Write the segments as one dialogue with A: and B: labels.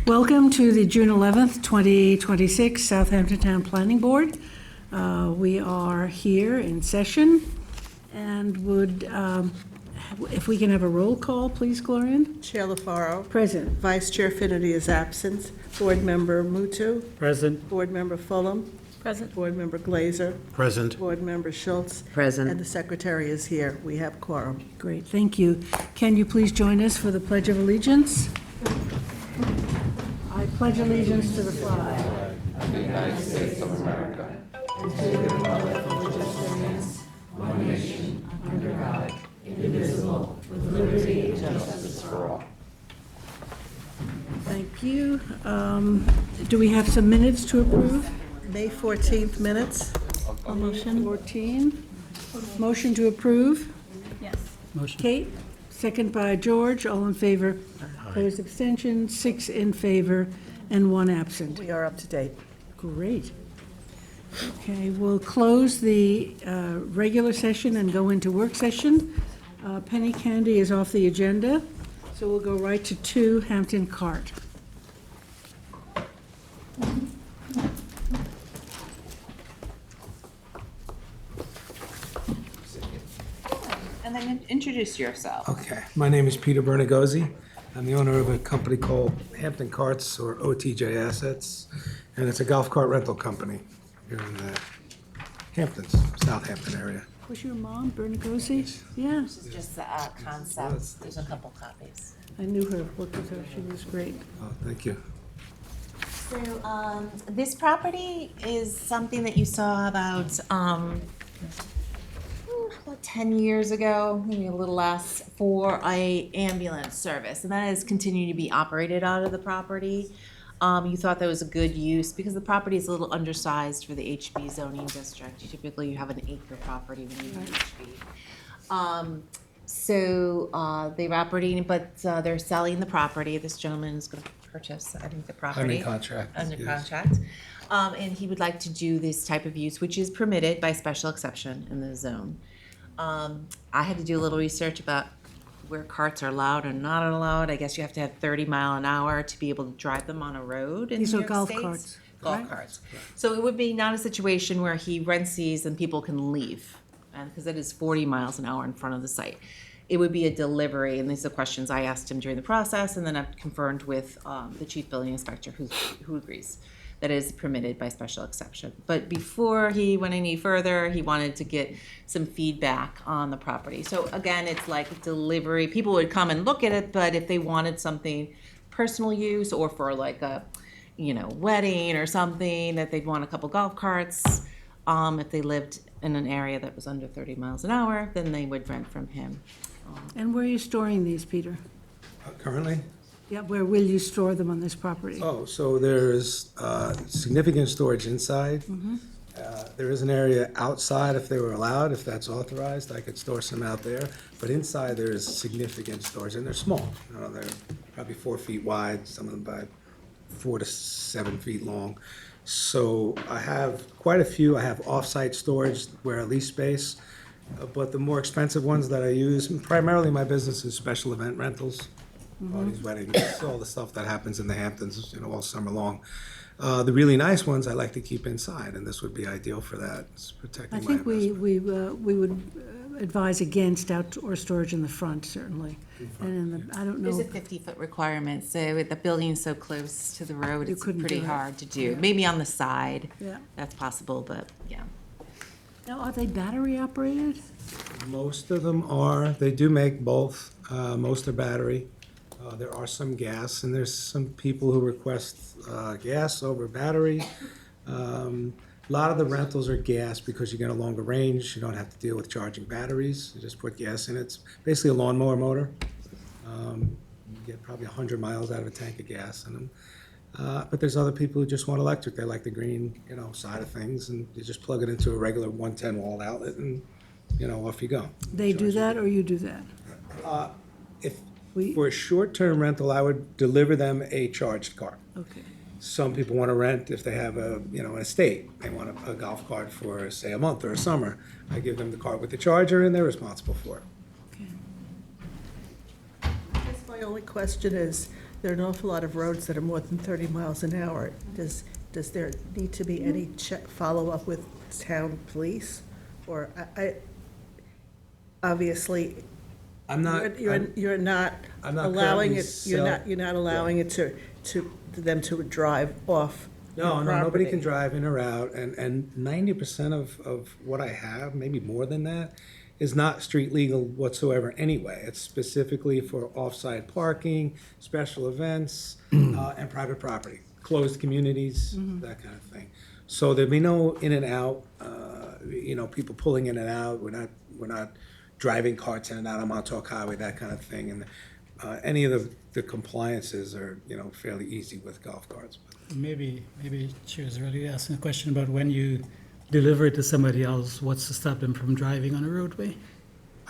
A: Welcome to the June 11th, 2026 Southampton Town Planning Board. We are here in session and would, if we can have a roll call, please, Gloria?
B: Chair LaFaro.
A: Present.
B: Vice Chair Finnerty is absent. Board Member Mutu.
C: Present.
B: Board Member Fulham.
A: Present.
B: Board Member Glazer.
C: Present.
B: Board Member Schultz.
D: Present.
B: And the Secretary is here. We have quorum.
A: Great, thank you. Can you please join us for the Pledge of Allegiance? I pledge allegiance to the flag of the United States of America and to the republic for which it stands, one nation, under God, indivisible, with liberty and justice for all. Thank you. Do we have some minutes to approve?
B: May 14th minutes.
A: A motion. 14. Motion to approve.
E: Yes.
C: Motion.
A: Kate, second by George. All in favor. Opposed, abstention, 6 in favor and 1 absent.
B: We are up to date.
A: Great. Okay, we'll close the regular session and go into work session. Penny Candy is off the agenda, so we'll go right to 2 Hampton Cart.
D: And then introduce yourself.
C: Okay, my name is Peter Bernagosi. I'm the owner of a company called Hampton Carts, or OTJ Assets, and it's a golf cart rental company here in the Hamptons, Southampton area.
A: Was your mom Bernagosi? Yeah,
D: This is just the concept. There's a couple copies.
A: I knew her, worked with her, she was great.
C: Oh, thank you.
D: So this property is something that you saw about 10 years ago, maybe a little less, for a ambulance service, and that has continued to be operated out of the property. You thought that was a good use because the property is a little undersized for the HB zoning district. Typically, you have an acre property when you do HB. So they're operating, but they're selling the property. This gentleman is going to purchase, I think, the property.
C: Under contract.
D: Under
C: yes.
D: contract. And he would like to do this type of use, which is permitted by special exception in the zone. I had to do a little research about where carts are allowed and not allowed. I guess you have to have 30 mile an hour to be able to drive them on a road in
A: These
D: New
A: are
D: York
A: golf
D: State.
A: carts,
D: Golf
A: right?
D: carts. So it would be not a situation where he rents these and people can leave, and because it is 40 miles an hour in front of the site. It would be a delivery, and these are questions I asked him during the process, and then I've confirmed with the chief building inspector who agrees that it is permitted by special exception. But before he went any further, he wanted to get some feedback on the property. So again, it's like a delivery. People would come and look at it, but if they wanted something personal use or for like a, wedding or something, that they'd want a couple golf carts, if they lived in an area that was under 30 miles an hour, then they would rent from him.
A: And where are you storing these, Peter?
C: Currently?
A: Yeah, where will you store them on this property?
C: Oh, so there's significant storage inside. There is an area outside if they were allowed, if that's authorized. I could store some out there. But inside, there is significant storage, and they're small. They're probably 4 feet wide, some of them by 4 to 7 feet long. So I have quite a few. I have off-site storage where I lease space. But the more expensive ones that I use, primarily my business is special event rentals. Parties, weddings, all the stuff that happens in the Hamptons, all summer long. The really nice ones I like to keep inside, and this would be ideal for that. It's protecting
A: I
C: my
A: think we
C: investment.
A: would advise against outdoor storage in the front, certainly. And in the, I don't know.
D: There's a 50-foot requirement, so with the building so close to the road,
A: You
D: it's
A: couldn't
D: pretty
A: do it.
D: hard to do. Maybe on the side,
A: Yeah.
D: that's possible, but yeah.
A: Now, are they battery operated?
C: Most of them are. They do make both. Most are battery. There are some gas, and there's some people who request gas over battery. A lot of the rentals are gas because you get a longer range. You don't have to deal with charging batteries. You just put gas in it. It's basically a lawnmower motor. You get probably 100 miles out of a tank of gas in them. But there's other people who just want electric. They like the green, side of things, and you just plug it into a regular 110 wall outlet, and off you go.
A: They do that, or you do that?
C: If
A: We-
C: for a short-term rental, I would deliver them a charged car.
A: Okay.
C: Some people want to rent if they have an estate. They want a golf cart for, say, a month or a summer. I give them the cart with the charger, and they're responsible for it.
A: Okay.
B: I guess my only question is, There are an awful lot of roads that are more than 30 miles an hour. Does there need to be any follow-up with town police? Or obviously,
C: I'm not,
B: you're not
C: I'm not
B: allowing
C: currently
B: it, you're not allowing it to them to drive off your
C: no, nobody can
B: property.
C: drive in or out, and 90% of what I have, maybe more than that, is not street legal whatsoever anyway. It's specifically for off-site parking, special events, and private property, closed communities, that kind of thing. So there'd be no in and out, people pulling in and out. We're not driving carts in and out on Montauk Highway, that kind of thing. And any of the compliances are, fairly easy with golf carts.
E: Maybe she was really asking a question about when you deliver it to somebody else, what's to stop them from driving on a roadway?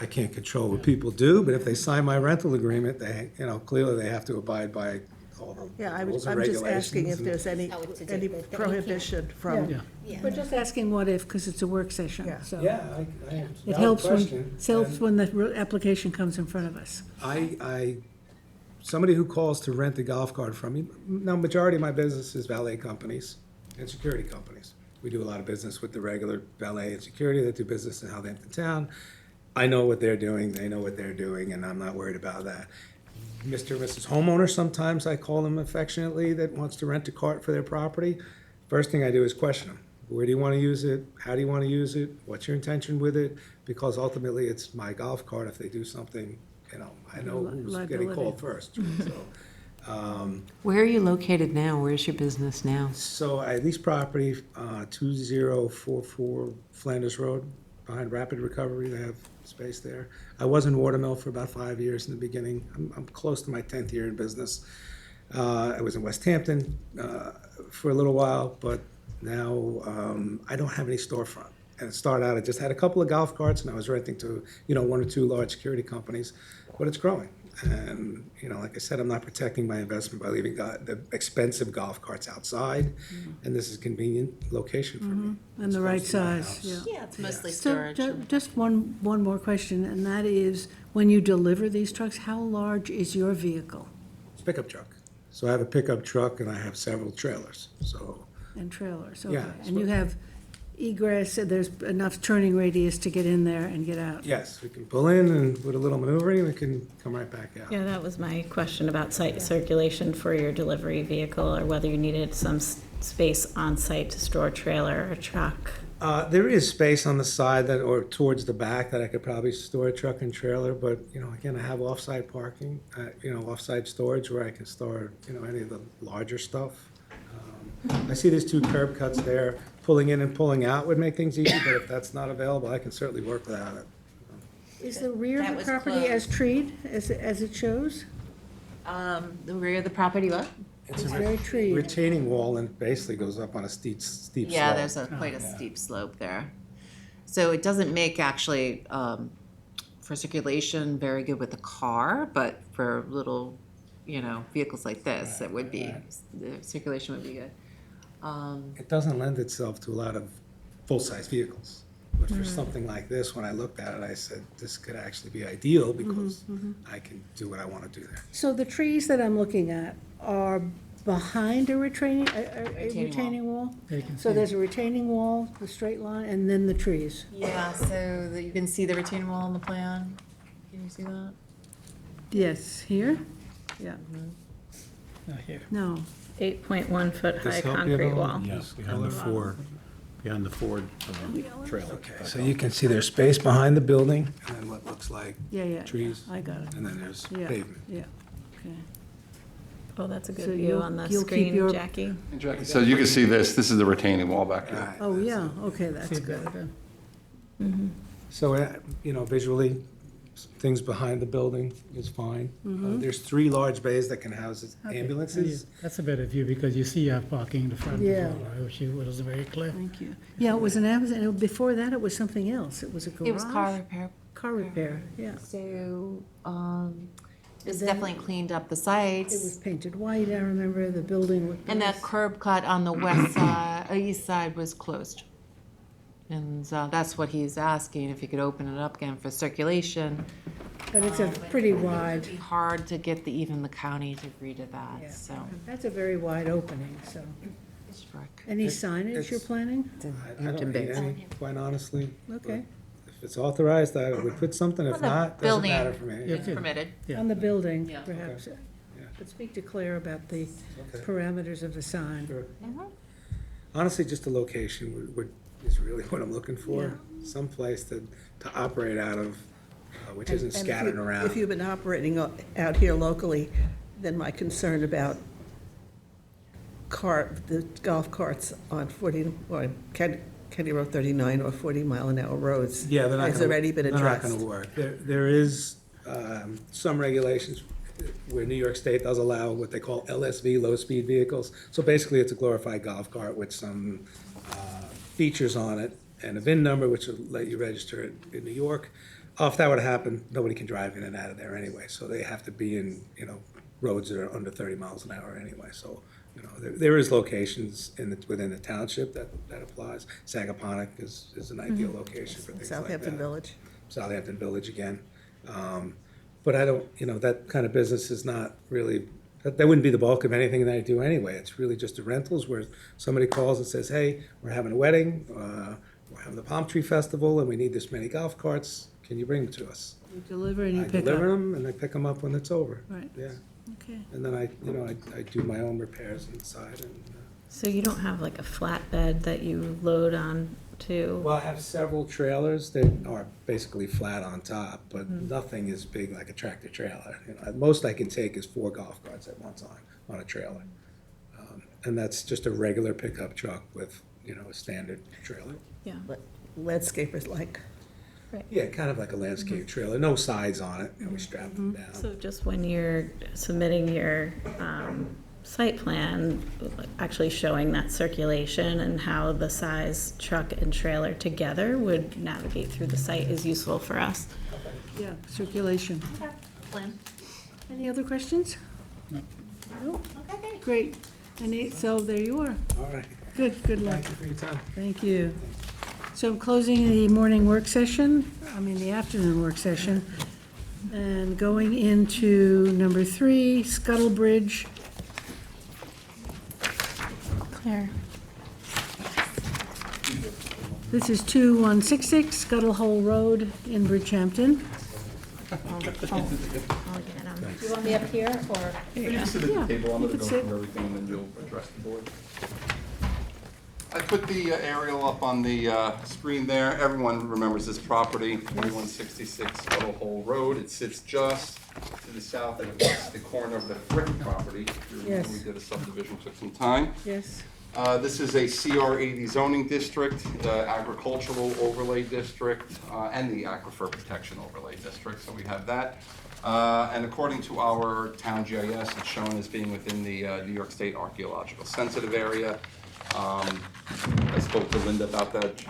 C: I can't control what people do, but if they sign my rental agreement, they, clearly they have to abide by all the
B: Yeah,
C: rules
B: I'm
C: and
B: just asking
C: regulations.
B: if there's any prohibition from,
E: Yeah.
A: We're just asking what if, because it's a work session,
B: Yeah.
A: so.
C: Yeah, I
A: It
C: valid
A: helps
C: question.
A: when the application comes in front of us.
C: Somebody who calls to rent a golf cart from me, now, majority of my business is valet companies and security companies. We do a lot of business with the regular valet and security that do business in Southampton town. I know what they're doing, they know what they're doing, and I'm not worried about that. Mr. and Mrs. Homeowner, sometimes I call them affectionately, that wants to rent a cart for their property. First thing I do is question them. Where do you want to use it? How do you want to use it? What's your intention with it? Because ultimately, it's my golf cart. If they do something, I know who's getting
A: Liability.
C: called first. So,
F: Where are you located now? Where's your business now?
C: so I lease property, 2044 Flanders Road, behind Rapid Recovery. They have space there. I was in Watermill for about 5 years in the beginning. I'm close to my 10th year in business. I was in West Hampton for a little while, but now I don't have any storefront. And it started out, I just had a couple of golf carts, and I was renting to, one or two large security companies, but it's growing. And, like I said, I'm not protecting my investment by leaving the expensive golf carts outside, and this is a convenient location for me.
A: And the
C: It's
A: right
C: close to my
A: size,
C: house.
A: yeah.
D: Yeah, it's mostly
A: So,
D: storage.
A: just one more question, and that is, when you deliver these trucks, how large is your vehicle
C: It's a pickup truck. So I have a pickup truck, and I have several trailers, so.
A: and trailers? Okay.
C: Yeah,
A: And you have egress, there's enough turning radius to get in there and get out?
C: Yes, we can pull in, and with a little maneuvering, we can come right back out.
G: Yeah, that was my question about site circulation for your delivery vehicle, or whether you needed some space on site to store a trailer or truck.
C: There is space on the side or towards the back that I could probably store a truck and trailer, but, again, I have off-site parking, off-site storage where I can store, any of the larger stuff. I see there's two curb cuts there. Pulling in and pulling out would make things easy, but if that's not available, I can certainly work without it.
A: Is the rear
D: That
A: of the
D: was
A: property as
D: closed.
A: treed, as it shows?
D: The rear of the property, what?
A: It's very treed.
C: Retaining wall and basically goes up on a steep slope.
D: Yeah, there's quite a steep slope there. So it doesn't make actually, for circulation, very good with the car, but for little, vehicles like this, it would be, the circulation would be good.
C: It doesn't lend itself to a lot of full-size vehicles. But for something like this, when I looked at it, I said, this could actually be ideal because I can do what I want to do there.
A: So the trees that I'm looking at are behind a retaining wall?
E: Yeah, you can
A: So
E: see
A: there's a retaining wall, the straight line, and then the trees?
D: Yeah, so you can see the retaining wall on the plan. Can you see that?
A: Yes, here? Yeah,
E: not here.
A: no.
G: 8.1 foot high
C: This help you at
G: concrete
C: all?
G: wall.
H: Yes, behind the Ford trailer.
C: Okay, so you can see there's space behind the building and then what looks like
A: Yeah,
C: trees.
A: I got it.
C: And then there's
A: Yeah,
C: pavement.
A: yeah, okay.
G: Oh, that's a
A: So
G: good view
A: you'll-
G: on the
A: you'll keep
G: screen,
A: your-
G: Jackie.
H: So you can see this is the retaining wall back here.
C: Right.
A: Oh, yeah, okay,
E: See
A: that's
E: it
A: good.
E: better.
C: So, visually, things behind the building is fine. There's 3 large bays that can house ambulances.
E: That's a better view because you see you have parking in the front. as
A: Yeah.
E: well. I wish it was very clear.
A: Thank you. Yeah, it was an Amazon, and before that, it was something else. It was a garage?
D: It was car repair.
A: Car repair, yeah.
D: So, it's
A: then-
D: definitely cleaned up the
A: It
D: sites.
A: was painted white, I remember, the building looked
D: And that
A: nice.
D: curb cut on the west side, east side was closed. And that's what he's asking, if he could open it up again for circulation.
A: But it's a pretty wide,
D: It'd be hard to get even the county to agree to
A: yeah,
D: that, so.
A: that's a very wide opening, so.
D: Frick.
A: Any signage you're
C: it's-
A: planning?
C: I don't need any, quite honestly.
A: Okay.
C: But if it's authorized, I would put something. If
D: On the
C: not, doesn't
D: building,
C: matter for me.
D: It's permitted.
E: Yeah.
A: On the building,
D: Yeah.
A: perhaps.
C: Yeah.
A: But speak to Claire about the
C: Okay.
A: parameters of the sign.
C: Sure.
D: Mhm.
C: Honestly, just the location is really what I'm looking for.
A: Yeah.
C: Some place to operate out of, which
B: And-
C: isn't
B: and if
C: scattered
B: you-
C: around.
B: If you've been operating out here locally, then my concern about the golf carts on 40, or County Road 39 or 40-mile-an-hour roads
C: Yeah, they're not
B: has
C: gonna-
B: already been
C: They're not
B: addressed.
C: gonna work. There is some regulations where New York State does allow what they call LSV, low-speed vehicles. So basically, it's a glorified golf cart with some features on it and a VIN number, which will let you register it in New York. If that were to happen, nobody can drive in and out of there anyway, so they have to be in, roads that are under 30 miles an hour anyway. So, there is locations within the township that applies. Sagaponack is an ideal location for things like that.
B: Southampton Village.
C: Southampton Village again. But I don't, that kind of business is not really, that wouldn't be the bulk of anything that I do anyway. It's really just the rentals where somebody calls and says, hey, we're having a wedding, we're having the Palm Tree Festival, and we need this many golf carts. Can you bring them to us?
A: You deliver and you
C: I
A: pick
C: deliver
A: up.
C: them and I pick them up when it's over.
A: Right.
C: Yeah.
A: Okay.
C: And then I do my own repairs inside and.
G: So you don't have like a flatbed that you load on to?
C: Well, I have several trailers that are basically flat on top, but nothing is big like a tractor trailer. Most I can take is 4 golf carts at one time on a trailer. And that's just a regular pickup truck with, a standard trailer.
G: Yeah.
B: Landscapers like.
C: Yeah, kind of like a landscape trailer, no sides on it, we strap them down.
G: So just when you're submitting your site plan, actually showing that circulation and how the size truck and trailer together would navigate through the site is useful for us.
A: Yeah, circulation.
D: Plan.
A: Any other questions? No. Great. So there you are.
C: All right,
A: Good luck.
C: thank you for your time.
A: Thank you. So I'm closing the morning work session, the afternoon work session, and going into number 3, Scuttle Bridge.
G: Claire.
A: This is 2166 Scuttle Hole Road in Bridgehampton.
G: I'll get them.
D: Do you want me up here, or?
A: Yeah,
H: Sit at the table, I'm
A: you
H: gonna
A: could
H: go
A: sit.
H: through everything and then you'll address the board. I put the aerial up on the screen there. Everyone remembers this property, 2166 Scuttle Hole Road. It sits just to the south and across the corner of the Frick property. If you remember,
A: Yes.
H: we did a subdivision, took some time.
A: Yes.
H: This is a CR 80 zoning district, agricultural overlay district, and the aquifer protection overlay district, so we have that. And according to our town GIS, it's shown as being within the New York State archaeological sensitive area. I spoke to Linda about that,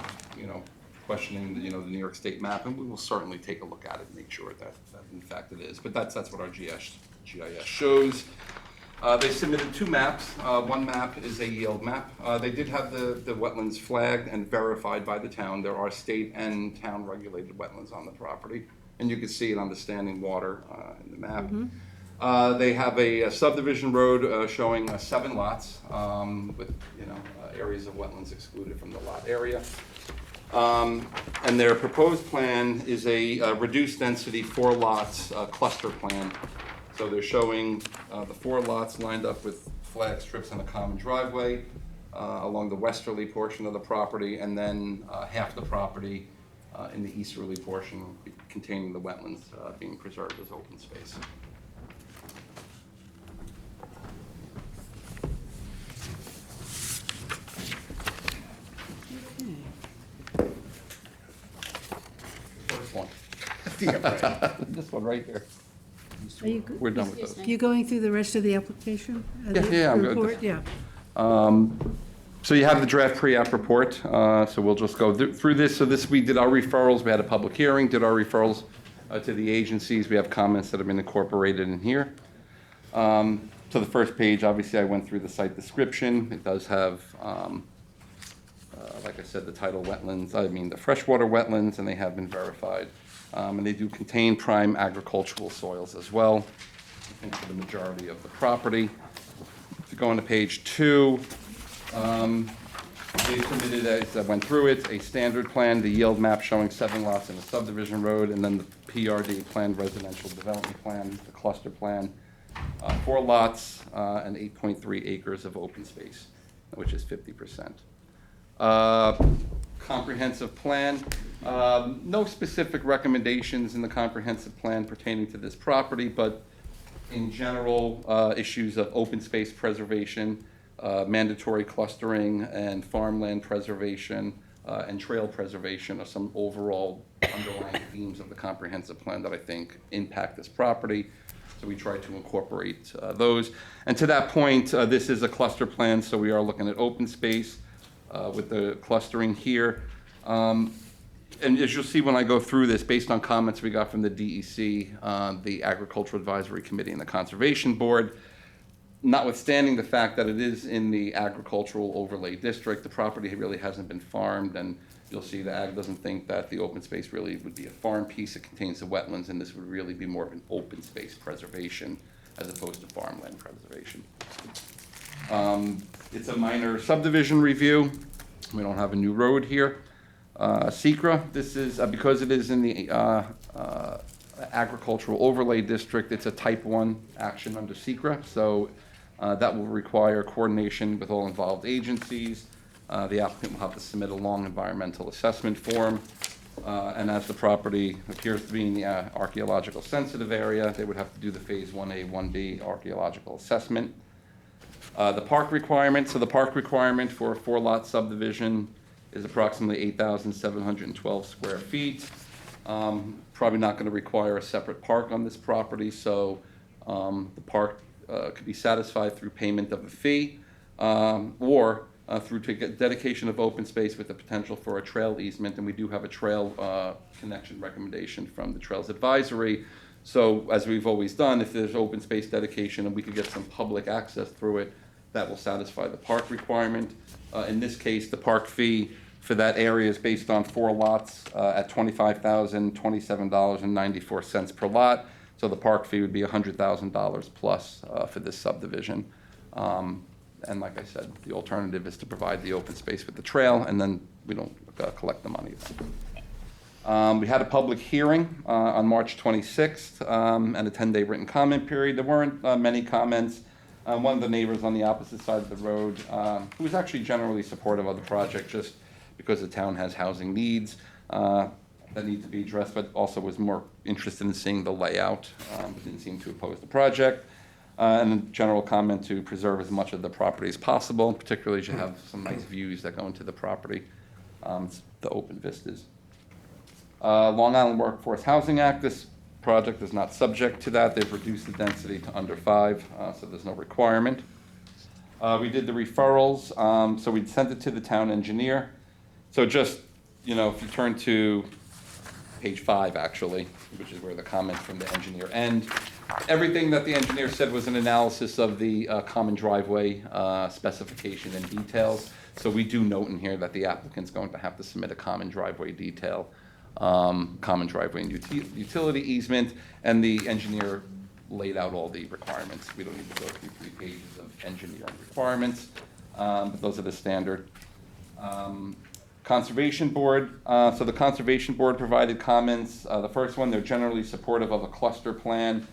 H: questioning the New York State map, and we will certainly take a look at it and make sure that in fact it is. But that's what our GIS shows. They submitted 2 maps. One map is a yield map. They did have the wetlands flagged and verified by the town. There are state and town regulated wetlands on the property, and you can see it on the standing water in the map. They have a subdivision road showing 7 lots with areas of wetlands excluded from the lot area. And their proposed plan is a reduced density 4 lots cluster plan. So they're showing the 4 lots lined up with flag strips and a common driveway along the westerly portion of the property, and then half the property in the easterly portion containing the wetlands being preserved as open space. First one. This one right here.
A: Are you,
H: We're done with those.
A: you going through the rest of the application?
H: Yeah, I'm good.
A: Report? Yeah.
H: So you have the draft pre-app report, so we'll just go through this. So we did our referrals, we had a public hearing, did our referrals to the agencies. We have comments that have been incorporated in here. So the first page, obviously I went through the site description. It does have like I said, the tidal wetlands, the freshwater wetlands, and they have been verified. And they do contain prime agricultural soils as well, I think for the majority of the property. If you go on to page 2, they submitted, as I went through it, a standard plan, the yield map showing 7 lots in a subdivision road, and then the PRD, planned residential development plan, the cluster plan, 4 lots and 8.3 acres of open space, which is 50%. Comprehensive plan, no specific recommendations in the comprehensive plan pertaining to this property, but in general, issues of open space preservation, mandatory clustering, and farmland preservation, and trail preservation are some overall underlying themes of the comprehensive plan that I think impact this property. So we try to incorporate those. And to that point, this is a cluster plan, so we are looking at open space with the clustering here. And as you'll see when I go through this, based on comments we got from the DEC, the Agricultural Advisory Committee, and the Conservation Board, notwithstanding the fact that it is in the agricultural overlay district, the property really hasn't been farmed, and you'll see the ag doesn't think that the open space really would be a farm piece. It contains the wetlands, and this would really be more of an open space preservation as opposed to farmland preservation. It's a minor subdivision review. We don't have a new road here. SECRA, this is, because it is in the agricultural overlay district, it's a type 1 action under SECRA, so that will require coordination with all involved agencies. The applicant will have to submit a long environmental assessment form, and as the property appears to be in the archaeological sensitive area, they would have to do the phase 1A, 1B archaeological assessment. The park requirement, so the park requirement for a 4-lot subdivision is approximately 8,712 square feet. Probably not going to require a separate park on this property, so the park could be satisfied through payment of a fee or through dedication of open space with the potential for a trail easement, and we do have a trail connection recommendation from the Trails Advisory. So as we've always done, if there's open space dedication and we could get some public access through it, that will satisfy the park requirement. In this case, the park fee for that area is based on 4 lots at $25,027.94 per lot. So the park fee would be $100,000 plus for this subdivision. And like I said, the alternative is to provide the open space with the trail, and then we don't collect the money. We had a public hearing on March 26th and a 10-day written comment period. There weren't many comments. One of the neighbors on the opposite side of the road, who was actually generally supportive of the project just because the town has housing needs that need to be addressed, but also was more interested in seeing the layout, but didn't seem to oppose the project. And a general comment to preserve as much of the property as possible, particularly as you have some nice views that go into the property, the open vistas. Long Island Workforce Housing Act, this project is not subject to that. They've reduced the density to under 5, so there's no requirement. We did the referrals, so we sent it to the town engineer. So just, if you turn to page 5, actually, which is where the comments from the engineer end. Everything that the engineer said was an analysis of the common driveway specification and details. So we do note in here that the applicant's going to have to submit a common driveway detail, common driveway and utility easement, and the engineer laid out all the requirements. We don't need to go through 3 pages of engineering requirements, but those are the standard. Conservation Board, so the Conservation Board provided comments. The first one, they're generally supportive of a cluster plan,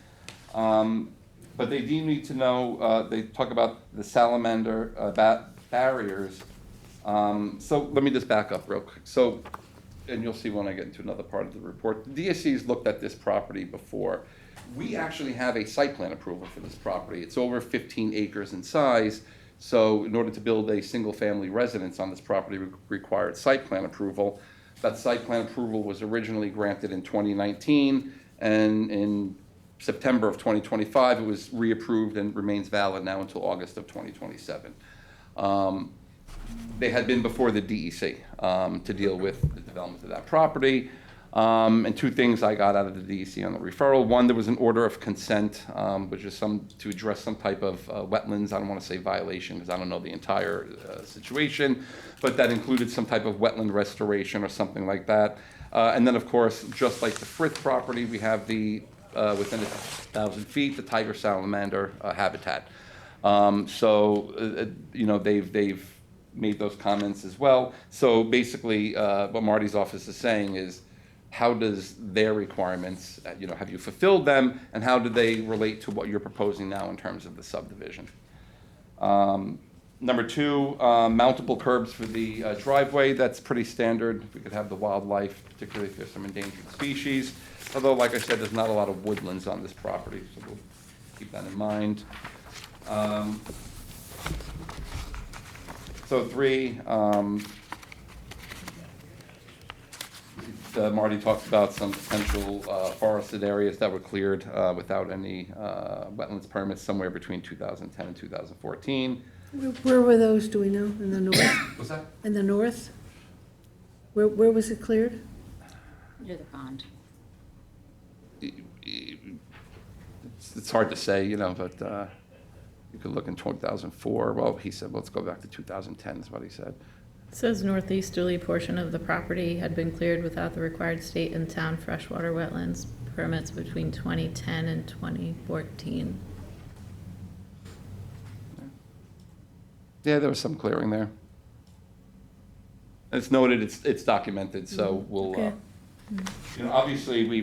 H: but they do need to know, they talk about the salamander barriers. So let me just back up real quick. So, and you'll see when I get into another part of the report, the DSC's looked at this property before. We actually have a site plan approval for this property. It's over 15 acres in size. So in order to build a single-family residence on this property required site plan approval. That site plan approval was originally granted in 2019, and in September of 2025, it was reapproved and remains valid now until August of 2027. They had been before the DEC to deal with the development of that property. And two things I got out of the DEC on the referral. One, there was an order of consent, which is to address some type of wetlands. I don't want to say violation because I don't know the entire situation, but that included some type of wetland restoration or something like that. And then, of course, just like the Frith property, we have the within 1,000 feet, the tiger salamander habitat. They've made those comments as well. So basically, what Marty's office is saying is, how does their requirements, have you fulfilled them, and how do they relate to what you're proposing now in terms of the subdivision? Number two, mountable curbs for the driveway. That's pretty standard. We could have the wildlife, particularly if there's some endangered species. Although, like I said, there's not a lot of woodlands on this property, so we'll keep that in mind. So three, Marty talked about some potential forested areas that were cleared without any wetlands permits somewhere between 2010 and 2014.
A: Where were those, do we know, in the north?
H: What's that?
A: In the north? Where was it cleared?
I: Near the pond.
H: It's hard to say, but you could look in 2004. Well, he said, let's go back to 2010 is what he said.
G: It says northeasterly portion of the property had been cleared without the required state and town freshwater wetlands permits between 2010 and 2014.
H: Yeah, there was some clearing there. It's noted, it's documented, so we'll,
A: Okay.
H: Obviously,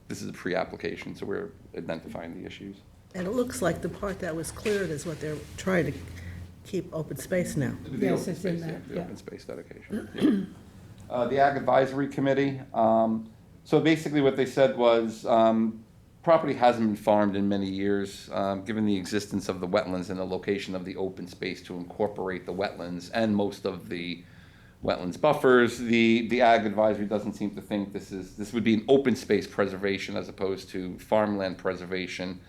H: this is a pre-application, so we're identifying the issues.
B: And it looks like the part that was cleared is what they're trying to keep open space now.
H: The
A: Yes,
H: open
A: it's in
H: space,
A: there,
H: the
A: yeah.
H: open space dedication. Yeah. The Ag Advisory Committee, so basically what they said was, property hasn't been farmed in many years, given the existence of the wetlands and the location of the open space to incorporate the wetlands and most of the wetlands buffers. The Ag Advisory doesn't seem to think this would be an open space preservation as opposed to farmland preservation.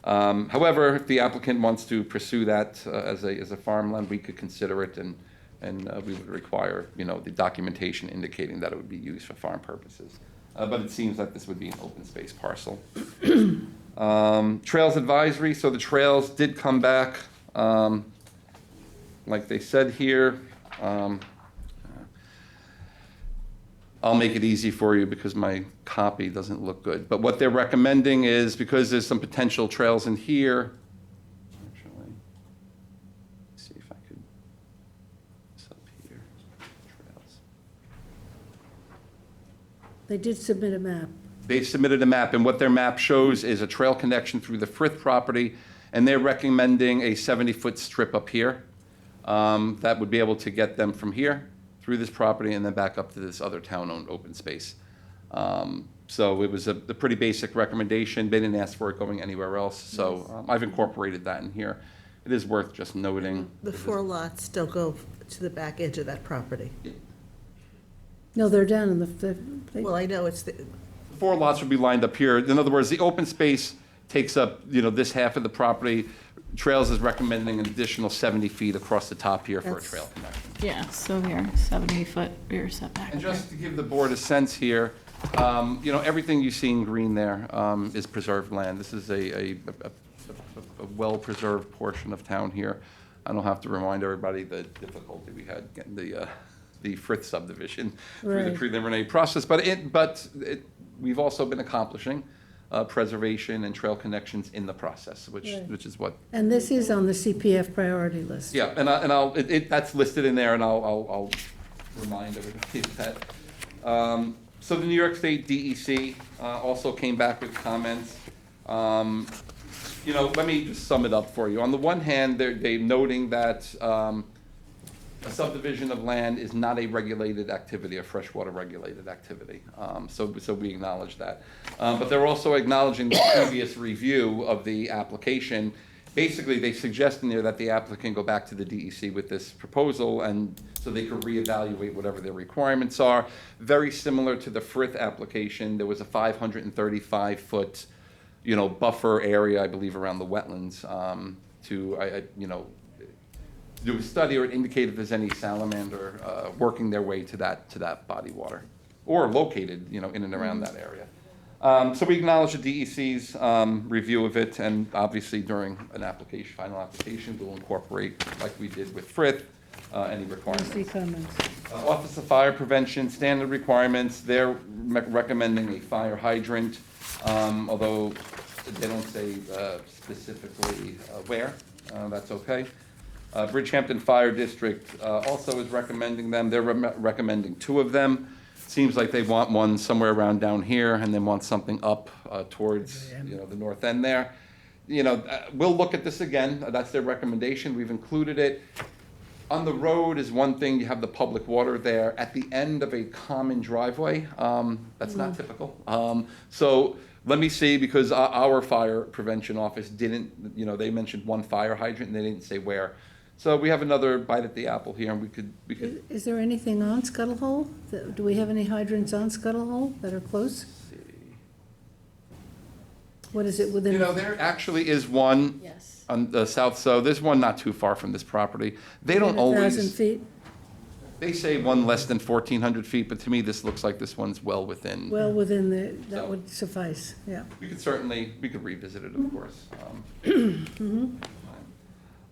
H: However, if the applicant wants to pursue that as a farmland, we could consider it, and we would require, the documentation indicating that it would be used for farm purposes. But it seems like this would be an open space parcel. Trails Advisory, so the trails did come back, like they said here. I'll make it easy for you because my copy doesn't look good. But what they're recommending is, because there's some potential trails in here, actually, let's see if I could, this up here, trails.
A: They did submit a map.
H: They submitted a map, and what their map shows is a trail connection through the Frith property, and they're recommending a 70-foot strip up here that would be able to get them from here through this property and then back up to this other town-owned open space. So it was a pretty basic recommendation. They didn't ask for it going anywhere else, so I've incorporated that in here. It is worth just noting.
B: The 4 lots still go to the back edge of that property.
A: No, they're down in the
B: Well, I know it's, the
H: 4 lots would be lined up here. In other words, the open space takes up, this half of the property. Trails is recommending an additional 70 feet across the top here for a
B: That's-
H: trail connection.
G: Yeah, so here, 70-foot rear setback.
H: And just to give the board a sense here, everything you see in green there is preserved land. This is a well-preserved portion of town here. I don't have to remind everybody the difficulty we had getting the Frith subdivision through the
A: Right.
H: preliminary process, but we've also been accomplishing preservation and trail connections in the process,
A: Right.
H: which is what.
A: And this is on the CPF priority list.
H: Yeah, and I'll that's listed in there, and I'll remind everybody of that. So the New York State DEC also came back with comments. Let me just sum it up for you. On the one hand, they're noting that a subdivision of land is not a regulated activity, a freshwater regulated activity. So we acknowledge that. But they're also acknowledging the previous review of the application. Basically, they suggest in there that the applicant go back to the DEC with this proposal, and so they could reevaluate whatever their requirements are. Very similar to the Frith application, there was a 535-foot, buffer area, I believe, around the wetlands to do a study or indicate if there's any salamander working their way to that body water. or located, you know, in and around that area. So we acknowledge the DEC's review of it, and obviously during an application, final application, we'll incorporate, like we did with Frith, any requirements.
A: Any comments?
H: Office of Fire Prevention, standard requirements, they're recommending a fire hydrant, although they don't say specifically where, that's okay. Bridgehampton Fire District also is recommending them, they're recommending 2 of them. Seems like they want one somewhere around down here, and then want something up towards, you know, the north end there. You know, we'll look at this again, that's their recommendation, we've included it. On the road is one thing, you have the public water there. At the end of a common driveway, that's not typical. So let me see, because our fire prevention office didn't, you know, they mentioned one fire hydrant and they didn't say where. So we have another bite at the apple here, and we could.
A: Is there anything on Scuttle Hole? Do we have any hydrants on Scuttle Hole that are close? What is it within?
H: You know, there actually is one.
I: Yes.
H: On the south, so there's one not too far from this property. They don't
A: within 1,000
H: always,
A: feet?
H: they say one less than 1,400 feet, but to me, this looks like this one's well within.
A: Well, within the, that
H: So-
A: would suffice, yeah.
H: We could certainly, we could revisit it, of course.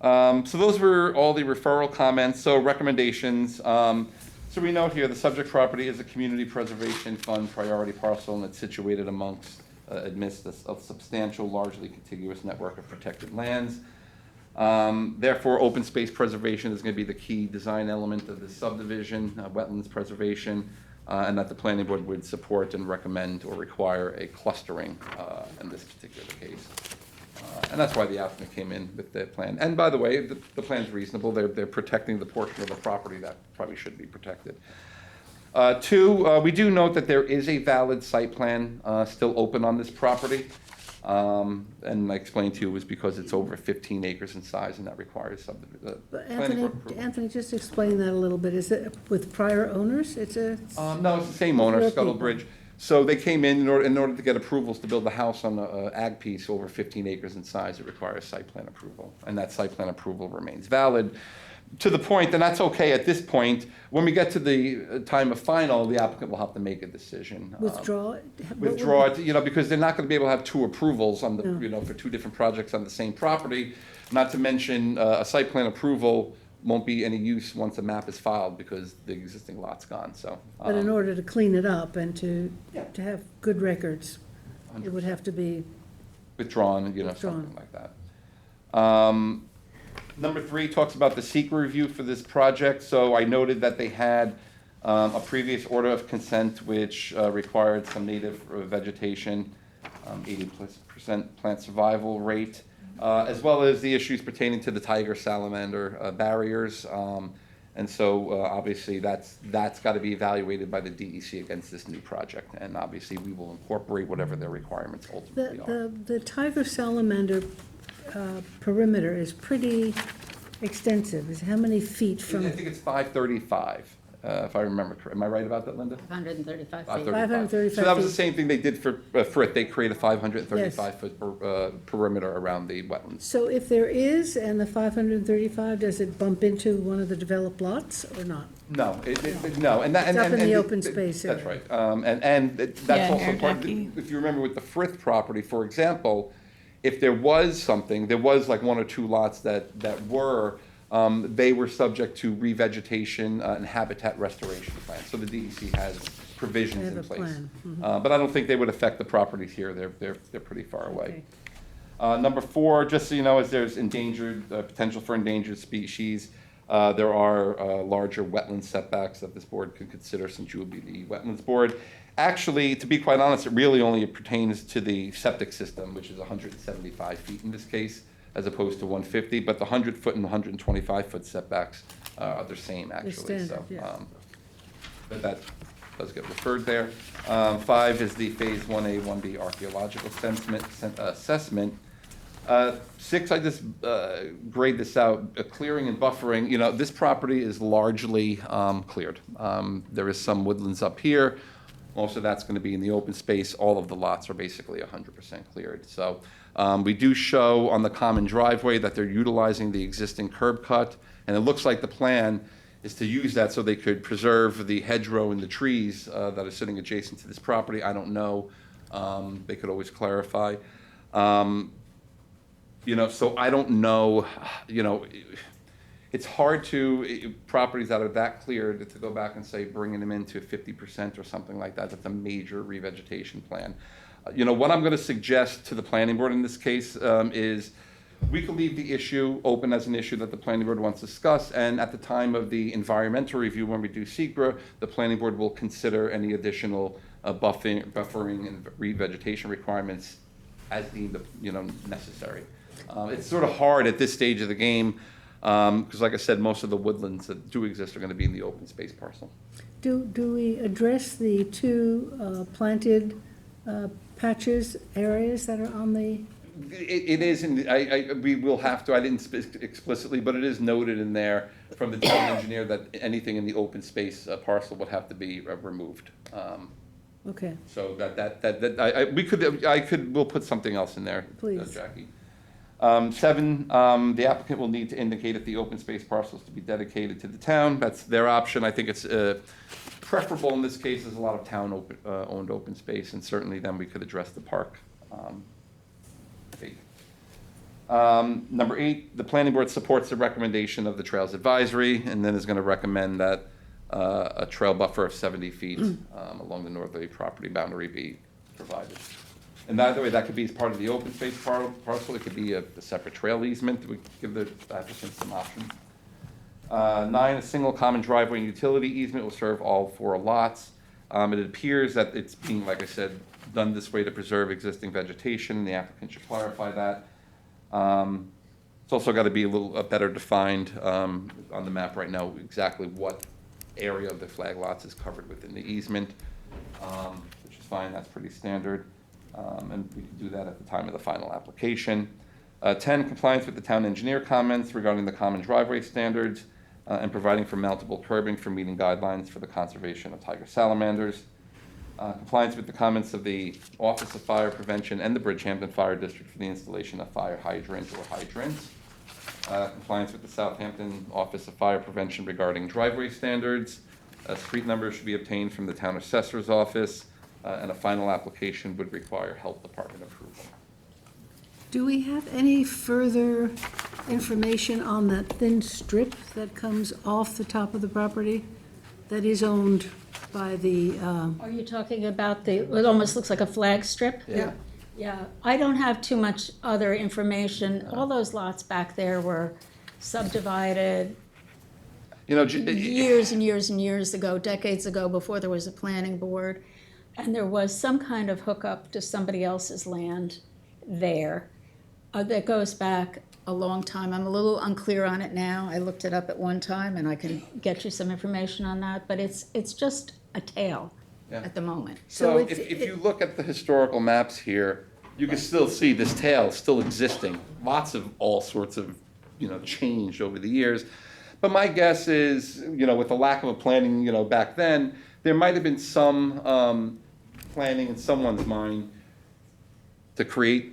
H: So those were all the referral comments, so recommendations. So we note here, the subject property is a community preservation fund priority parcel, and it's situated amidst a substantial, largely contiguous network of protected lands. Therefore, open space preservation is going to be the key design element of this subdivision, wetlands preservation, and that the planning board would support and recommend or require a clustering in this particular case. And that's why the applicant came in with the plan. And by the way, the plan's reasonable. They're protecting the portion of the property that probably should be protected. 2, we do note that there is a valid site plan still open on this property. And I explained to you it was because it's over 15 acres in size, and that requires
A: But
H: planning board approval.
A: Anthony, just explain that a little bit. Is it with prior owners? It's a,
H: No, it's the same owner,
A: Real
H: Scuttle
A: people.
H: Bridge. So they came in order to get approvals to build a house on the ag piece over 15 acres in size. It requires site plan approval, and that site plan approval remains valid. To the point, and that's okay at this point, when we get to the time of final, the applicant will have to make a decision.
A: withdraw it?
H: Withdraw it, you know, because they're not gonna be able to have 2 approvals on the,
A: No.
H: you know, for 2 different projects on the same property. Not to mention, a site plan approval won't be any use once a map is filed, because the existing lot's gone, so.
A: But in order to clean it up and to have good records, it would have to be,
H: Withdrawn, you know,
A: Withdrawn.
H: something like that. Number 3 talks about the secret review for this project. So I noted that they had a previous order of consent which required some native vegetation, 80% plant survival rate, as well as the issues pertaining to the tiger salamander barriers. And so obviously that's got to be evaluated by the DEC against this new project. And obviously we will incorporate whatever their requirements ultimately are.
A: the tiger salamander perimeter is pretty extensive. Is how many feet
H: I
A: from?
H: think it's 535, if I remember correctly. Am I right about that, Linda?
I: 135 feet.
A: 535
H: So that was the
A: feet.
H: same thing they did for it. They created a 535-foot perimeter around the wetlands.
A: So if there is, and the 535, does it bump into one of the developed lots or not?
H: No, no, and that.
A: It's up in
H: and
A: the open space
H: That's
A: area.
H: right. And that's
F: Yeah,
H: also part of, if you remember with the Frith property, for example, if there was something, there was like 1 or 2 lots that were, they were subject to revegetation and habitat restoration plans. So the DEC has
A: They
H: provisions
A: have
H: in
A: a
H: place.
A: plan.
H: But I don't think they would affect the properties here. They're pretty far away.
A: Okay.
H: Number 4, just so you know, as there's endangered, potential for endangered species, there are larger wetland setbacks that this board could consider, since you would be the wetlands board. Actually, to be quite honest, it really only pertains to the septic system, which is 175 feet in this case, as opposed to 150, but the 100-foot and 125-foot setbacks are the same, actually.
A: standard,
H: So,
A: yeah.
H: but that does get referred there. 5 is the Phase 1A, 1B archaeological assessment. 6, I just grade this out, clearing and buffering. You know, this property is largely cleared. There is some woodlands up here. Most of that's going to be in the open space. All of the lots are basically 100% cleared. So we do show on the common driveway that they're utilizing the existing curb cut, and it looks like the plan is to use that so they could preserve the hedgerow and the trees that are sitting adjacent to this property. I don't know. They could always clarify. You know, so I don't know, you know, it's hard to, properties that are that clear, to go back and say, bringing them into 50% or something like that, that's a major revegetation plan. You know, what I'm going to suggest to the planning board in this case is we could leave the issue open as an issue that the planning board wants to discuss, and at the time of the environmental review, when we do SECRA, the planning board will consider any additional buffering and revegetation requirements as deemed, you know, necessary. It's sort of hard at this stage of the game, because like I said, most of the woodlands that do exist are going to be in the open space parcel.
A: Do we address the two planted patches, areas that are on the,
H: It is, we will have to, I didn't explicitly, but it is noted in there from the town engineer that anything in the open space parcel would have to be removed.
A: okay,
H: So we'll put something else in there,
A: Please.
H: Jackie. 7, the applicant will need to indicate if the open space parcel is to be dedicated to the town. That's their option. I think it's preferable in this case. There's a lot of town owned open space, and certainly then we could address the park. Number 8, the planning board supports the recommendation of the Trails Advisory, and then is going to recommend that a trail buffer of 70 feet along the northerly property boundary be provided. And that way, that could be as part of the open space parcel. It could be a separate trail easement. We give the applicant some options. 9, a single common driveway and utility easement will serve all 4 lots. It appears that it's being, like I said, done this way to preserve existing vegetation. The applicant should clarify that. It's also got to be a little better defined on the map right now exactly what area of the flag lots is covered within the easement, which is fine. That's pretty standard. And we can do that at the time of the final application. 10, compliance with the town engineer comments regarding the common driveway standards and providing for mountable curbing for meeting guidelines for the conservation of tiger salamanders. Compliance with the comments of the Office of Fire Prevention and the Bridgehampton Fire District for the installation of fire hydrants or hydrants. Compliance with the Southampton Office of Fire Prevention regarding driveway standards. Street numbers should be obtained from the town assessor's office. And a final application would require health department approval.
A: do we have any further information on that thin strip that comes off the top of the property that is owned by the,
I: Are you talking about it almost looks like a flag strip?
H: Yeah.
I: Yeah, I don't have too much other information. All those lots back there were subdivided
H: You know,
I: years and years and years ago, decades ago, before there was a planning board. And there was some kind of hookup to somebody else's land there that goes back a long time. I'm a little unclear on it now. I looked it up at one time, and I can get you some information on that. But it's just a tale
H: Yeah.
I: at the moment.
H: So
A: it's-
H: if you look at the historical maps here, you can still see this tail still existing. Lots of all sorts of, you know, change over the years. But my guess is, you know, with the lack of a planning, you know, back then, there might have been some planning in someone's mind to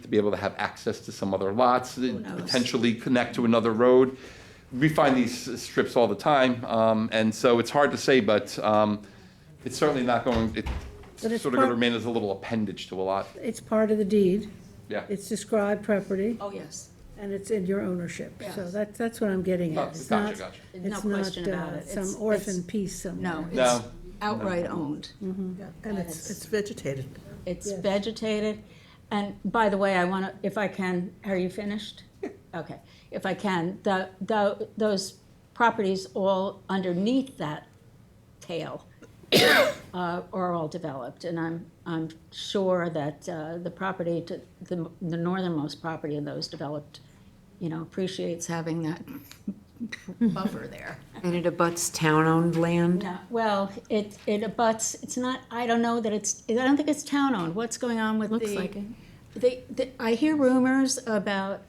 H: be able to have access to some other lots, that
I: knows?
H: potentially connect to another road. We find these strips all the time, and so it's hard to say, but it's certainly not going, it's
A: But it's
H: sort of going to
A: part-
H: remain as a little appendage to a lot.
A: it's part of the deed,
H: Yeah.
A: it's described property,
I: Oh, yes.
A: and it's in your ownership. So
I: Yes.
A: that's what I'm getting
H: Oh,
A: at. It's
H: gotcha,
A: not-
H: gotcha.
I: No
A: It's
I: question
A: not
I: about it.
A: some
I: It's-
A: orphan
I: it's-
A: piece somewhere.
I: No,
H: No.
I: it's outright owned.
B: Yeah, and it's vegetated.
I: It's
A: Yes.
I: vegetated. And by the way, I want to, if I can, are you finished? Okay, if I can, those properties all underneath that tail are all developed. And I'm sure that the property, the northernmost property of those developed, you know, appreciates having that buffer there.
F: And it abuts town-owned land?
I: No, well, it abuts, it's not, I don't know that I don't think it's town-owned. What's going on with the?
F: Looks like it.
I: I hear rumors about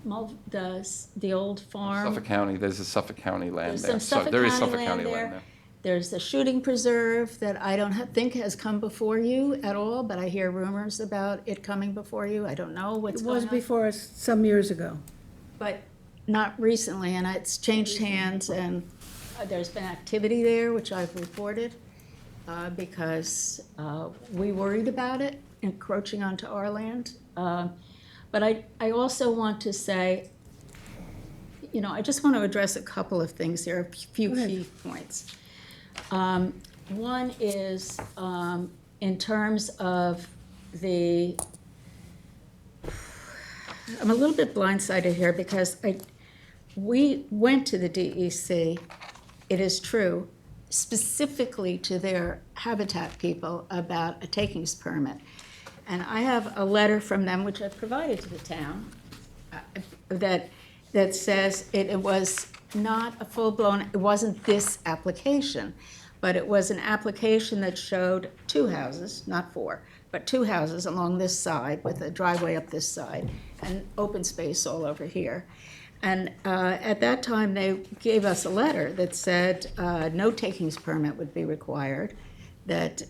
I: the old farm.
H: Suffolk County, there's a Suffolk County land
I: There's
H: there.
I: some
H: So
I: Suffolk
H: there is
I: County
H: Suffolk County
I: land
H: land
I: there.
H: there.
I: There's the shooting preserve that I don't think has come before you at all, but I hear rumors about it coming before you. I don't know what's
A: It
I: going
A: was
I: on.
A: before us some years ago.
I: But not recently, and it's changed hands, and there's been activity there, which I've reported, because we worried about it encroaching onto our land. But I also want to say, I just want to address a couple of things here, a few key points. One is in terms of I'm a little bit blindsided here because we went to the DEC, it is true, specifically to their habitat people about a takings permit. And I have a letter from them, which I provided to the town, that says it was not a full-blown, it wasn't this application, but it was an application that showed 2 houses, not 4, but 2 houses along this side with a driveway up this side and open space all over here. And at that time, they gave us a letter that said no takings permit would be required, that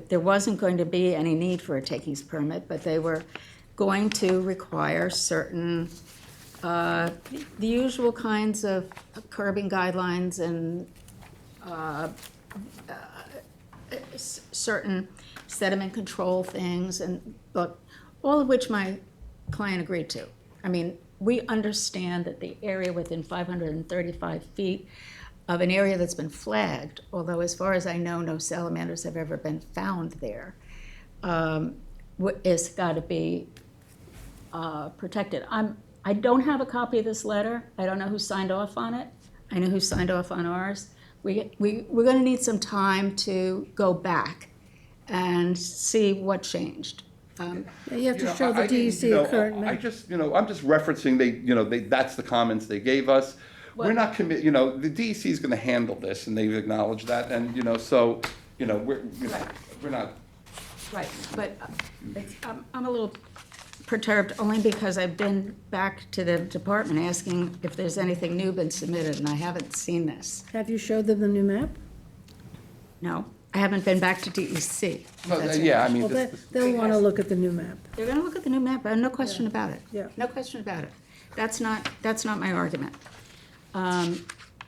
I: there wasn't going to be any need for a takings permit, but they were going to require certain, the usual kinds of curbing guidelines and certain sediment control things, but all of which my client agreed to. I mean, we understand that the area within 535 feet of an area that's been flagged, although as far as I know, no salamanders have ever been found there, is got to be protected. I don't have a copy of this letter. I don't know who signed off on it. I know who signed off on ours. We're going to need some time to go back and see what changed.
A: You have to show the DEC a current map.
H: I'm just referencing, that's the comments they gave us. We're not the DEC is gonna handle this, and they've acknowledged that, and, we're not.
I: Right, but I'm a little perturbed only because I've been back to the department asking if there's anything new been submitted, and I haven't seen this.
A: Have you showed them the new map?
I: No, I haven't been back to DEC.
H: Yeah, I mean,
A: Well, they'll want to look at the new map.
I: They're gonna look at the new map, no question about it.
A: Yeah.
I: No question about it. That's not my argument.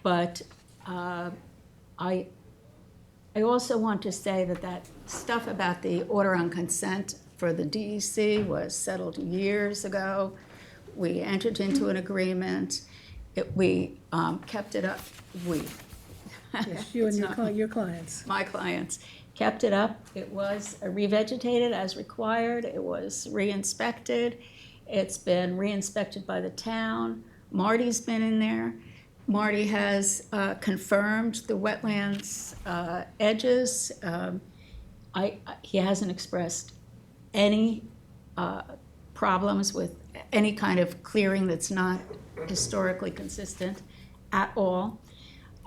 I: But I also want to say that stuff about the order on consent for the DEC was settled years ago. We entered into an agreement. We kept it up.
A: Yes, you and your clients.
I: My clients kept it up. It was revegetated as required. It was re-inspected. It's been re-inspected by the town. Marty's been in there. Marty has confirmed the wetlands edges. He hasn't expressed any problems with any kind of clearing that's not historically consistent at all.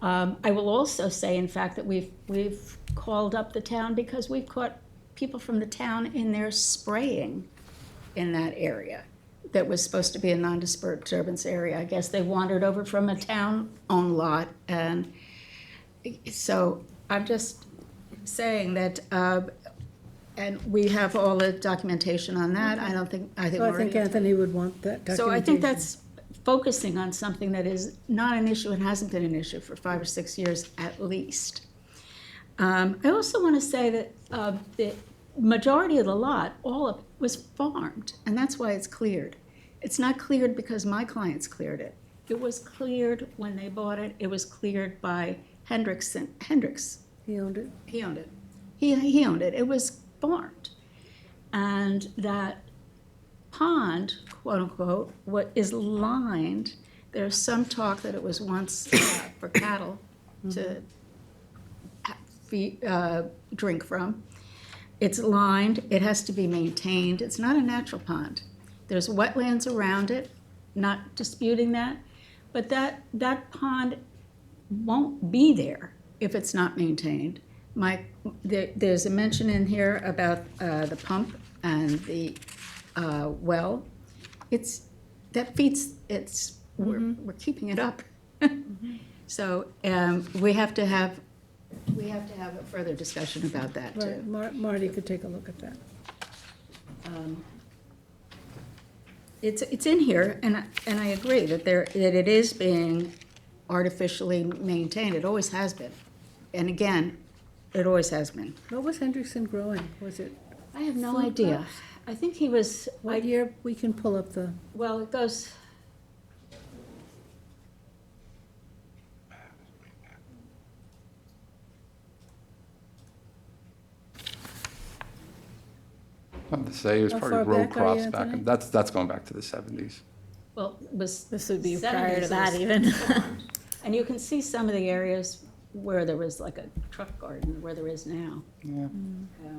I: I will also say, in fact, that we've called up the town because we've caught people from the town in there spraying in that area that was supposed to be a non-disturbance area. I guess they wandered over from a town-owned lot, and so I'm just saying that, and we have all the documentation on that. I think
A: Anthony would want that documentation.
I: so I think that's focusing on something that is not an issue and hasn't been an issue for 5 or 6 years at least. I also want to say that the majority of the lot, all of it, was farmed, and that's why it's cleared. It's not cleared because my clients cleared it. It was cleared when they bought it. It was cleared by Hendricks.
A: He owned it.
I: He owned it. He owned it. It was farmed. And that pond, quote unquote, what is lined, there's some talk that it was once for cattle to drink from. It's lined, it has to be maintained. It's not a natural pond. There's wetlands around it, not disputing that, but that pond won't be there if it's not maintained. There's a mention in here about the pump and the well. We're keeping it up. So we have to have a further discussion about that too.
A: Right, Marty could take a look at that.
I: It's in here, and I agree that it is being artificially maintained. It always has been. And again, it always has been.
A: What was Hendrickson growing? Was it,
I: I have no
A: Food
I: idea.
A: crops?
I: I think he was,
A: what year? We can pull up the,
I: well, it goes,
H: I'm to say, it was
A: How
H: probably
A: far
H: row
A: back are you,
H: crops back,
A: Anthony?
H: that's going back to the 70s.
I: well, it was.
G: This would be prior to
I: 70s
G: that
I: was-
G: even.
I: And you can see some of the areas where there was like a truck garden, where there is now.
H: Yeah.
I: Yeah.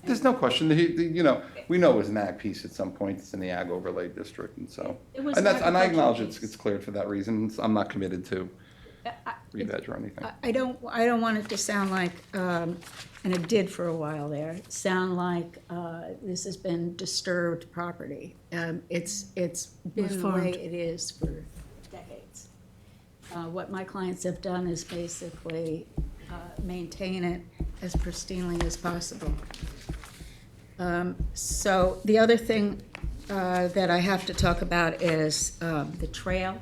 H: There's no question, you know, we know it was an ag piece at some point, it's in the ag overlay district, and so.
I: It was
H: And that's, and I
I: agricultural
H: acknowledge
I: piece.
H: it's cleared for that reason, I'm not committed to
I: I-
H: re-veg or anything.
I: I don't want it to sound like, and it did for a while there, sound like this has been disturbed property. It's been the way
A: farmed.
I: it is for decades. What my clients have done is basically maintain it as pristinely as possible. So the other thing that I have to talk about is the trail.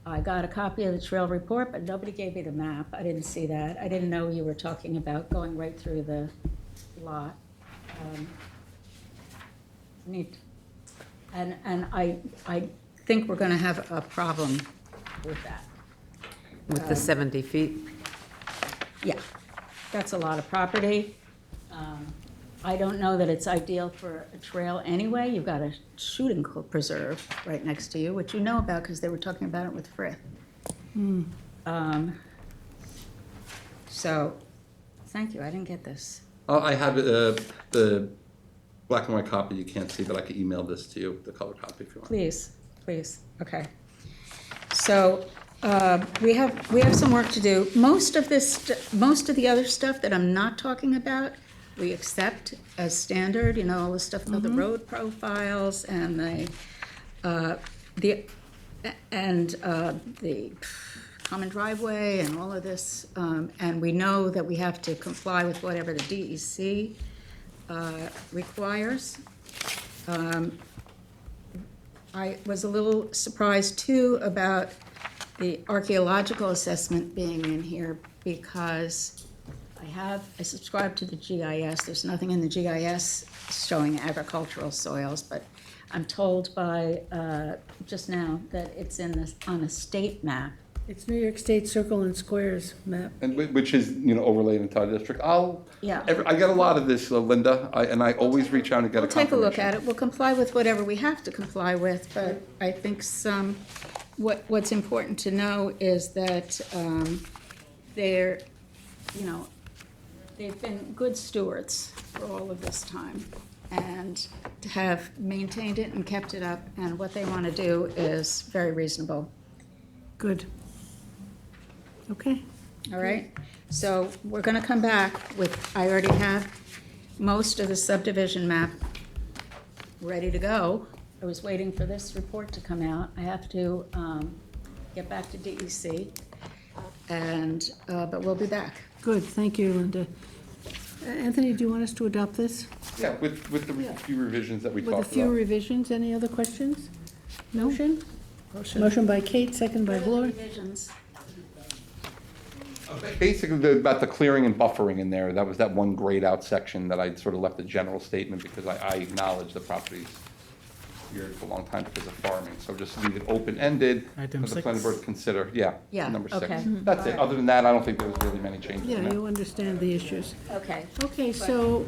I: I got a copy of the trail report, but nobody gave me the map. I didn't see that. I didn't know you were talking about going right through the lot. Neat. And I think we're gonna have a problem with that.
F: With the 70 feet?
I: Yeah, that's a lot of property. I don't know that it's ideal for a trail anyway. You've got a shooting preserve right next to you, which you know about because they were talking about it with Frith. So, thank you, I didn't get this.
H: I have the black and white copy you can't see, but I can email this to you, the color copy if you want.
I: Please, please, okay. So, we have some work to do. Most of the other stuff that I'm not talking about, we accept as standard, you know, all the stuff, the road profiles and the common driveway and all of this. And we know that we have to comply with whatever the DEC requires. I was a little surprised too about the archaeological assessment being in here because I subscribe to the GIS. There's nothing in the GIS showing agricultural soils, but I'm told by, just now, that it's on a state map.
A: it's New York State Circle and Squares map.
H: And which is, you know, overlaid into our district.
I: Yeah.
H: I get a lot of this, Linda, and I always reach out and get a
I: We'll take a look
H: confirmation.
I: at it. We'll comply with whatever we have to comply with, but I think what's important to know is that they're, you know, they've been good stewards for all of this time, and to have maintained it and kept it up, and what they want to do is very reasonable.
A: Good. Okay,
I: All right? So we're going to come back with, I already have most of the subdivision map ready to go. I was waiting for this report to come out. I have to get back to DEC, and, but we'll be back.
A: good, thank you, Linda. Anthony, do you want us to adopt this?
H: Yeah, with the few revisions that we
A: With a
H: talked
A: few
H: about.
A: revisions, any other questions? Motion? Motion by Kate, second by Gloria.
I: Revisions.
H: Basically, about the clearing and buffering in there, that was that one grayed out section that I sort of left a general statement because I acknowledge the property's here for a long time because of farming. So just leave it open-ended
E: Item
H: for the planning board to
E: 6.
H: consider, yeah,
I: Yeah,
H: number 6.
I: okay.
H: That's it. Other than that, I don't think there was really many changes in
A: Yeah,
H: that.
A: you understand the issues.
I: Okay.
A: Okay, so,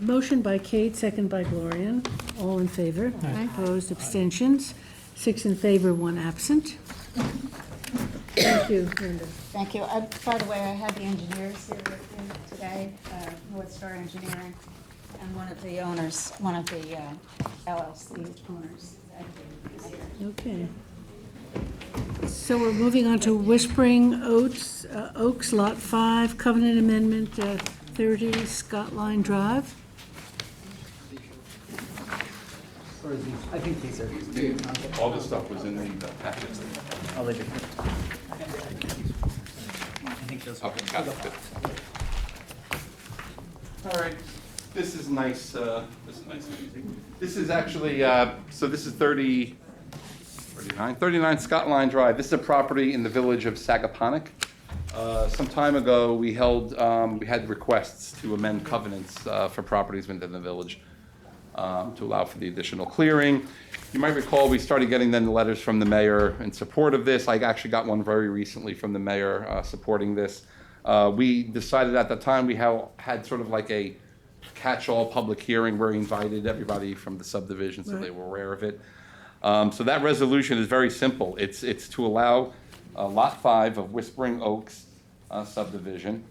A: motion by Kate, second by Gloria. All in favor? Opposed, abstentions? 6 in favor, 1 absent. Thank you, Linda.
I: Thank you. By the way, I had the engineers here with me today, North Star Engineering, and one of the owners, one of the LLC owners is here.
A: Okay. So we're moving on to Whispering Oaks, Lot 5, Covenant Amendment 30, Scott Line Drive.
J: I think these are.
H: All this stuff was in the packet.
J: I'll leave it. I think those.
H: Okay, got it, good. All right, this is nice, this is nice and easy. This is actually, so this is 39 behind. 39 Scott Line Drive. This is a property in the village of Sagaponack. Some time ago, we had requests to amend covenants for properties within the village to allow for the additional clearing. You might recall, we started getting then the letters from the mayor in support of this. I actually got one very recently from the mayor supporting this. We decided at the time we had sort of like a catch-all public hearing where we invited everybody from the subdivision so they were aware of it. So that resolution is very simple. It's to allow Lot 5 of Whispering Oaks subdivision,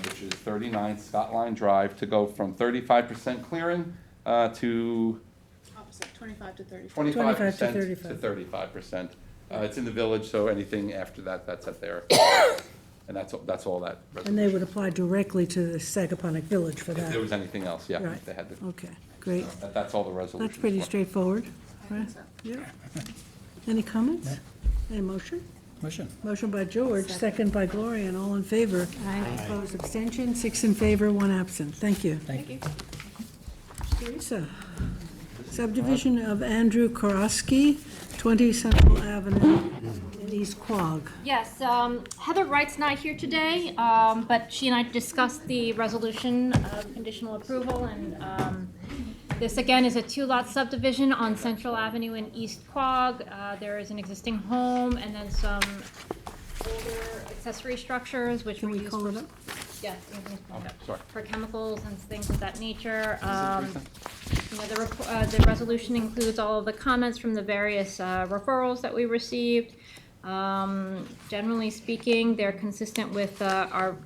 H: which is 39 Scott Line Drive, to go from 35% clearing to
G: Opposite, 25 to 30.
H: 25% to
A: 35.
H: 35%. It's in the village, so anything after that, that's at their, and that's all that.
A: And they would apply directly to the Sagaponack Village for
H: If there
A: that?
H: was anything else, yeah,
A: Right.
H: they had to.
A: Okay, great.
H: That's all the resolution.
A: That's pretty straightforward, right? Yeah. Any comments? Any motion?
E: Motion.
A: Motion by George, second by Gloria, and all in favor.
I: Aye.
A: Opposed, abstention, 6 in favor, 1 absent. Thank you.
E: Thank you.
A: Teresa, subdivision of Andrew Koroski, 20 Central Avenue in East Quogue.
K: Yes, Heather Wright's not here today, but she and I discussed the resolution of conditional approval, and this again is a 2-lot subdivision on Central Avenue in East Quogue. There is an existing home and then some older accessory structures which
A: Can
K: were
A: we
K: used
A: call
K: for,
A: it up?
K: yes, you can just pull it up.
H: Sorry.
K: For chemicals and things of that nature. You know, the resolution includes all of the comments from the various referrals that we received. Generally speaking, they're consistent with our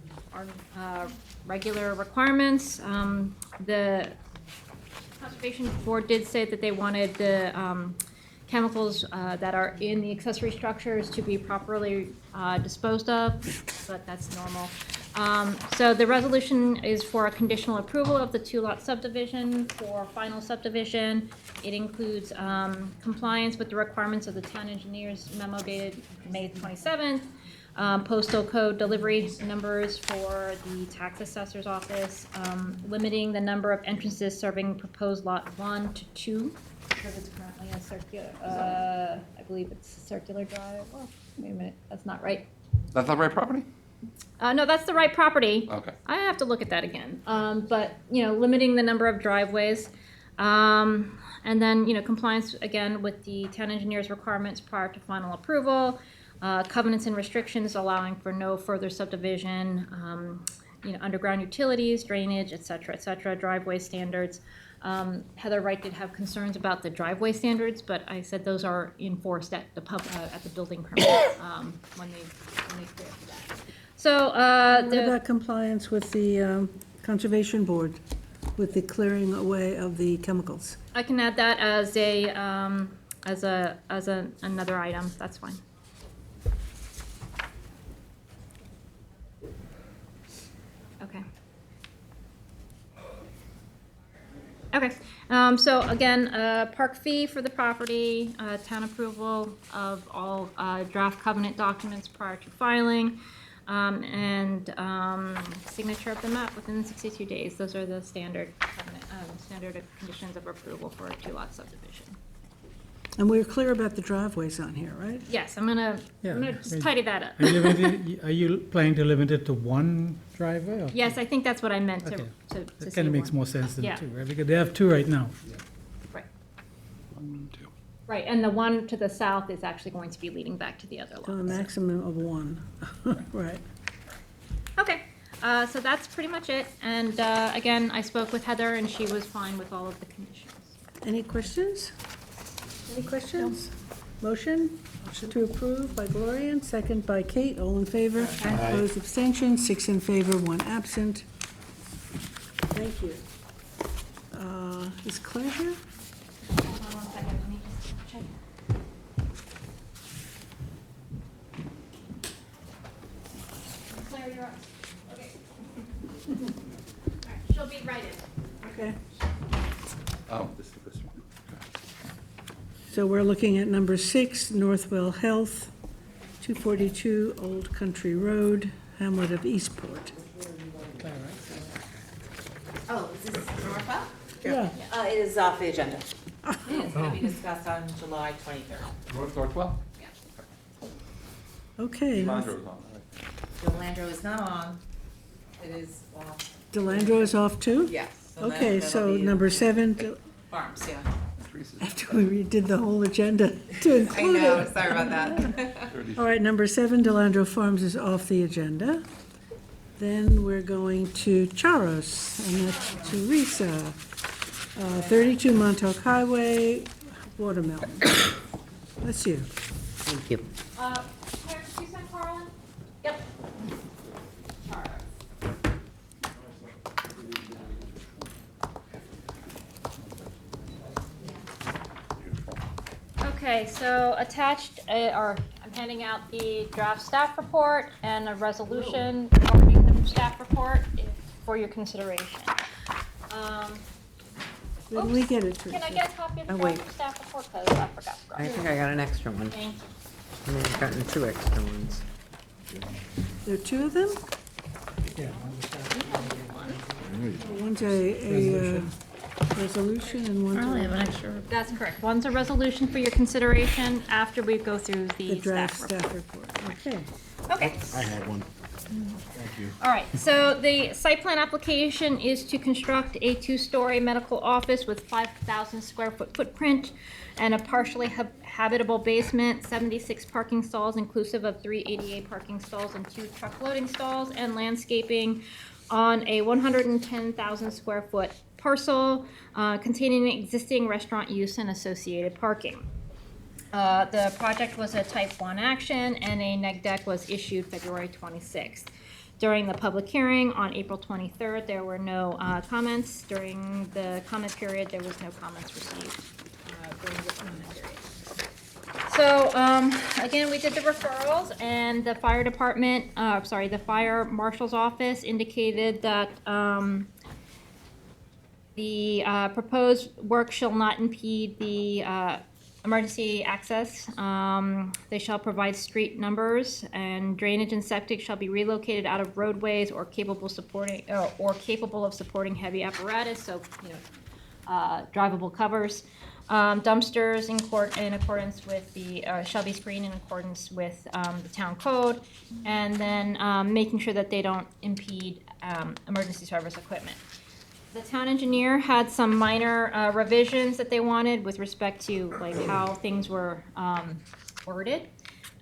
K: regular requirements. The Conservation Board did say that they wanted the chemicals that are in the accessory structures to be properly disposed of, but that's normal. So the resolution is for a conditional approval of the 2-lot subdivision for final subdivision. It includes compliance with the requirements of the town engineer's memo dated May 27th, postal code delivery numbers for the tax assessor's office, limiting the number of entrances serving proposed lot 1 to 2, because it's currently a circular, I believe it's a circular drive. Oh, wait a minute, that's not right.
H: That's not the right property?
K: No, that's the right property.
H: Okay.
K: I have to look at that again. But, you know, limiting the number of driveways. And then, you know, compliance, again, with the town engineer's requirements prior to final approval. Covenants and restrictions allowing for no further subdivision. You know, underground utilities, drainage, et cetera, driveway standards. Heather Wright did have concerns about the driveway standards, but I said those are enforced at the building permit, when they clear for that. So,
A: What about compliance with the Conservation Board, with the clearing away of the chemicals?
K: I can add that as another item, that's fine. Okay. Okay, so again, park fee for the property, town approval of all draft covenant documents prior to filing, and signature of the map within 62 days. Those are the standard covenant, standard conditions of approval for a 2-lot subdivision.
A: And we're clear about the driveways on here, right?
K: Yes, I'm gonna just tidy that up.
E: Are you planning to limit it to one driveway? Or?
K: Yes, I think that's what I meant to
E: Okay.
K: say.
E: That kind of makes more sense than
K: Yeah.
E: 2, right? Because they have 2 right now.
K: Right. Right, and the one to the south is actually going to be leading back to the other
A: To a
K: lot.
A: maximum of 1, right.
K: Okay, so that's pretty much it. And again, I spoke with Heather and she was fine with all of the conditions.
A: Any questions? Any questions? Motion? To approve by Gloria, and second by Kate, all in favor. Opposed, abstention, 6 in favor, 1 absent. Thank you. Is Claire here?
K: Hold on 1 second, let me just check. Claire, you're up. Okay. All right, she'll be right in.
A: Okay.
H: Oh, this is this one.
A: So we're looking at number 6, Northwell Health, 242 Old Country Road, Hamlet of Eastport.
F: Oh, is this Norfolk?
A: Yeah.
F: It is off the agenda.
K: It is going to be discussed on July 23rd.
H: Northwell?
A: Okay,
D: Delandro is not on. It is off.
A: Delandro is off too?
D: Yes.
A: Okay, so number 7,
D: Farms, yeah.
A: after we redid the whole agenda to
D: I
A: include
D: know,
A: it.
D: sorry about that.
A: All right, number 7, Delandro Farms is off the agenda. Then we're going to Charos, and that's Teresa. 32 Montauk Highway, Watermelon. That's you.
J: Thank you.
K: Claire, did you send Carlin? Yep. Okay, so attached, or I'm handing out the draft staff report and a resolution regarding the staff report for your consideration.
A: When we get it,
K: Can I
A: Teresa.
K: get a copy of the
J: Oh, wait.
K: draft staff report? Because I forgot.
J: I think I got an extra one.
K: Thank you.
J: I may have gotten 2 extra ones.
A: There are 2 of them?
E: Yeah.
A: One's a resolution and one's
G: Probably have
A: a-
G: an extra.
K: That's correct. One's a resolution for your consideration after we go through
A: the
K: the
A: draft
K: staff report.
A: staff report. Okay.
K: Okay.
L: I had one. Thank you.
K: All right, so the site plan application is to construct a 2-story medical office with 5,000 square foot footprint and a partially habitable basement, 76 parking stalls inclusive of 3 ADA parking stalls and 2 truck loading stalls, and landscaping on a 110,000 square foot parcel containing existing restaurant use and associated parking. The project was a type 1 action, and a neg deck was issued February 26th. During the public hearing on April 23rd, there were no comments. During the comment period, there was no comments received during the comment period. So, again, we did the referrals, and the fire department, the fire marshal's office indicated that the proposed work shall not impede the emergency access. They shall provide street numbers, and drainage and septic shall be relocated out of roadways or capable of supporting heavy apparatus, so, drivable covers. Dumpsters in accordance with the, shall be screened in accordance with the town code, and then making sure that they don't impede emergency service equipment. The town engineer had some minor revisions that they wanted with respect to like how things were worded,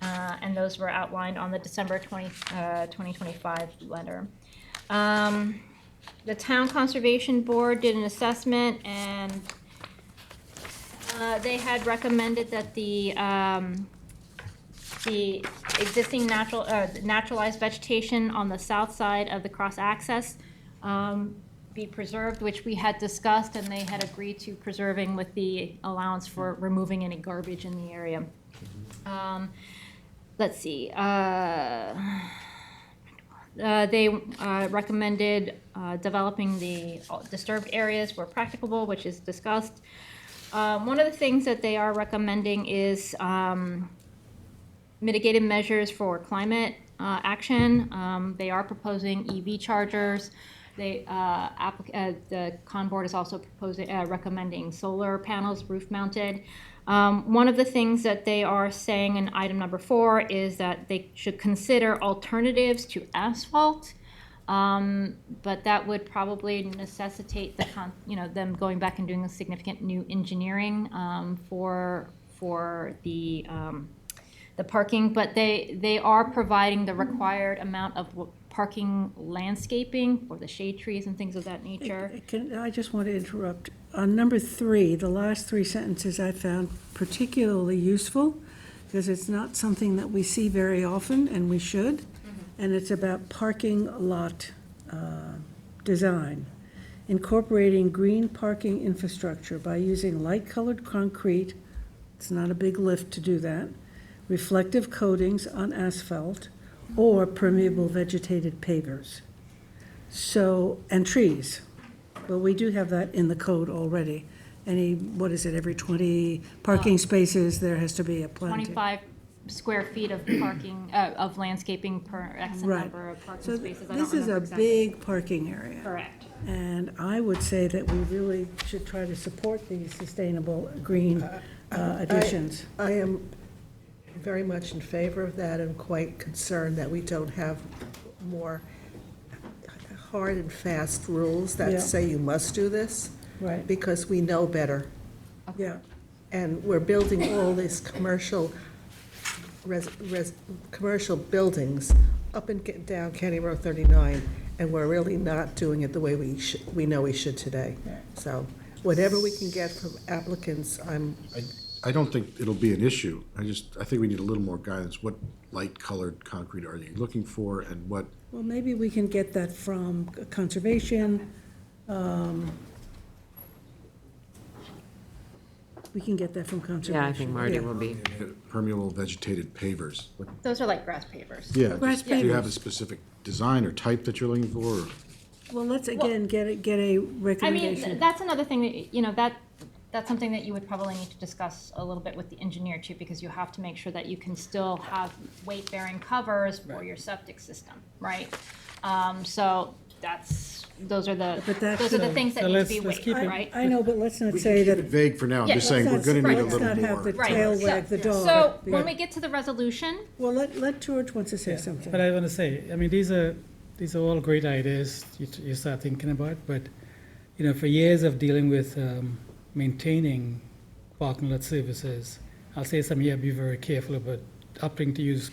K: and those were outlined on the December 2025 letter. The town conservation board did an assessment, and they had recommended that the existing naturalized vegetation on the south side of the cross access be preserved, which we had discussed, and they had agreed to preserving with the allowance for removing any garbage in the area. Let's see. They recommended developing the disturbed areas where practicable, which is discussed. One of the things that they are recommending is mitigated measures for climate action. They are proposing EV chargers. The Con Board is also recommending solar panels, roof-mounted. One of the things that they are saying in item number 4 is that they should consider alternatives to asphalt, but that would probably necessitate them going back and doing a significant new engineering for the parking. But they are providing the required amount of parking landscaping for the shade trees and things of that nature.
A: I just want to interrupt. On number 3, the last 3 sentences I found particularly useful, because it's not something that we see very often, and we should, and it's about parking lot design. Incorporating green parking infrastructure by using light-colored concrete, it's not a big lift to do that, reflective coatings on asphalt, or permeable vegetated pavers. So, and trees. Well, we do have that in the code already. Every 20 parking spaces, there has to be a planting.
K: 25 square feet of parking, of landscaping per X
A: Right.
K: number of parking
A: So
K: spaces. I don't
A: this is a
K: remember exactly.
A: big parking area.
K: Correct.
A: And I would say that we really should try to support these sustainable green additions.
B: I am very much in favor of that and quite concerned that we don't have more hard and fast rules
A: Yeah.
B: that say you must do this,
A: Right,
B: because we know better.
A: yeah.
B: And we're building all these commercial, commercial buildings up and down County Road 39, and we're really not doing it the way we know we should today. So whatever we can get from applicants,
L: I don't think it'll be an issue. I think we need a little more guidance. What light-colored concrete are you looking for, and what,
A: Well, maybe we can get that from conservation. We can get that from conservation.
J: Yeah, I think Marty
A: Yeah.
J: will be.
L: permeable vegetated pavers? What-
K: Those are like grass pavers.
L: Yeah,
A: Grass
L: do you have a
A: pavers.
L: specific design or type that you're looking for? Or-
A: Well, let's again get a
K: I mean,
A: recommendation.
K: that's another thing that, that's something that you would probably need to discuss a little bit with the engineer too, because you have to make sure that you can still have weight-bearing covers for your septic system, right? So those are the
A: But that's-
K: things that
E: So
K: need to
E: let's-
K: be
E: let's
K: weighed,
E: keep it-
K: right?
A: I know, but let's not
L: We
A: say
L: can keep
A: that.
L: it vague for now. I'm
K: Yeah,
L: just saying, we're
A: let's-
L: gonna need a
A: let's
L: little
A: not have the
L: more.
A: tail
K: So-
A: wag the dog.
K: So
A: Yeah.
K: when we get to the resolution,
A: Well, let George wants to say something.
E: But I want to say, I mean, these are all great ideas you start thinking about, but, for years of dealing with maintaining parking lot services, I'll say something here, be very careful about opting to use,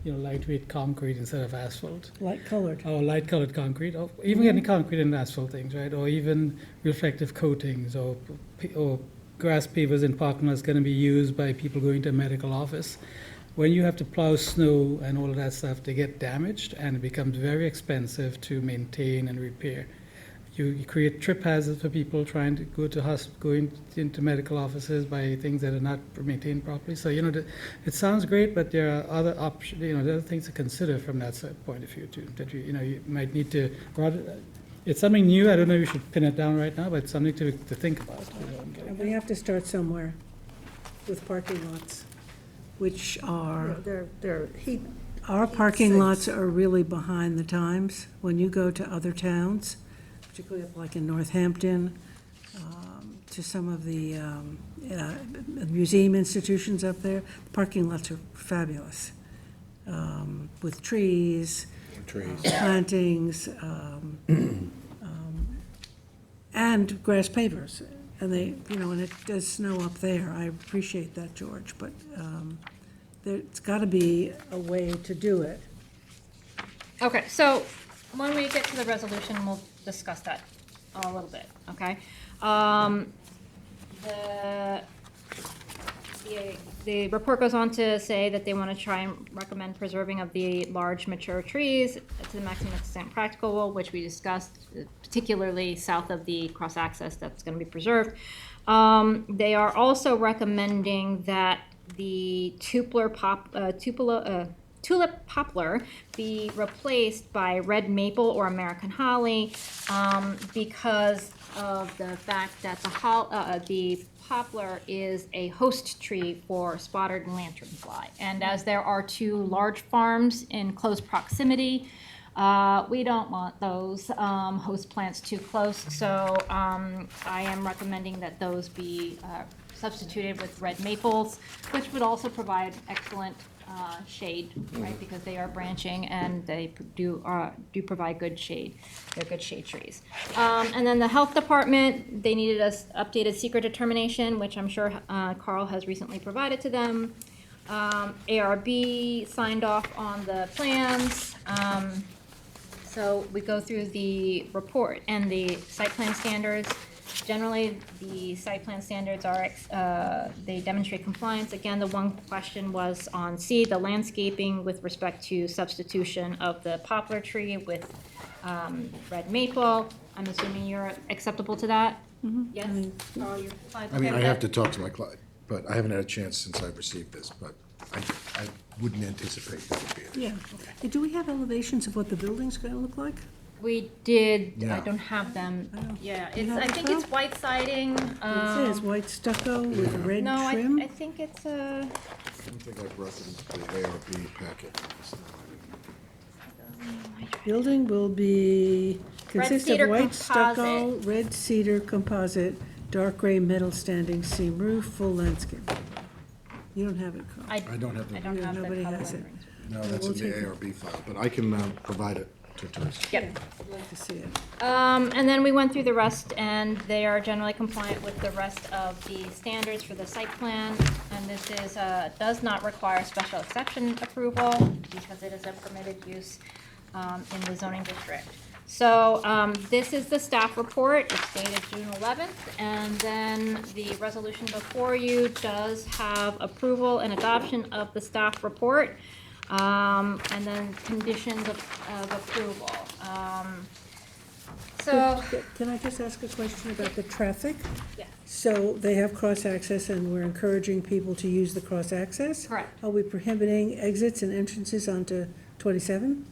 E: lightweight concrete instead of asphalt,
A: Light colored.
E: or light-colored concrete, or even any concrete and asphalt things, right? Or even reflective coatings, or grass pavers in parking lots going to be used by people going to a medical office. When you have to plow snow and all of that stuff, they get damaged, and it becomes very expensive to maintain and repair. You create trip hazards for people trying to go into medical offices by things that are not maintained properly. So, it sounds great, but there are other options, there are other things to consider from that point of view too, that you might need to, it's something new, I don't know if you should pin it down right now, but it's something to think about.
A: And we have to start somewhere with parking lots, which are,
B: they're heat,
A: our parking
B: sinks.
A: lots are really behind the times. When you go to other towns, particularly up like in Northampton, to some of the museum institutions up there, the parking lots are fabulous, with trees, plantings, and grass pavers. And and it does snow up there. I appreciate that, George, but there's got to be a way to do it.
K: okay, so when we get to the resolution, we'll discuss that a little bit, okay? The report goes on to say that they want to try and recommend preserving of the large mature trees to the maximum extent practicable, which we discussed, particularly south of the cross-access that's going to be preserved. They are also recommending that the tulip poplar be replaced by red maple or American holly, because of the fact that the poplar is a host tree for spotted lanternfly. And as there are two large farms in close proximity, we don't want those host plants too close. So I am recommending that those be substituted with red maples, which would also provide excellent shade, right? Because they are branching and they do provide good shade. They're good shade trees. And then the health department, they needed a updated secret determination, which I'm sure Carl has recently provided to them. ARB signed off on the plans. So we go through the report and the site plan standards. Generally, the site plan standards are, they demonstrate compliance. Again, the one question was on C, the landscaping with respect to substitution of the poplar tree with red maple. I'm assuming you're acceptable to that? Yes? Carl, you're fine?
L: I mean,
K: Okay
L: I
K: with
L: have
K: that?
L: to talk to my client, but I haven't had a chance since I've received this, but I wouldn't anticipate that would be an issue.
A: Yeah. Do we have elevations of what the building's going to look like?
K: We did, I
L: Yeah.
K: don't have them. Yeah,
A: You
K: it's,
A: have
K: I
A: it,
K: think
A: Carl?
K: it's white siding.
A: It says white stucco with red
K: No,
A: trim.
K: I think it's a,
L: I don't think I brought them into the ARB packet.
A: Building will be, consist of
K: cedar
A: white stucco,
K: composite.
A: red cedar composite, dark gray metal standing seam roof, full landscape. You don't have it, Carl.
L: I don't have
K: I
L: the,
K: don't have the
A: Nobody
K: color
A: has it.
K: renderings.
L: no, that's in the ARB file, but I can provide it to Teresa.
K: Yep.
A: I'd like to see it.
K: And then we went through the rest, and they are generally compliant with the rest of the standards for the site plan. And this is, does not require special exception approval because it is a permitted use in the zoning district. So this is the staff report. It's dated June 11th. And then the resolution before you does have approval and adoption of the staff report. And then conditions of approval. So,
A: Can I just ask a question about the traffic?
K: yeah,
A: So they have cross-access, and we're encouraging people to use the cross-access?
K: correct.
A: Are we prohibiting exits and entrances onto 27?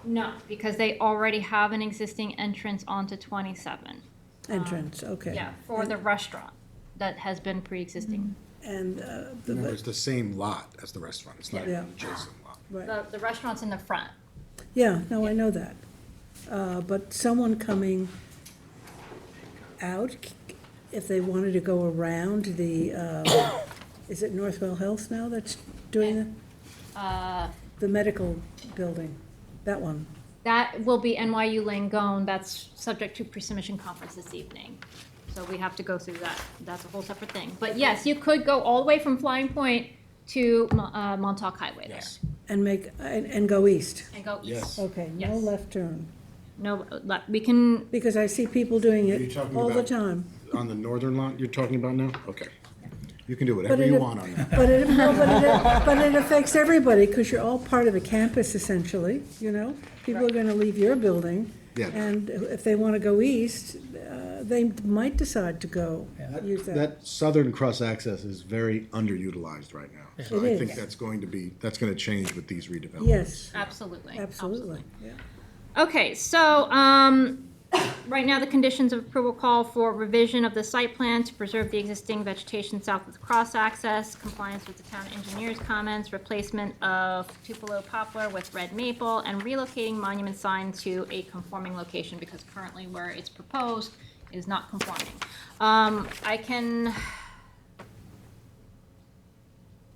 K: No, because they already have an existing entrance onto 27.
A: Entrance, okay.
K: Yeah, for the restaurant that has been pre-existing.
A: And,
L: No, it's the same lot as the restaurant, it's not
A: Yeah.
L: an adjacent lot.
A: right,
K: The restaurant's in the front.
A: yeah, no, I know that. But someone coming out, if they wanted to go around the, is it Northwell Health now that's doing the medical building? That one?
K: That will be NYU Langone. That's subject to pre-submission conference this evening. So we have to go through that. That's a whole separate thing. But yes, you could go all the way from Flying Point to Montauk Highway there.
L: Yes.
A: And make, and go east?
K: And go east.
L: Yes.
A: Okay, no
K: Yes.
A: left turn.
K: No, we can,
A: Because I see people doing
L: Are you
A: it
L: talking
A: all the
L: about-
A: time.
L: On the northern lot you're talking about now? Okay. You can do
A: But
L: whatever
A: it-
L: you want on that.
A: But it, no, but it affects everybody, because you're all part of a campus essentially, you know? People are gonna leave your building,
L: Yeah.
A: and if they wanna go east, they might decide to go use that.
L: That southern cross-access is very underutilized right now. So
A: It
L: I think
A: is.
L: that's gonna change with these redevelopments.
A: Yes,
K: absolutely.
A: absolutely, yeah.
K: Okay, so, right now, the conditions of approval call for revision of the site plan to preserve the existing vegetation south of the cross-access, compliance with the town engineer's comments, replacement of Tupelo poplar with red maple, and relocating monument sign to a conforming location, because currently where it's proposed is not conforming.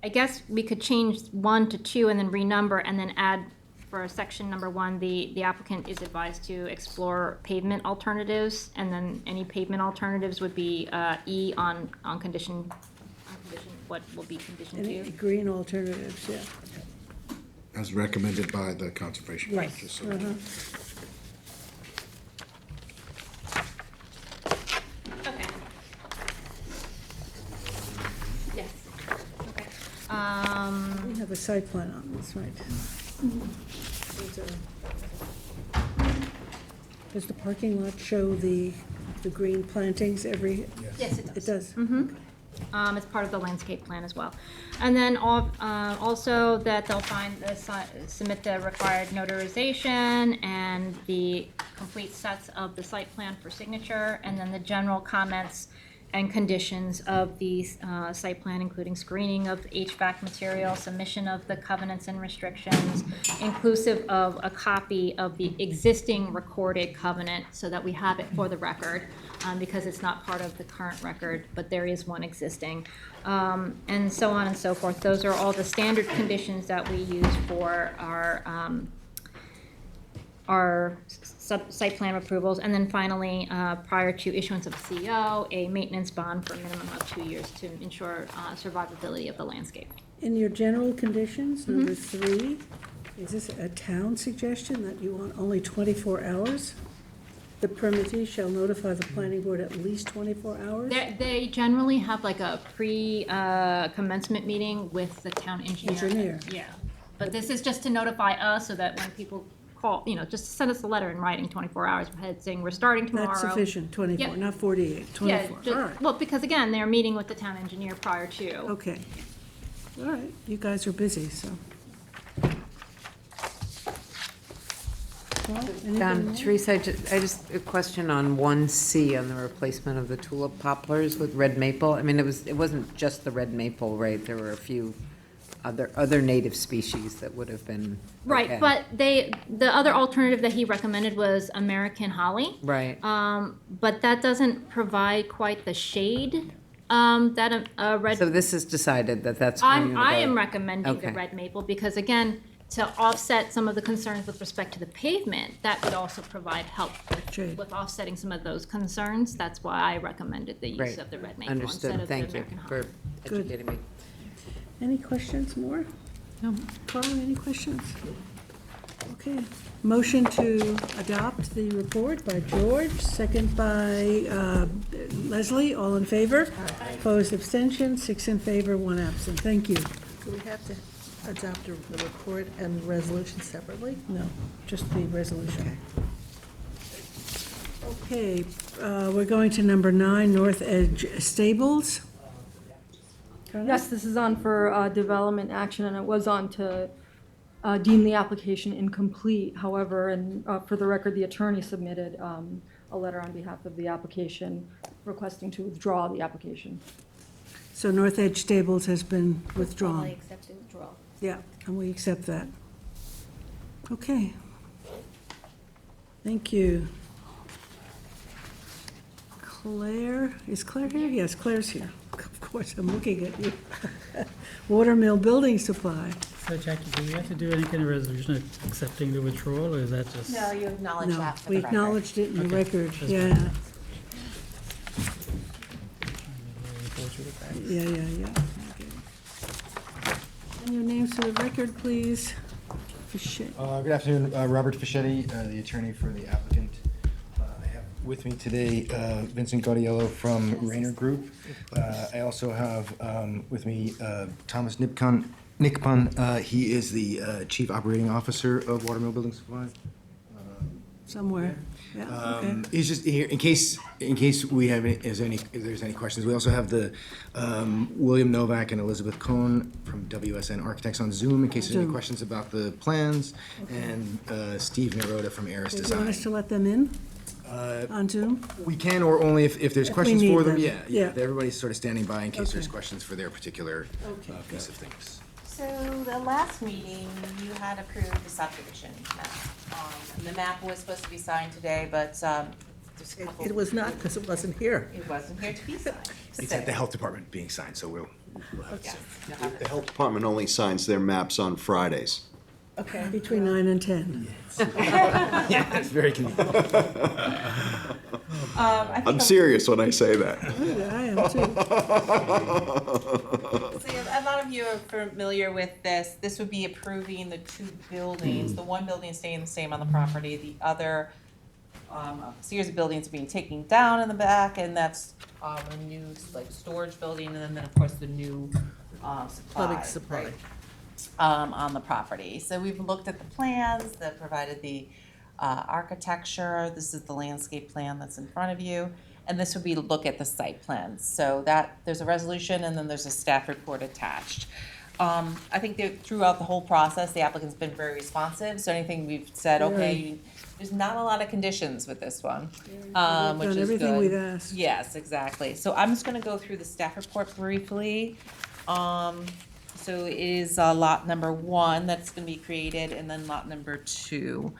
K: I guess we could change 1 to 2 and then renumber, and then add for section number 1, the applicant is advised to explore pavement alternatives, and then any pavement alternatives would be E on condition, what will be condition
A: Any
K: 2?
A: green alternatives, yeah.
L: As recommended by the Conservation
A: Right.
L: Commission. So-
A: Uh-huh.
K: Okay. Yes. Okay.
A: We have a site plan on this, right? Does the parking lot show the green plantings every?
K: Yes, it
A: It
K: does.
A: does?
K: It's part of the landscape plan as well. And then also that they'll submit the required notarization and the complete sets of the site plan for signature, and then the general comments and conditions of the site plan, including screening of HVAC material, submission of the covenants and restrictions, inclusive of a copy of the existing recorded covenant, so that we have it for the record, because it's not part of the current record, but there is one existing, and so on and so forth. Those are all the standard conditions that we use for our site plan approvals. And then finally, prior to issuance of a CO, a maintenance bond for a minimum of 2 years to ensure survivability of the landscape.
A: In your general conditions, number 3, is this a town suggestion that you want only 24 hours? The permittee shall notify the planning board at least 24 hours?
K: They generally have like a pre-commencement meeting with the town engineer.
A: Engineer.
K: Yeah, but this is just to notify us so that when people call, just send us a letter in writing 24 hours ahead saying we're starting tomorrow.
A: That's sufficient, 24,
K: Yep.
A: not 48,
K: Yeah,
A: 24, all right.
K: well, because again, they're meeting with the town engineer prior to.
A: Okay. All right, you guys are busy, so. Well, anything more?
J: Teresa, I just, a question on 1C on the replacement of the tulip poplars with red maple. I mean, it wasn't just the red maple, right? There were a few other native species that would have been.
K: Right,
J: okay.
K: but the other alternative that he recommended was American holly.
J: Right.
K: But that doesn't provide quite the shade That, red.
J: So this is decided that that's where you're gonna
K: I am
J: go?
K: recommending the
J: Okay.
K: red maple because again, to offset some of the concerns with respect to the pavement, that would also provide help
A: Shade.
K: with offsetting some of those concerns. That's why I recommended the use
J: Great.
K: of the red maple instead
J: Understood,
K: of the
J: thank you
K: American
J: for
K: holly.
J: educating me.
A: Any questions more? No. Carl, any questions? Okay. Motion to adopt the report by George, second by Leslie. All in favor? Opposed, abstention, 6 in favor, 1 absent. Thank you.
B: Do we have to adopt the report and resolution separately?
A: No, just the resolution. Okay, we're going to number 9, North Edge Stables.
M: Yes, this is on for development action, and it was on to deem the application incomplete. However, and for the record, the attorney submitted a letter on behalf of the application requesting to withdraw the application.
A: So North Edge Stables has been withdrawn.
K: Formally accepted withdrawal.
A: Yeah, and we accept that. Okay. Thank you. Claire, is Claire here? Yes, Claire's here. Of course, I'm looking at you. Watermill Building Supply.
E: So Jackie, do we have to do any kind of resolution accepting the withdrawal, or is that just?
F: No, you acknowledge
A: No,
F: that for
A: we
F: the record.
A: acknowledged it in the
E: Okay,
A: record,
E: that's
A: yeah.
E: fine.
A: Yeah. Okay. And your names for the record, please. Fischett.
N: Good afternoon, Robert Fischetti, the attorney for the applicant. I have with me today Vincent Gaudiello from Rayner Group. I also have with me Thomas Nickpon. He is the Chief Operating Officer of Watermill Building Supply.
A: Somewhere, yeah, okay.
N: He's just here in case we have if there's any questions. We also have the William Novak and Elizabeth Cohn from WSN Architects on Zoom in case there's any
A: Zoom.
N: questions about the plans, and Steve Naroda from Aris
A: Do you
N: Design.
A: want us to let them in on Zoom?
N: We can, or only if there's
A: If we
N: questions
A: need
N: for them.
A: them. Yeah.
N: Everybody's sort of standing by in case there's
A: Okay.
N: questions for their particular
A: Okay,
N: piece of things.
F: So the last meeting, you had approved the subdivision map. And the map was supposed to be signed today, but there's a couple.
B: It was not, because it wasn't here.
F: It wasn't here to be signed.
N: It's at the health department being signed, so we'll have it
F: Yes,
N: soon.
F: you'll have it.
O: The health department only signs their maps on Fridays.
B: Okay.
A: Between 9 and 10.
N: Yeah, it's very convenient.
F: I think
O: I'm serious when I say that.
A: Good, I am too.
F: So a lot of you are familiar with this. This would be approving the 2 buildings. The one building is staying the same on the property. The other series of buildings are being taken down in the back, and that's a new storage building, and then of course the new
B: Plumbing supply.
F: right, on the property. So we've looked at the plans that provided the architecture. This is the landscape plan that's in front of you. And this would be to look at the site plans. So that, there's a resolution and then there's a staff report attached. I think that throughout the whole process, the applicant's been very responsive. So anything we've said, okay, there's not a lot of conditions with this one, which
A: Done
F: is
A: everything
F: good.
A: we've asked.
F: Yes, exactly. So I'm just gonna go through the staff report briefly. So it is lot number 1 that's gonna be created, and then lot number 2.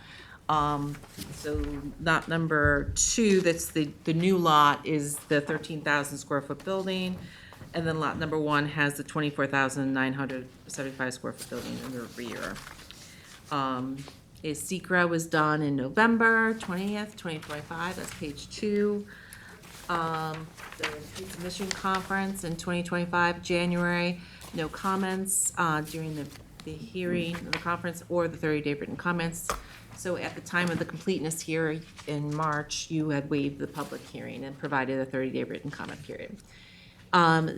F: So lot number 2, that's the new lot, is the 13,000 square foot building. And then lot number 1 has the 24,975 square foot building in the rear. SECRA was done in November 20th, 2025, that's page 2. The pre-submission conference in 2025, January, no comments during the hearing, the conference, or the 30-day written comments. So at the time of the completeness here in March, you had waived the public hearing and provided a 30-day written comment period.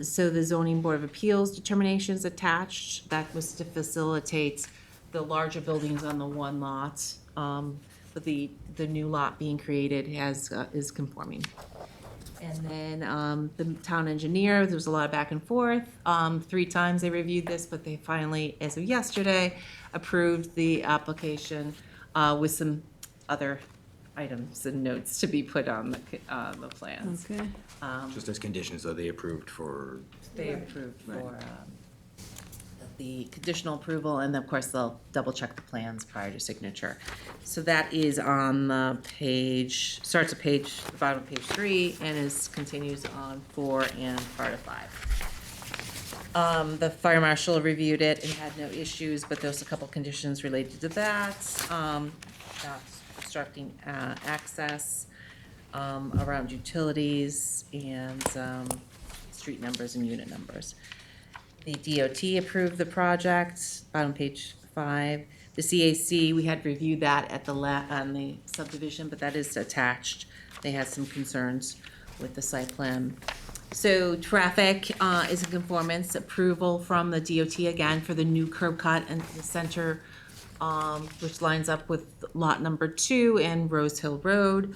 F: So the zoning board of appeals determinations attached, that was to facilitate the larger buildings on the one lot. But the new lot being created is conforming. And then the town engineer, there was a lot of back and forth. 3 times they reviewed this, but they finally, as of yesterday, approved the application with some other items and notes to be put on the plans.
A: Okay,
N: Just as conditions, though, they approved for.
F: They approved for
D: the conditional approval, and of course, they'll double check the plans prior to signature. So that is on the page, starts at page, the bottom of page 3, and continues on 4 and part of 5. The fire marshal reviewed it and had no issues, but there's a couple conditions related to that. Not obstructing access, around utilities, and street numbers and unit numbers. The DOT approved the project, bottom page 5. The CAC, we had reviewed that at on the subdivision, but that is attached. They had some concerns with the site plan. So traffic is in conformance, approval from the DOT again for the new curb cut and the center, which lines up with lot number 2 and Rose Hill Road.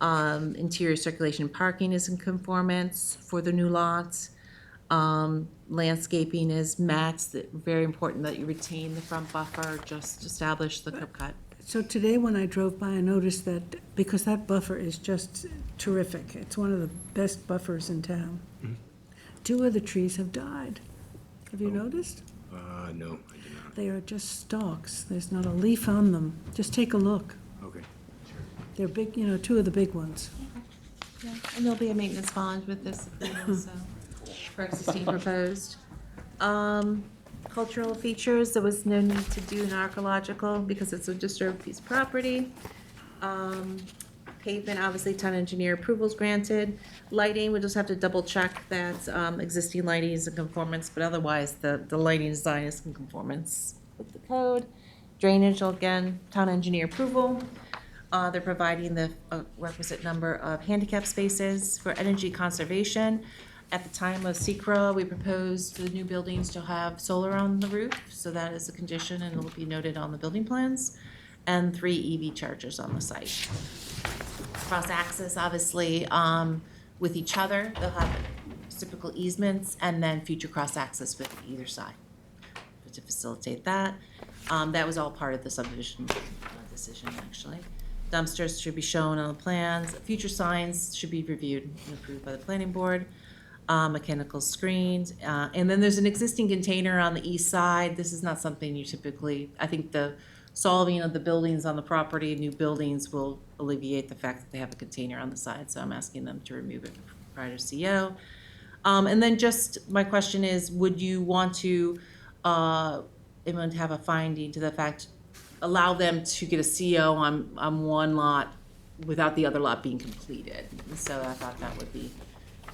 D: Interior circulation and parking is in conformance for the new lots. Landscaping is met, very important that you retain the front buffer, just establish the curb cut.
A: So today, when I drove by, I noticed that, because that buffer is just terrific, it's one of the best buffers in town. 2 of the trees have died. Have you noticed?
L: No, I did not.
A: They are just stalks. There's not a leaf on them. Just take a look.
L: Okay.
A: They're big, 2 of the big ones.
D: Yeah, and there'll be a maintenance bond with this approval, so, for existing proposed. Cultural features, there was no need to do an archaeological because it's a disturbed piece of property. Pavement, obviously, town engineer approvals granted. Lighting, we just have to double check that existing lighting is in conformance, but otherwise, the lighting design is in conformance with the code. Drainage, again, town engineer approval. They're providing the requisite number of handicap spaces for energy conservation. At the time of SECRA, we proposed the new buildings to have solar on the roof, so that is a condition and will be noted on the building plans, and 3 EV chargers on the site. Cross-access, obviously, with each other, they'll have reciprocal easements, and then future cross-access with either side to facilitate that. That was all part of the subdivision decision, actually. Dumpsters should be shown on the plans. Future signs should be reviewed and approved by the planning board. Mechanical screens. And then there's an existing container on the east side. This is not something you typically, I think the solving of the buildings on the property, new buildings will alleviate the fact that they have a container on the side. So I'm asking them to remove it prior to CO. And then just, my question is, would you want to, anyone have a finding to the fact, allow them to get a CO on one lot without the other lot being completed? And so I thought that would be,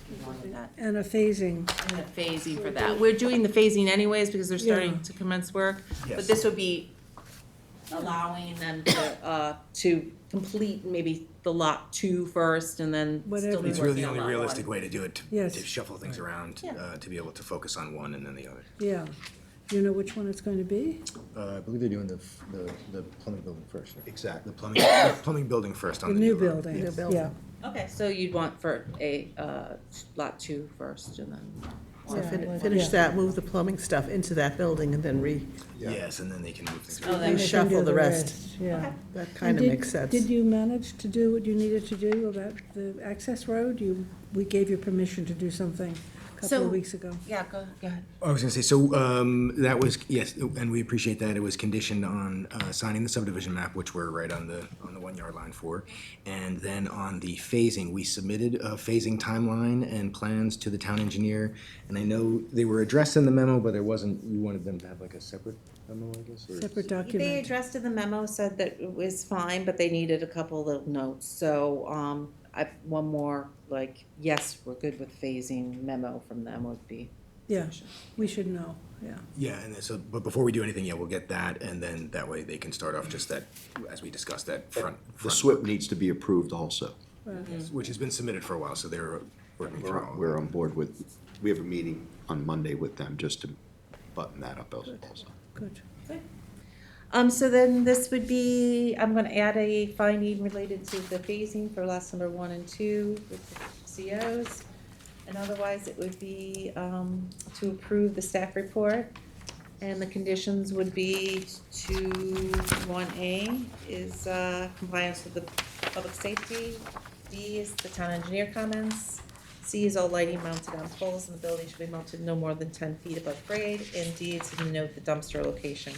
D: we wanted that.
A: And a phasing.
D: And a phasing for that. We're doing the phasing anyways because they're starting to commence work.
L: Yes.
D: But this would be allowing them to complete maybe the lot 2 first and then
A: Whatever.
D: still be
A: It's
P: It's really the
D: working on
P: only
D: lot
P: realistic
D: 1.
P: way to do it,
A: Yes.
P: to shuffle things around,
D: Yeah.
P: to be able to focus on one and then the other.
A: Yeah. Do you know which one it's going to be?
N: I believe they're doing the plumbing building first.
O: Exactly.
P: The plumbing building first
A: The
P: on the
A: new
P: road.
A: building.
B: New building.
A: Yeah.
D: Okay, so you'd want for a lot 2 first and then.
B: So
A: Yeah.
B: finish that, move the plumbing stuff into that building, and then
P: Yes, and then they can move things
D: Oh,
P: around.
D: then-
A: They can do
B: reshuffle the rest.
A: Yeah.
B: That kind of
A: And
B: makes sense.
A: Did you manage to do what you needed to do about the access road? We gave you permission to do something a couple
D: So-
A: of weeks ago.
D: Yeah, go ahead.
P: I was gonna say, so, that was, yes, and we appreciate that, it was conditioned on, signing the subdivision map, which we're right on the 1 yard line for. And then on the phasing, we submitted a phasing timeline and plans to the town engineer. And I know they were addressed in the memo, but there wasn't, you wanted them to have like a separate memo, I guess? or-
A: Separate
D: They
A: document.
D: addressed in the memo, said that it was fine, but they needed a couple little notes. So, one more, like, yes, we're good with phasing memo from them would be
A: Yeah, we should know, yeah.
P: Yeah, and then, so, but before we do anything, yeah, we'll get that, and then that way they can start off just that, as we discussed, that front.
O: The SWIP needs to be approved also.
P: Which has been submitted for a while, so they're working through all of it.
O: We're on board with, we have a meeting on Monday with them just to button that up also.
A: Good.
D: So then this would be, I'm gonna add a finding related to the phasing for lots number 1 and 2 with the COs. And otherwise, it would be, to approve the staff report. And the conditions would be to 1A is, compliance with the public safety. D is the town engineer comments. C is all lighting mounted on poles in the building should be mounted no more than 10 feet above grade, and D is to note the dumpster location.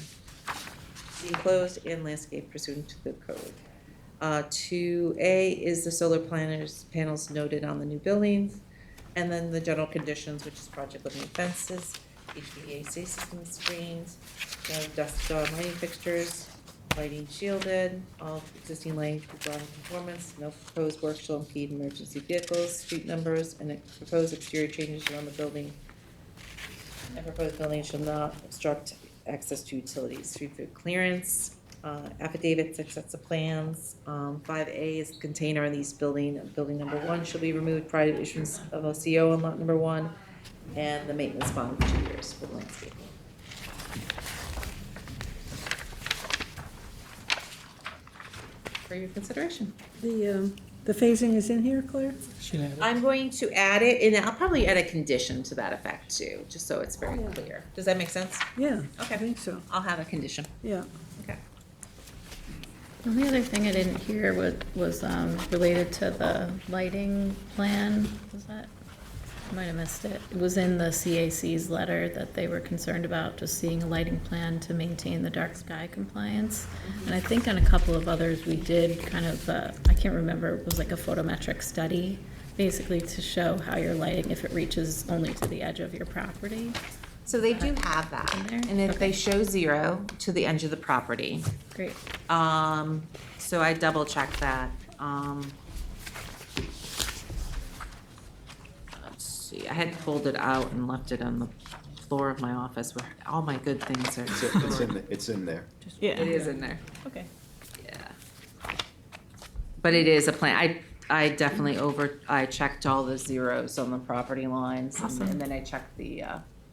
D: C, enclosed and landscape pursuant to the code. 2A is the solar panels noted on the new buildings, and then the general conditions, which is project limiting fences, HVAC system screens, no dusk dawn lighting fixtures, lighting shielded, all existing lighting to be brought in conformance, no proposed work shall impede emergency vehicles, street numbers, and proposed exterior changes around the building. And proposed building shall not obstruct access to utilities, 3 foot clearance, affidavit, 6 sets of plans. 5A is container in the east building, building number 1 shall be removed prior to issuance of OCO on lot number 1, and the maintenance bond for 2 years for landscaping. For your consideration.
A: The phasing is in here, Claire?
D: I'm going to add it, and I'll probably add a condition to that effect too, just so it's very clear. Does that make sense?
A: Yeah,
D: Okay.
A: I think so,
D: I'll have a condition.
A: yeah.
D: Okay.
G: The only other thing I didn't hear was related to the lighting plan. Was that? I might have missed it. It was in the CAC's letter that they were concerned about just seeing a lighting plan to maintain the dark sky compliance. And I think on a couple of others, we did kind of, I can't remember, it was like a photometric study, basically to show how your lighting, if it reaches only to the edge of your property.
D: So they do have that,
G: In there?
D: and if they show 0 to the edge of the property.
G: Great.
D: So I double checked that. Let's see, I had pulled it out and left it on the floor of my office where all my good things are stored.
O: It's in there.
D: Yeah. It is in there.
G: Okay.
D: Yeah. But it is a plan. I definitely I checked all the zeros on the property lines, and then I checked the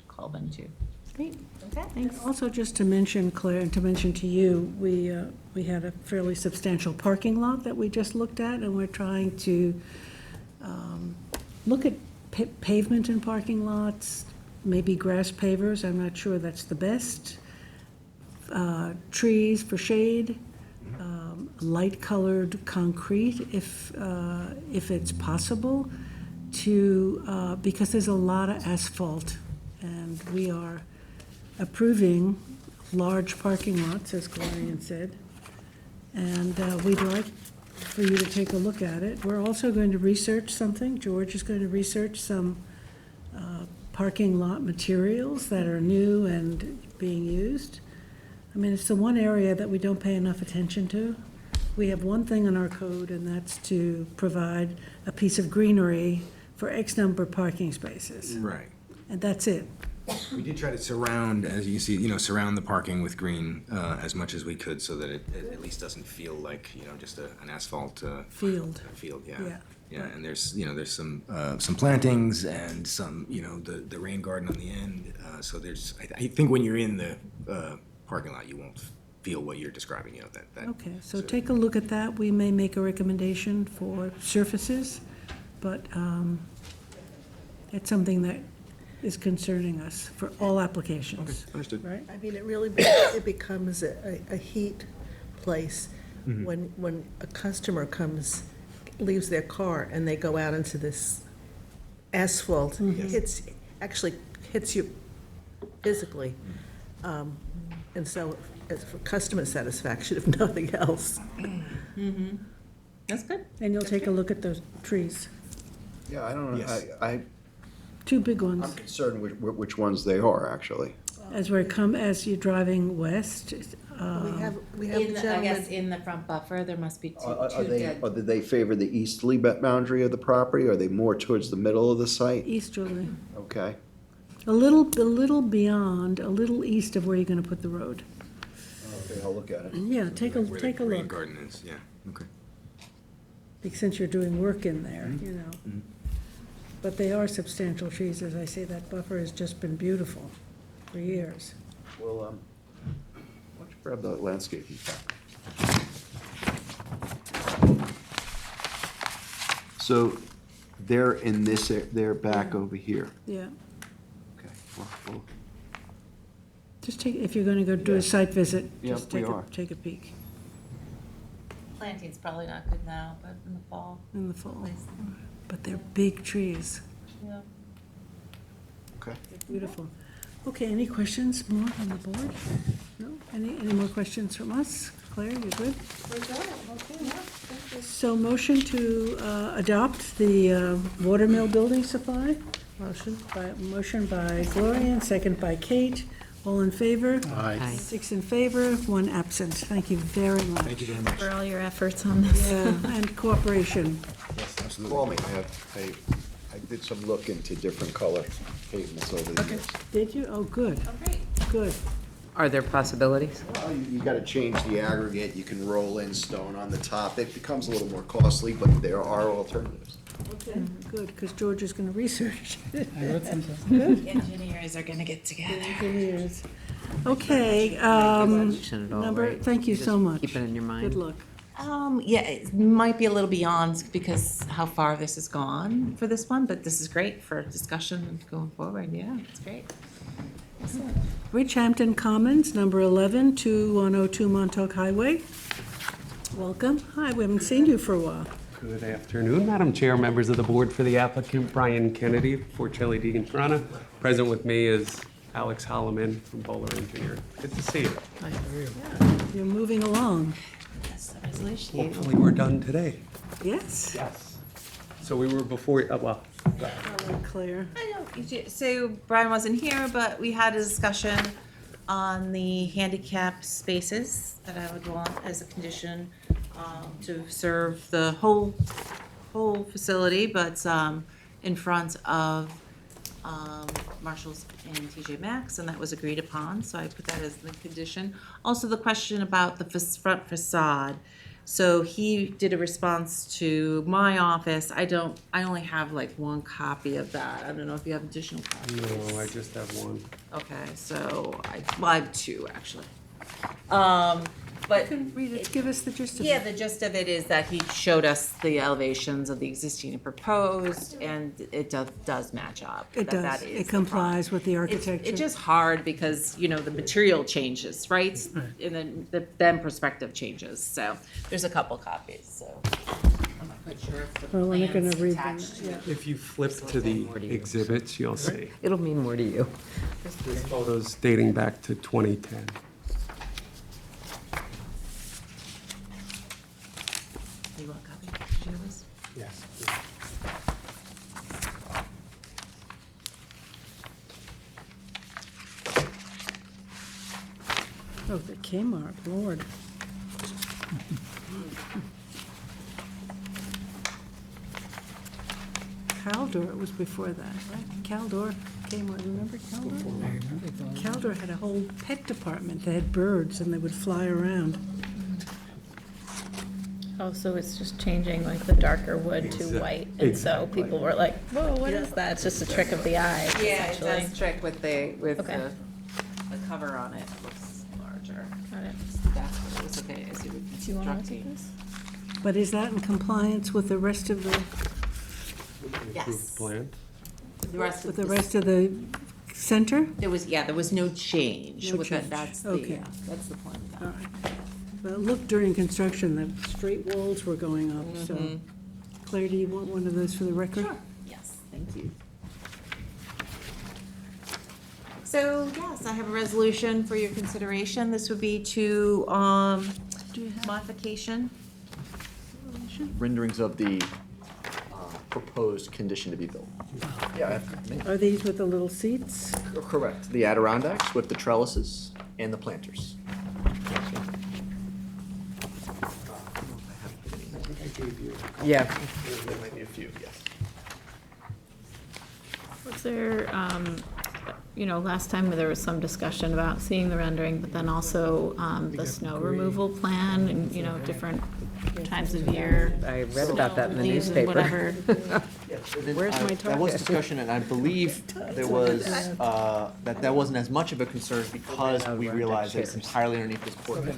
D: Colvin too.
G: Great.
D: Okay.
G: Thanks.
A: Also, just to mention, Claire, and to mention to you, we had a fairly substantial parking lot that we just looked at, and we're trying to look at pavement in parking lots, maybe grass pavers, I'm not sure that's the best. Trees for shade, light-colored concrete if it's possible, because there's a lot of asphalt, and we are approving large parking lots, as Gloria said, and we'd like for you to take a look at it. We're also going to research something. George is going to research some parking lot materials that are new and being used. I mean, it's the one area that we don't pay enough attention to. We have one thing in our code, and that's to provide a piece of greenery for X number of parking spaces.
P: Right.
A: And that's it.
P: We did try to surround, as you see, surround the parking with green as much as we could so that it at least doesn't feel like, just an asphalt
A: Field.
P: field,
A: Yeah.
P: Yeah, and there's some plantings and some, the rain garden on the end. So I think when you're in the parking lot, you won't feel what you're describing, that.
A: Okay, so take a look at that. We may make a recommendation for surfaces, but it's something that is concerning us for all applications.
P: Understood.
A: Right?
B: I mean, it becomes a heat place when a customer leaves their car and they go out into this asphalt. Actually hits you physically. And so it's for customer satisfaction, if nothing else.
D: That's good.
A: And you'll take a look at those trees,
O: Yeah, I don't know,
P: Yes.
A: two big
O: I'm
A: ones.
O: concerned which ones they are, actually.
A: As you're driving west,
B: We have
D: I
B: gentlemen.
D: guess in the front buffer, there must be two
O: Or do they favor the easterly boundary of the property? Are they more towards the middle of the site?
A: easterly,
O: Okay.
A: a little beyond, a little east of where you're gonna put the road.
O: Okay, I'll look at it.
A: Yeah, take
P: Where
A: a
P: the rain
A: look,
P: garden is, yeah, okay.
A: since you're doing work in there, But they are substantial trees, as I say, that buffer has just been beautiful for years.
O: Well, why don't you grab the landscaping pack? So they're in this, they're back over here.
A: Yeah,
O: Okay. Well,
A: just if you're gonna go do a site visit,
O: Yeah,
A: just
O: we are.
A: take a peek.
D: planting's probably not good now, but in the fall.
A: in the fall. But they're big trees.
D: Yeah.
O: Okay.
A: Beautiful. Okay, any questions more on the board? No? Any more questions from us? Claire, you good? So motion to adopt the watermill building supply? Motion by Gloria, and second by Kate. All in favor?
L: Aye.
A: 6 in favor, 1 absent. Thank you very much.
P: Thank you very much.
G: For all your efforts on this.
A: Yeah, and cooperation.
L: Yes, absolutely.
O: Call me, I did some look into different color pavements over the years.
A: Did you? Oh, good. Good.
J: Are there possibilities?
O: Well, you gotta change the aggregate, you can roll in stone on the top, it becomes a little more costly, but there are alternatives.
A: Okay, good, because George is going to research.
E: I wrote some.
D: Engineers are gonna get together.
A: Engineers. Okay,
J: Mention it all,
A: number,
J: right?
A: thank you
J: Just
A: so much.
J: Keep it in your mind.
A: Good luck.
D: Yeah, it might be a little beyond because how far this has gone for this one, but this is great for discussion going forward. Yeah, it's great.
A: Richhampton Commons, number 11, 2102 Montauk Highway. Welcome. Hi, we haven't seen you for a while.
Q: Good afternoon, Madam Chair, members of the board. For the applicant, Brian Kennedy for Chili Deegan Toronto. Present with me is Alex Holloman from Bowler Engineering. Good to see you.
A: You're moving along.
D: That's the resolution.
Q: Hopefully, we're done today.
A: Yes?
Q: Yes. So we were before, well,
A: Hello, Claire.
D: So Brian wasn't here, but we had a discussion on the handicap spaces that I would want as a condition to serve the whole facility, but in front of Marshall's and TJ Maxx, and that was agreed upon, so I put that as the condition. Also, the question about the front facade. So he did a response to my office. I only have like one copy of that. I don't know if you have additional copies.
Q: no, I just have one.
D: Okay, so I have 2, actually. But
A: Read it, give us the gist of
D: yeah,
A: it.
D: the gist of it is that he showed us the elevations of the existing and proposed, and it does match up.
A: It
D: That
A: does.
D: is
A: It
D: the
A: complies
D: problem.
A: with the
D: It's
A: architecture.
D: just hard because, the material changes, right? And then the perspective changes, so there's a couple copies, so I'm not quite sure if the
A: Well, we're not
D: plan's
A: gonna read them,
D: attached.
A: yeah.
Q: If you flip to the exhibits, you'll see.
J: It'll mean more to you.
Q: This photo's dating back to 2010.
D: You want a copy? Did you have this?
Q: Yes.
A: Oh, the Kmart, Lord. Caldor was before that, right? Caldor, Kmart, remember Caldor? Caldor had a whole pet department. They had birds and they would fly around.
G: Oh, so it's just changing like the darker wood to white, and so
Q: Exactly.
G: people were like, whoa, what is that? It's just a trick of the eye,
D: Yeah, it
G: essentially.
D: does trick with the
G: Okay.
D: cover on it looks larger.
G: Got it.
D: That's what it was, okay, as you were
G: Do you want to look
D: constructing.
G: at this?
A: But is that in compliance with the rest of the,
D: Yes.
Q: Approved plan.
D: The rest
A: with
D: of
A: the rest of the center?
D: there was no change
A: No
D: with that,
A: change.
D: that's the,
A: Okay.
D: that's the point of
A: All
D: that.
A: right. Well, look, during construction, the straight walls were going up, so. Claire, do you want one of those for the record?
D: Sure, yes, thank you. So, yes, I have a resolution for your consideration. This would be to, modification.
R: renderings of the proposed condition to be built. Yeah,
A: Are these with the little seats?
R: correct. The Adirondacks with the trellises and the planters.
J: Yeah.
R: There might be a few, yes.
G: Was there, last time there was some discussion about seeing the rendering, but then also the snow removal plan and, different times of year.
J: I read about that in the
G: leaves and
J: newspaper.
G: Whatever.
J: Where's my
R: That was
J: target?
R: discussion, and I believe there was, that wasn't as much of a concern because we realized that it's entirely underneath this portico.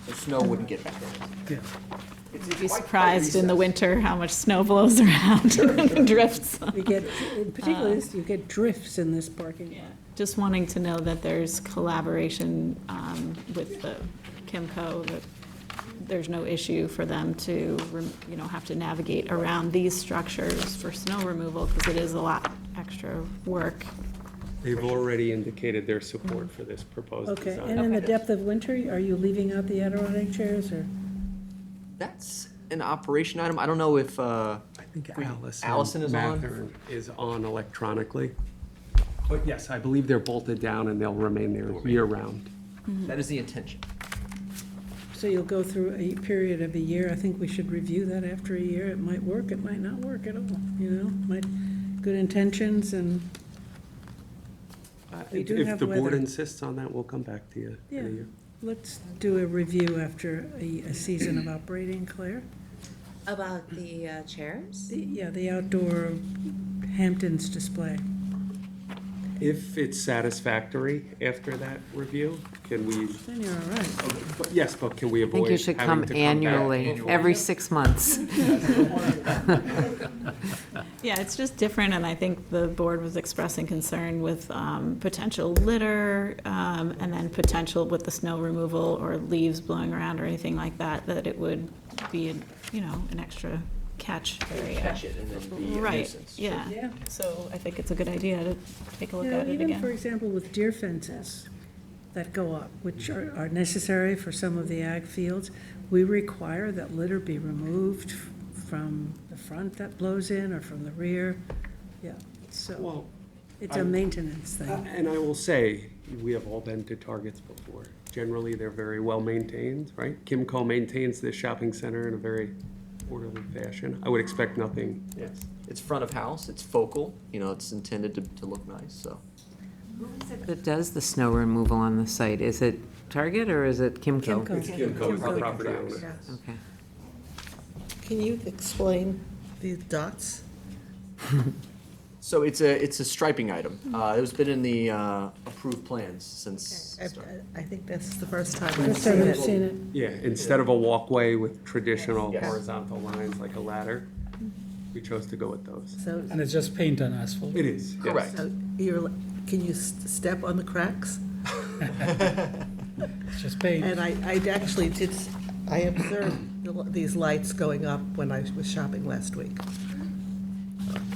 R: The snow wouldn't get back there.
G: You'd be surprised in the winter how much snow blows around and drifts.
A: You get, particularly, you get drifts in this parking lot.
G: Just wanting to know that there's collaboration with the Kimco, that there's no issue for them to, have to navigate around these structures for snow removal, because it is a lot extra work.
Q: They've already indicated their support for this proposed
A: Okay,
Q: design.
A: and in the depth of winter, are you leaving out the Adirondack chairs, or?
R: That's an operation item. I don't know if,
Q: I think
R: Allison is on?
Q: Mathern is on electronically. But yes, I believe they're bolted down and they'll remain there year-round.
R: That is the intention.
A: So you'll go through a period of a year. I think we should review that after a year. It might work, it might not work at all, good intentions and. We do
Q: If
A: have
Q: the board
A: weather.
Q: insists on that, we'll come back to you in a
A: Yeah,
Q: year.
A: let's do a review after a season of operating, Claire.
D: About the chairs?
A: The outdoor Hamptons display.
Q: If it's satisfactory after that review, can we,
A: Then you're all right.
Q: but yes, but can we
J: I
Q: avoid
J: think you should
Q: having
J: come
Q: to
J: annually,
Q: back?
J: every 6 months.
G: Yeah, it's just different, and I think the board was expressing concern with potential litter, and then potential with the snow removal or leaves blowing around or anything like that, that it would be, an extra catch area.
R: Catch it and then be a
G: Right,
R: nuisance.
G: yeah.
A: Yeah.
G: So I think it's a good idea to take a look at it
A: Even, for
G: again.
A: example, with deer fences that go up, which are necessary for some of the ag fields, we require that litter be removed from the front that blows in or from the rear. Yeah, so
Q: Well,
A: it's a maintenance thing.
Q: And I will say, we have all been to Targets before. Generally, they're very well maintained, right? Kimco maintains this shopping center in a very orderly fashion. I would expect nothing.
R: Yes. It's front of house, it's focal, it's intended to look nice, so.
J: That does the snow removal on the site? Is it Target or is it Kimco?
A: Kimco.
Q: It's Kimco,
A: Kimco.
Q: property owner.
B: Yes.
J: Okay.
B: Can you explain these dots?
R: So it's a striping item. It's been in the approved plans since.
B: I think that's the first time I've
A: First time
B: seen
A: I've
B: it.
A: seen it.
Q: Yeah, instead of a walkway with traditional
R: Yes.
Q: horizontal lines like a ladder, we chose to go with those.
B: So,
E: And it's just paint on asphalt.
Q: It is, yes.
R: Correct.
B: so can you step on the cracks?
E: It's just paint.
B: And I actually I observed these lights going up when I was shopping last week.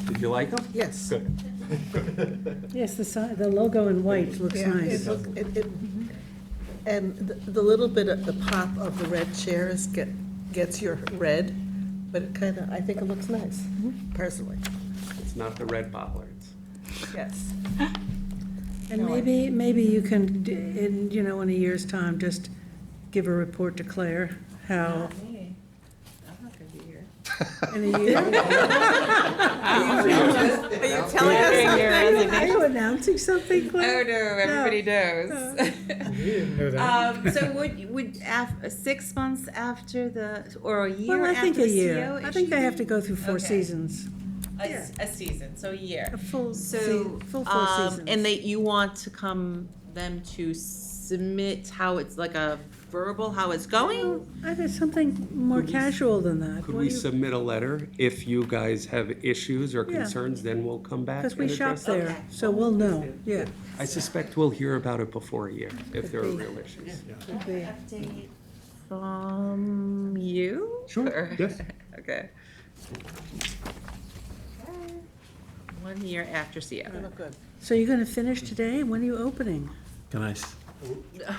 Q: Did you like them?
B: Yes.
Q: Good.
A: Yes, the logo in white looks
B: Yeah,
A: nice.
B: and the little bit of the pop of the red chairs gets your red, but I think it looks nice, personally.
Q: It's not the red bollards.
B: Yes.
A: And maybe you can, in a year's time, just give a report to Claire how. In a year? Are you telling us something? Are you announcing something, Claire?
D: Oh, no, everybody knows.
E: Know that.
D: So would 6 months after or a year
A: Well, I think
D: after
A: a year.
D: CO
A: I think they have to
D: issued?
A: go through 4
D: Okay.
A: seasons.
D: A season, so a year.
A: A full
D: So,
A: full 4 seasons.
D: and you want to them to submit how it's like a verbal, how it's going?
A: I think something more casual than that.
Q: Could we submit a letter? If you guys have issues or
A: Yeah.
Q: concerns, then we'll come back
A: Because
Q: and
A: we shop
Q: address them.
A: there, so we'll know, yeah.
Q: I suspect we'll hear about it before a year, if there are
A: be.
Q: real issues.
A: Could be.
D: Update from you?
Q: Sure, yes.
D: Okay. 1 year after CO.
B: Good.
A: So you're gonna finish today? When are you opening?
L: Nice.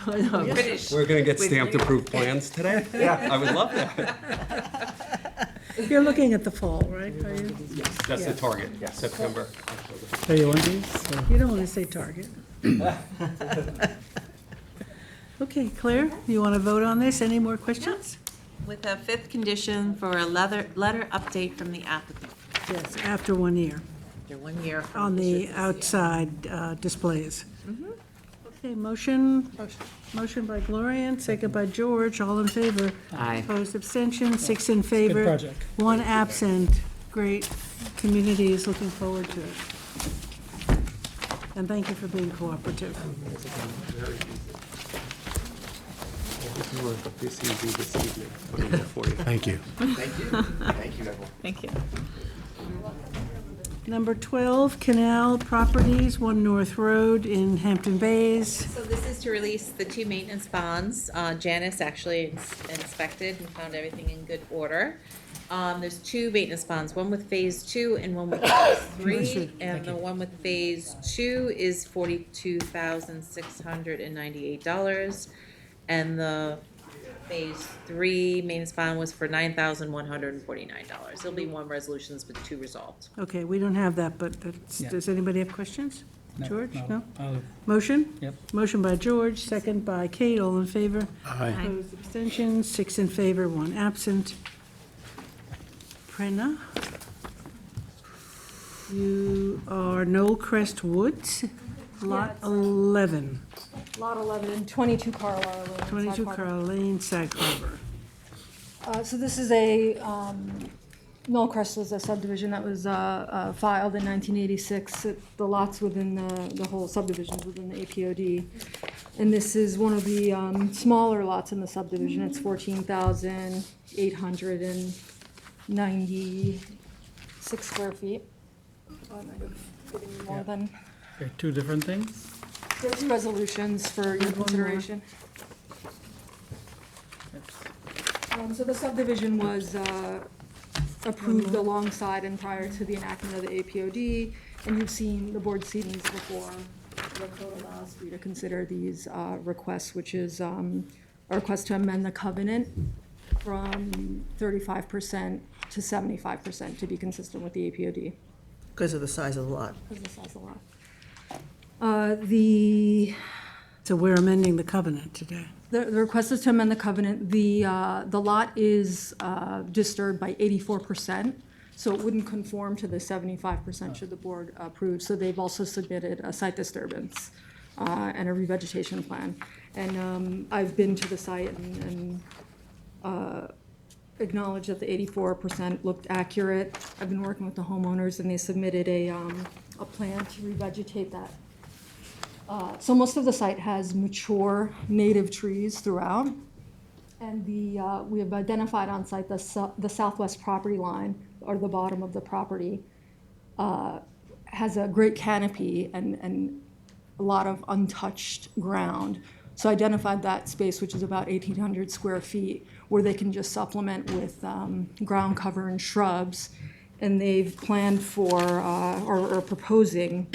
D: No, finish.
Q: We're gonna get
D: with
Q: stamped
D: you.
Q: approved plans today? Yeah. I would love that.
A: You're looking at the fall, right? Are you?
Q: That's the
A: Yeah.
Q: target, September, October.
E: So you want these? So-
A: You don't want to say Target. Okay, Claire, you want to vote on this? Any more questions?
D: With a 5th condition for a letter update from the applicant.
A: Yes, after 1 year,
D: After 1 year. from
A: on the
D: issue of CO.
A: outside displays. Okay, motion by Gloria, second by George, all in favor.
J: Aye.
A: Opposed, abstention, 6 in favor.
E: project.
A: 1 absent. Great. Community is looking forward to it. And thank you for being cooperative.
Q: You were this easy this evening, putting it before you.
L: Thank you.
R: Thank you. Thank you, everyone.
G: Thank you.
A: Number 12, Canal Properties, 1 North Road in Hampton Bays.
D: So this is to release the 2 maintenance bonds. Janice actually inspected and found everything in good order. There's 2 maintenance bonds, one with phase 2 and one with phase 3. And the one with phase 2 is $42,698. And the phase 3 maintenance bond was for $9,149. There'll be 1 resolution that's been 2 resolved.
A: Okay, we don't have that, but
E: Yeah.
A: does anybody have questions?
E: No,
A: George,
E: no,
A: no?
E: I'll-
A: Motion?
E: Yep.
A: Motion by George, second by Kate, all in favor?
C: Aye.
A: Opposed, abstentions, 6 in favor, 1 absent. Brenna? You are Knoll Crest Woods, lot
M: it's,
A: 11,
M: Lot 11, 22 Carlisle Lane.
A: 22
M: Sag Harbor.
A: Carl Lane, Sag Harbor.
M: So this is a, Knollcrest was a subdivision that was filed in 1986. The lots within the whole subdivision's within the APOD. And this is one of the smaller lots in the subdivision. It's 14,896 square feet. I might have given you more than,
E: Okay, 2 different things?
M: there's resolutions for your consideration. So the subdivision was approved alongside and prior to the enactment of the APOD, and you've seen, the board's seen these before. The code allows for you to consider these requests, which is a request to amend the covenant from 35% to 75% to be consistent with the APOD.
B: Because of the size of the lot.
M: Because of the size of the lot.
A: So we're amending the covenant today.
M: The request is to amend the covenant. The lot is disturbed by 84%, so it wouldn't conform to the 75% should the board approve. So they've also submitted a site disturbance and a revegetation plan. And I've been to the site and acknowledged that the 84% looked accurate. I've been working with the homeowners, and they submitted a plan to revegetate that. So most of the site has mature native trees throughout. And we have identified on site the southwest property line, or the bottom of the property, has a great canopy and a lot of untouched ground. So identified that space, which is about 1,800 square feet, where they can just supplement with ground cover and shrubs. And they've planned for, or proposing,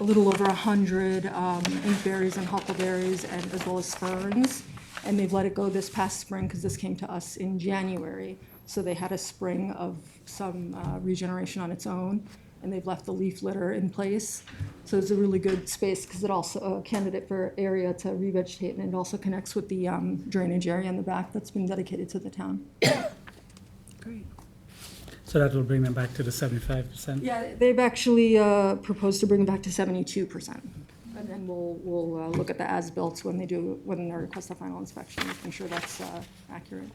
M: a little over 100 inkberries and huckleberries, and as well as ferns. And they've let it go this past spring, because this came to us in January. So they had a spring of some regeneration on its own, and they've left the leaf litter in place. So it's a really good space, because it also a candidate for area to revegetate, and it also connects with the drainage area in the back that's been dedicated to the town.
A: Great.
E: So that will bring them back to the 75%?
M: Yeah, they've actually proposed to bring it back to 72%. And then we'll look at the as-built when they request a final inspection, making sure that's accurate,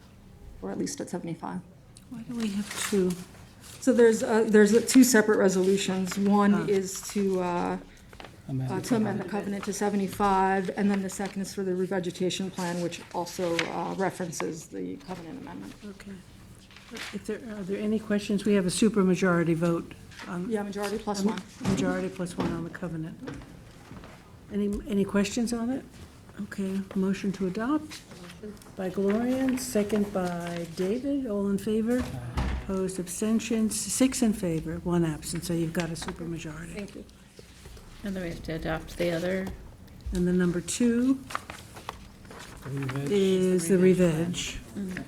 M: or at least at 75.
A: Why do we have 2?
M: So there's 2 separate resolutions. One is to amend the covenant to 75, and then the second is for the revegetation plan, which also references the covenant amendment.
A: Okay. Are there any questions? We have a supermajority vote on.
M: Yeah, majority plus 1.
A: Majority plus 1 on the covenant. Any questions on it? Okay, motion to adopt by Gloria, second by David, all in favor? Opposed, abstentions, 6 in favor, 1 absent, so you've got a supermajority.
M: Thank you.
G: And then we have to adopt the other.
A: And the number 2
E: Re-veg.
A: is the re-veg.
E: Motion.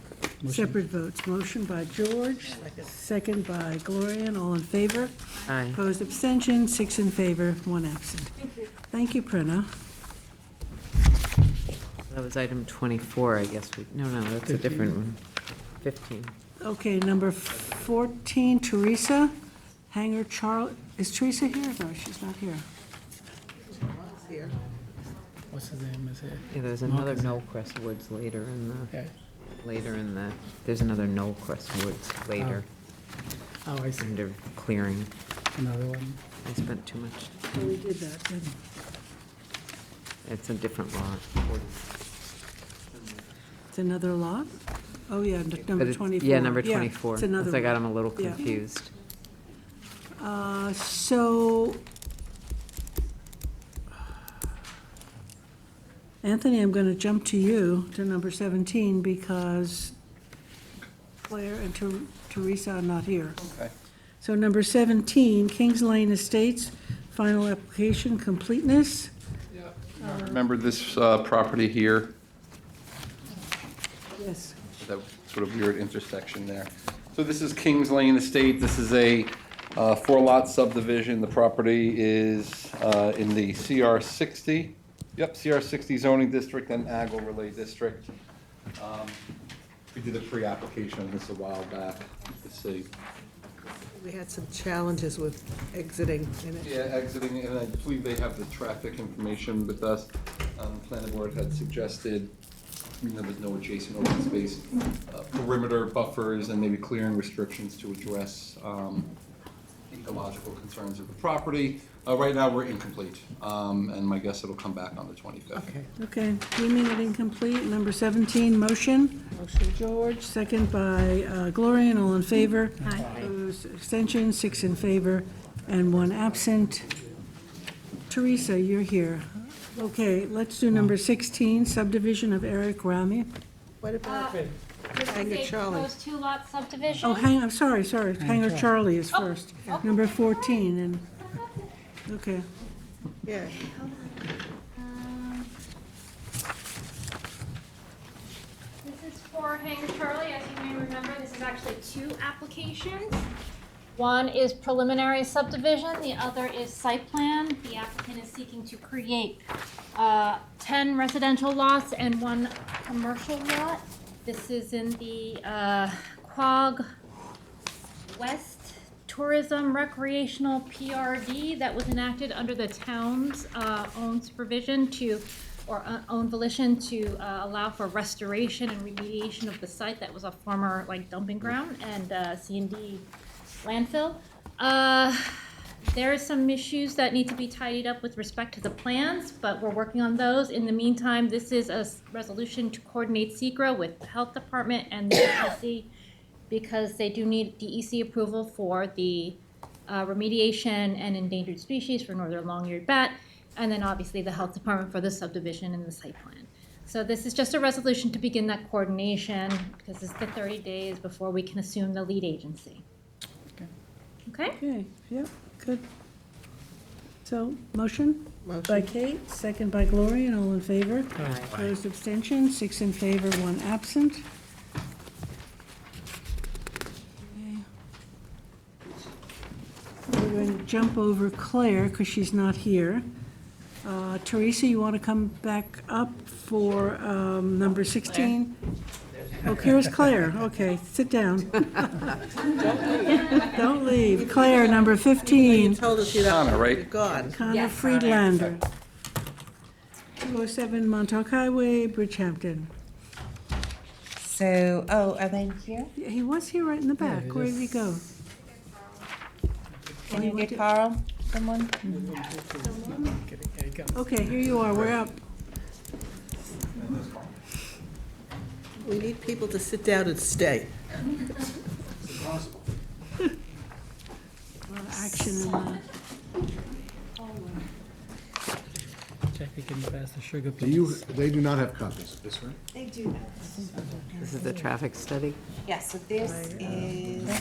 A: Separate votes, motion by George, second by Gloria, all in favor?
J: Aye.
A: Opposed, abstention, 6 in favor, 1 absent. Thank you, Prina.
J: That was item 24, I guess. No, that's a different one. 15.
A: Okay, number 14, Teresa, Hanger Charlie, is Teresa here? No, she's not here.
B: Here.
E: What's his name is here?
J: Yeah, there's another Knollcrest Woods later in
E: Okay.
J: there's another Knollcrest Woods later.
E: Oh, I see.
J: Under clearing.
E: Another one.
J: I spent too much.
A: Oh, we did that, didn't we?
J: It's a different lot.
A: It's another lot? Oh, yeah,
J: But
A: number
J: it's-
A: 24.
J: Yeah, number
A: Yeah,
J: 24.
A: it's another
J: I got
A: one.
J: them a little
A: Yeah.
J: confused.
A: So, Anthony, I'm going to jump to you, to number 17, because Claire and Teresa are not here.
H: Okay.
A: So number 17, Kings Lane Estates, final application completeness.
H: Remember this property here?
A: Yes.
H: That sort of weird intersection there. So this is Kings Lane Estate. This is a 4-lot subdivision. The property is in the CR 60. Yep, CR 60 zoning district and ag overlay district. We did a pre-application of this a while back. Let's see.
B: We had some challenges with exiting in it.
H: Yeah, exiting, and I believe they have the traffic information with us. Planning board had suggested, there was no adjacent open space, perimeter buffers, and maybe clearing restrictions to address ecological concerns of the property. Right now, we're incomplete, and my guess it'll come back on the 25th.
A: Okay, deeming it incomplete. Number 17, motion.
B: Motion.
A: George, second by Gloria, and all in favor. Aye. Opposed, abstentions, 6 in favor and 1 absent. Teresa, you're here. Okay, let's do number 16, subdivision of Eric Rami.
B: What about
K: This
B: Hanger
K: is a
B: Charlie?
K: proposed two-lot subdivision.
A: Oh, I'm sorry. Hanger Charlie is first. Number 14, and, okay.
B: Yeah,
K: This is for Hanger Charlie. As you may remember, this is actually 2 applications. One is preliminary subdivision, the other is site plan. The applicant is seeking to create 10 residential lots and 1 commercial lot. This is in the Quogue West Tourism Recreational PRD that was enacted under the town's own supervision or own volition to allow for restoration and remediation of the site that was a former dumping ground and C&D landfill. There are some issues that need to be tidied up with respect to the plans, but we're working on those. In the meantime, this is a resolution to coordinate SECRA with the Health Department and the DEC because they do need DEC approval for the remediation and endangered species for northern long-eared bat, and then obviously the Health Department for the subdivision and the site plan. So this is just a resolution to begin that coordination because it's the 30 days before we can assume the lead agency. Okay?
A: Okay, yep, good. So, motion?
B: Motion.
A: By Kate, second by Gloria, and all in favor?
E: Aye.
A: Opposed, abstention, 6 in favor, 1 absent. Okay. We're going to jump over Claire, because she's not here. Teresa, you want to come back up for number 16? Oh, here's Claire. Okay, sit down. Don't leave. Claire, number 15.
B: you told us you'd
H: Connor, right?
B: be gone.
A: Connor Friedlander. 207 Montauk Highway, Bridgehampton.
D: So, are they here?
A: Yeah, he was here right in the back. Where did he go?
D: Can you get Carl, someone?
A: Okay, here you are. We're up.
B: We need people to sit down and stay.
A: Action in the...
E: Check we can pass the sugar,
L: Do you,
E: please.
L: they do not have copies of this, right?
D: They do.
J: This is the traffic study.
D: Yes, so this is.
G: I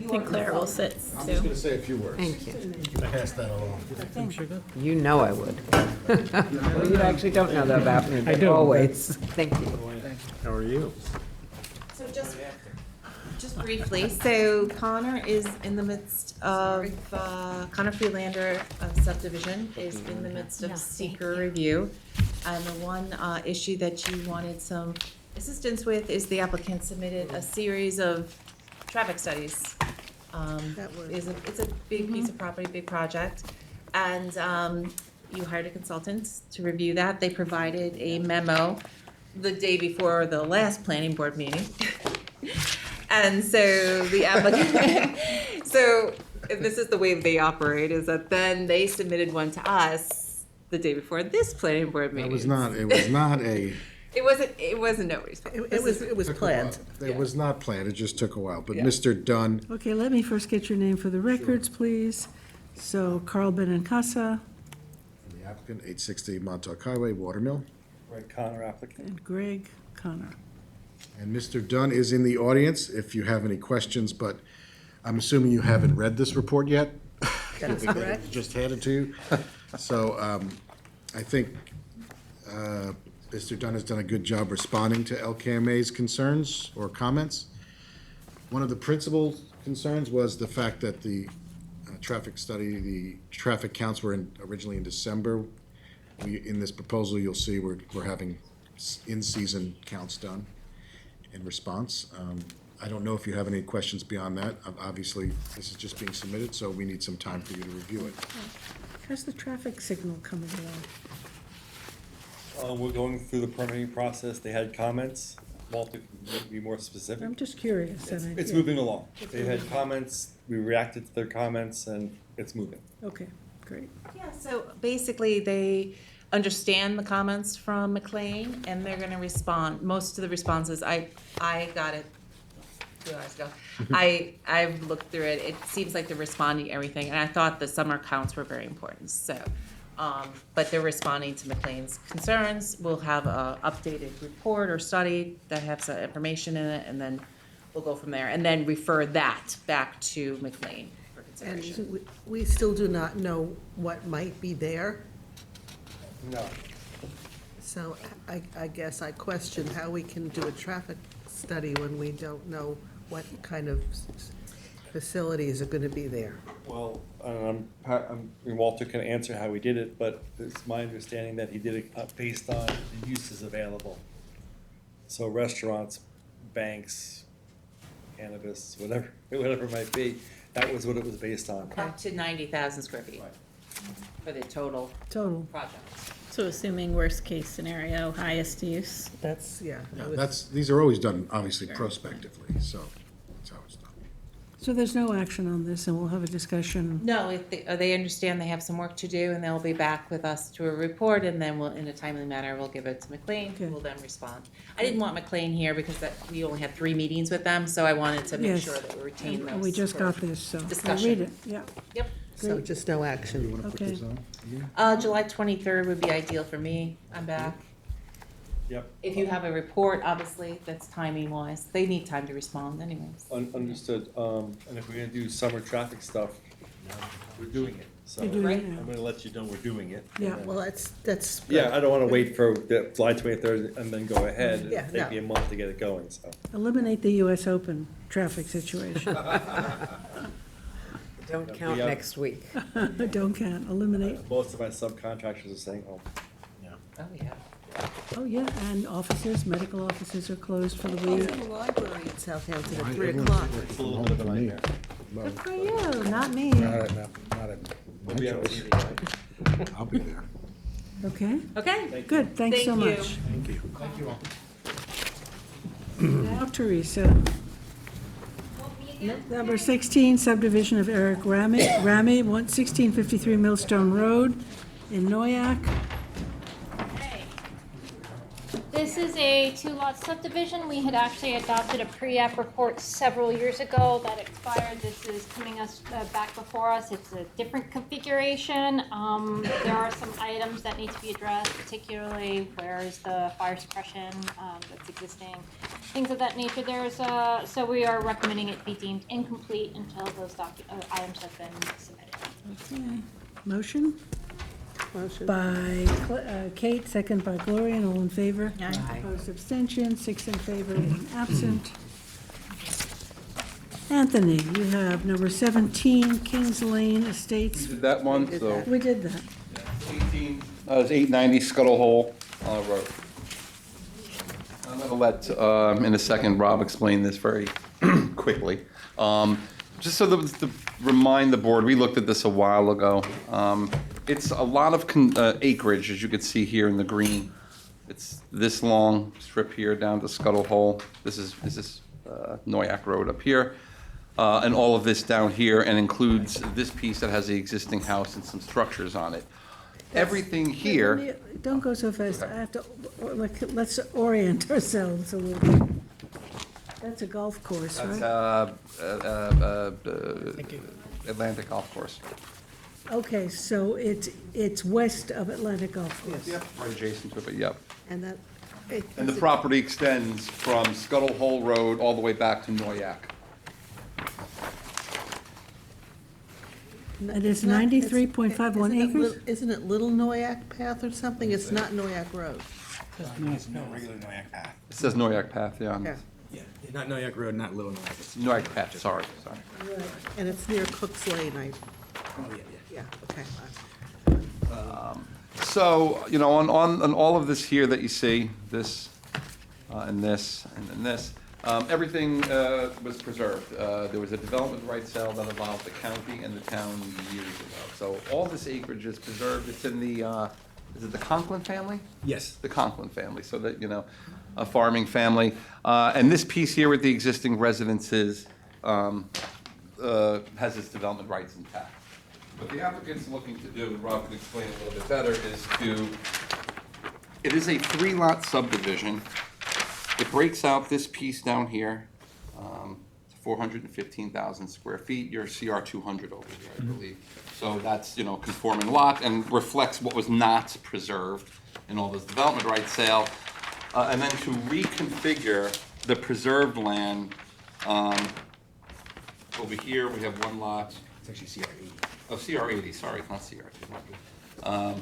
G: think Claire will sit
L: I'm just
G: too.
L: gonna say a few words.
J: Thank you.
L: Pass that along.
E: Some sugar?
J: You know I would. Well, you actually don't know that about me,
E: I
J: but
E: do.
J: always. Thank you.
L: How are you?
D: So just briefly, so Connor is in the midst of, Connor Freelander subdivision is in the midst of seeker review. And the one issue that you wanted some assistance with is the applicant submitted a series of traffic studies. It's a big piece of property, big project. And you hired a consultant to review that. They provided a memo the day before the last planning board meeting. And so the applicant, so this is the way they operate, is that then they submitted one to us the day before this planning board meeting.
L: It was not a
D: It wasn't nobody's fault.
B: It was planned.
L: It was not planned, it just took a while, but Mr. Dunn,
A: Okay, let me first get your name for the records, please. So Carl Benincasa
L: the applicant, 860 Montauk Highway, Watermill.
S: Greg Connor applicant.
A: and Greg Connor.
L: And Mr. Dunn is in the audience if you have any questions, but I'm assuming you haven't read this report yet?
B: That's correct.
L: Just handed to you. So I think Mr. Dunn has done a good job responding to LKMA's concerns or comments. One of the principal concerns was the fact that the traffic study, the traffic counts were originally in December. In this proposal, you'll see we're having in-season counts done in response. I don't know if you have any questions beyond that. Obviously, this is just being submitted, so we need some time for you to review it.
A: How's the traffic signal coming along?
S: We're going through the permitting process. They had comments. Walter, can you be more specific?
A: I'm just curious.
S: It's moving along. They had comments, we reacted to their comments, and it's moving.
A: Okay, great.
D: Yeah, so basically, they understand the comments from McLean, and they're gonna respond. Most of the responses, I got it 2 hours ago. I've looked through it. It seems like they're responding to everything, and I thought the summer counts were very important, so. But they're responding to McLean's concerns. We'll have a updated report or study that has some information in it, and then we'll go from there, and then refer that back to McLean for consideration.
B: And we still do not know what might be there.
S: No.
B: So I guess I question how we can do a traffic study when we don't know what kind of facilities are going to be there.
S: Well, Walter can answer how he did it, but it's my understanding that he did it based on the uses available. So restaurants, banks, cannabis, whatever it might be, that was what it was based on.
D: Up to 90,000 square feet for the total project.
G: So assuming worst-case scenario, highest use?
B: That's, yeah.
L: These are always done, obviously, prospectively, so that's how it's done.
A: So there's no action on this, and we'll have a discussion.
D: No, if they understand they have some work to do, and they'll be back with us to a report, and then we'll, in a timely manner, we'll give it to McLean, who will then respond. I didn't want McLean here because we only had 3 meetings with them, so I wanted to make
A: Yes.
D: sure that we retain those.
A: We just
D: for
A: got this, so we'll
D: discussion.
A: read it, yeah.
D: Yep.
B: So
A: Great.
B: just no action.
A: Okay.
D: July 23rd would be ideal for me. I'm back.
S: Yep.
D: If you have a report, obviously, that's timing wise. They need time to respond anyways.
S: Understood. And if we're gonna do summer traffic stuff, we're doing it. So
A: You're doing it
S: I'm
A: now.
S: gonna let you know we're doing it.
A: Yeah.
B: Well, that's.
S: Yeah, I don't wanna wait for the July 23rd and then go ahead.
B: Yeah,
S: It'll take me a month to get it going, so.
A: Eliminate the US Open traffic situation.
J: Don't count
S: Yeah.
J: next week.
A: Don't count, eliminate.
S: Most of my subcontractors are saying, oh,
D: Oh, yeah.
A: Oh, yeah, and offices, medical offices are closed for the
B: There's
A: week.
B: a library in Southampton at 3
L: Everyone's
B: o'clock.
S: it's a little bit of a nightmare.
A: Good for you, not me.
S: We'll be on TV, right?
L: I'll be there.
A: Okay,
D: Okay.
A: good, thanks so
D: Thank you.
A: much.
L: Thank you.
S: Thank you all.
A: Now, Teresa. Number 16, subdivision of Eric Rami, 1653 Millstone Road in Noyak.
K: This is a 2-lot subdivision. We had actually adopted a pre-app report several years ago that expired. This is coming us back before us. It's a different configuration. There are some items that need to be addressed, particularly where is the fire suppression that's existing, things of that nature. So we are recommending it be deemed incomplete until those items have been submitted.
A: Okay, motion?
B: Motion.
A: By Kate, second by Gloria, and all in favor?
J: Aye.
A: Opposed, abstention, 6 in favor, 1 absent. Anthony, you have number 17, Kings Lane Estates.
H: Did that one, so.
A: We did that.
H: 18, it's 890 Scuttle Hole Road. I'm gonna let, in a second, Rob explain this very quickly. Just so to remind the board, we looked at this a while ago. It's a lot of acreage, as you can see here in the green. It's this long strip here down to Scuttle Hole. This is Noyak Road up here. And all of this down here, and includes this piece that has the existing house and some structures on it. everything here,
A: Don't go so fast. I have to, let's orient ourselves a little bit. That's a golf course,
H: that's,
A: right?
H: Atlantic Golf Course.
A: Okay, so it's west of Atlantic Golf Course.
H: Yep, right adjacent to it, but yep.
B: And that.
H: And the property extends from Scuttle Hole Road all the way back to Noyak.
A: And it's 93.51 acres?
B: Isn't it Little Noyak Path or something? It's not Noyak Road.
P: No regular Noyak Path.
H: It says Noyak Path, yeah.
B: Yeah.
P: Yeah, not Noyak Road, not Little Noyak. It's
H: Noyak Path, sorry.
B: Right. And it's near Cook's Lane,
P: Oh, yeah.
B: yeah, okay.
H: So, you know, on all of this here that you see, this, and this, and then this, everything was preserved. There was a development rights sale that involved the county and the town years ago. So all this acreage is preserved. It's in the, is it the Conklin family?
P: Yes.
H: The Conklin family, so that, you know, a farming family. And this piece here with the existing residences has its development rights intact. What the applicant's looking to do, and Rob can explain a little bit better, is it is a 3-lot subdivision. It breaks out this piece down here, 415,000 square feet, your CR 200 over here, I believe. So that's, you know, conforming lot and reflects what was not preserved in all this development rights sale. And then to reconfigure the preserved land, over here, we have one lot.
P: It's actually CR 80.
H: Oh, CR 80, sorry, not CR 200.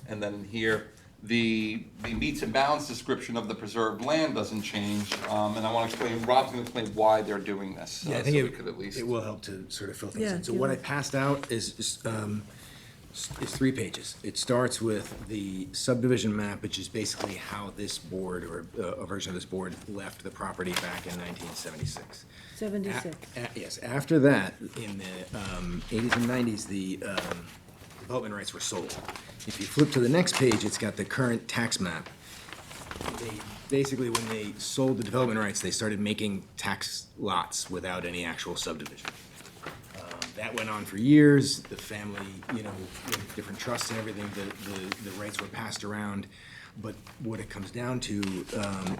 H: And then here, the meets and bounds description of the preserved land doesn't change. And I want to explain, Rob's going to explain why they're doing this.
P: Yeah, I
H: so
P: think
H: we could at least.
P: it will help to sort of fill things
A: Yeah,
P: in. So
A: give
P: what I
A: it-
P: passed out is 3 pages. It starts with the subdivision map, which is basically how this board, or a version of this board, left the property back in 1976.
A: 76.
P: Yes, after that, in the 80s and 90s, the development rights were sold. If you flip to the next page, it's got the current tax map. Basically, when they sold the development rights, they started making tax lots without any actual subdivision. That went on for years. The family, you know, with different trusts and everything, the rights were passed around. But what it comes down to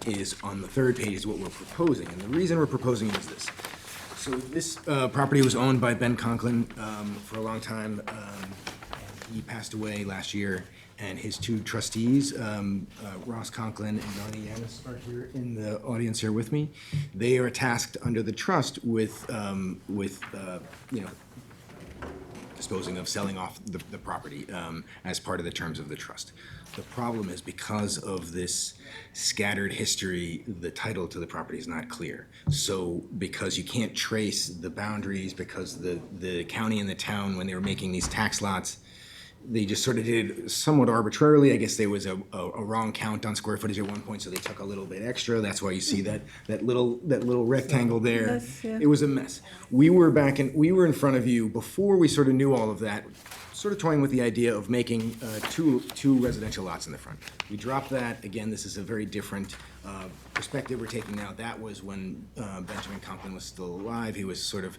P: is on the 3rd page is what we're proposing. And the reason we're proposing it is this. So this property was owned by Ben Conklin for a long time. He passed away last year, and his 2 trustees, Ross Conklin and Donnie Yanis, are here in the audience here with me. They are tasked under the trust with you know, disposing of, selling off the property as part of the terms of the trust. The problem is, because of this scattered history, the title to the property is not clear. So because you can't trace the boundaries, because the county and the town, when they were making these tax lots, they just sort of did it somewhat arbitrarily. I guess there was a wrong count on square footage at one point, so they took a little bit extra. That's why you see that little rectangle there.
A: Yes, yeah.
P: It was a mess. We were in front of you before we sort of knew all of that, sort of toying with the idea of making two residential lots in the front. We dropped that. Again, this is a very different perspective we're taking now. That was when Benjamin Conklin was still alive. He was sort of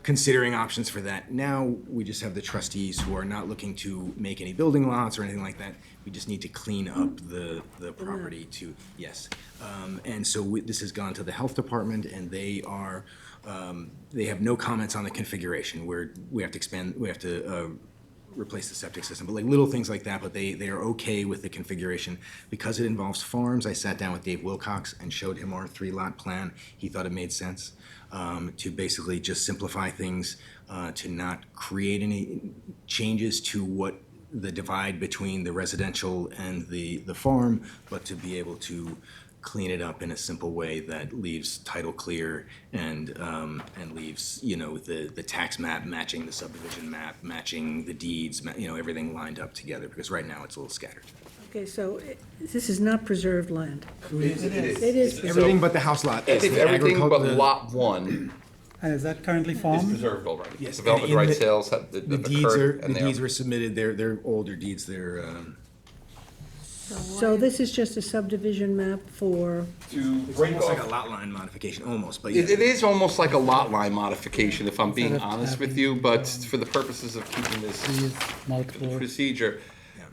P: considering options for that. Now, we just have the trustees who are not looking to make any building lots or anything like that. We just need to clean up the property to, yes. And so this has gone to the health department, and they have no comments on the configuration. We have to replace the septic system, but like little things like that, but they are okay with the configuration. Because it involves farms, I sat down with Dave Wilcox and showed him our 3-lot plan. He thought it made sense to basically just simplify things, to not create any changes to what the divide between the residential and the farm, but to be able to clean it up in a simple way that leaves title clear and leaves, you know, the tax map matching the subdivision map, matching the deeds, you know, everything lined up together, because right now it's a little scattered.
A: Okay, so this is not preserved land.
H: It is.
A: It is.
P: Everything but the house lot is.
H: It's everything but lot 1
E: And is that currently
H: is
E: farmed?
H: preserved already.
P: Yes,
H: Development
P: and in
H: rights
P: the-
H: sales have
P: The
H: have
P: deeds
H: occurred, and
P: the
H: they
P: deeds
H: are.
P: were submitted, they're older deeds, they're,
A: So this is just a subdivision map for,
H: To
P: it's
H: break
P: almost like a
H: off.
P: lot line modification, almost, but
H: It
P: yeah.
H: is almost like a lot line modification, if I'm being honest with you, but for the purposes of keeping this
E: Multiple.
H: procedure,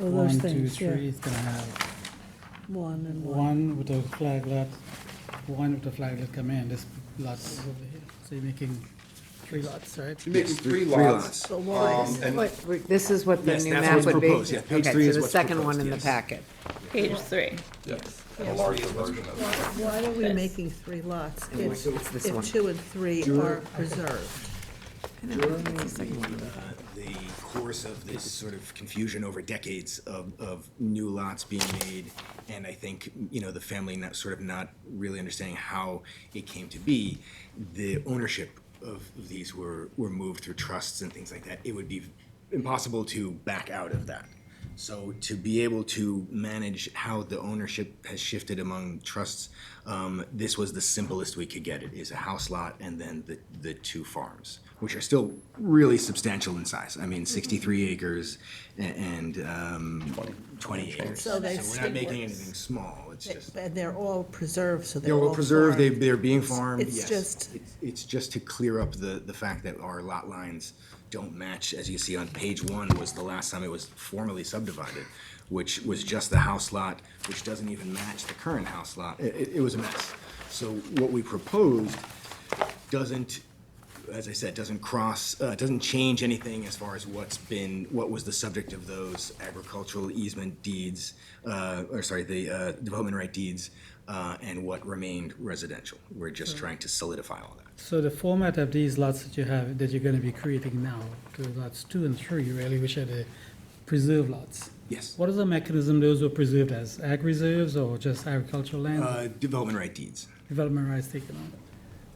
A: Oh, those
E: 1, 2,
A: things, yeah.
E: 3, it's gonna have
A: One and one.
E: one with a flag lot, one with the flag lot come in, this lot's over here. So you're making 3 lots, right?
H: You're making three
P: three
H: lots.
P: lots.
H: And
J: This is what the
P: Yes,
J: new
P: that's
J: map
P: what's
J: would be?
P: proposed, yeah. Page
J: Okay,
P: 3
J: so
P: is
J: the
P: what's
J: second
P: proposed,
J: one in the
P: yes.
J: packet.
G: Page 3.
H: yes,
B: Yeah,
H: a larger version of it.
B: Why are we making 3 lots if,
J: It's this one.
B: if 2 and 3 are preserved?
P: During the course of this sort of confusion over decades of new lots being made, and I think, the family not sort of not really understanding how it came to be, the ownership of these were moved through trusts and things like that. It would be impossible to back out of that. So to be able to manage how the ownership has shifted among trusts, this was the simplest we could get. It is a house lot and then the 2 farms, which are still really substantial in size. I mean, 63 acres and 20 acres.
B: So they
P: we're not making anything small. It's just
B: And they're all preserved, so
P: they're
B: they're
P: all
B: all
P: preserved.
B: farmed.
P: They're being farmed.
B: It's
P: yes.
B: just-
P: It's just to clear up the fact that our lot lines don't match. As you see on page 1 was the last time it was formally subdivided, which was just the house lot, which doesn't even match the current house lot. It was a mess. So what we proposed doesn't, as I said, doesn't change anything as far as what was the subject of those agricultural easement deeds, the development right deeds, and what remained residential. We're just trying to solidify all that.
E: So the format of these lots that you have, that you're gonna be creating now, the lots 2 and 3 really, which are the preserved lots.
P: Yes.
E: What is the mechanism those were preserved as? Ag reserves or just agricultural land?
P: Development right deeds.
E: Development rights taken on.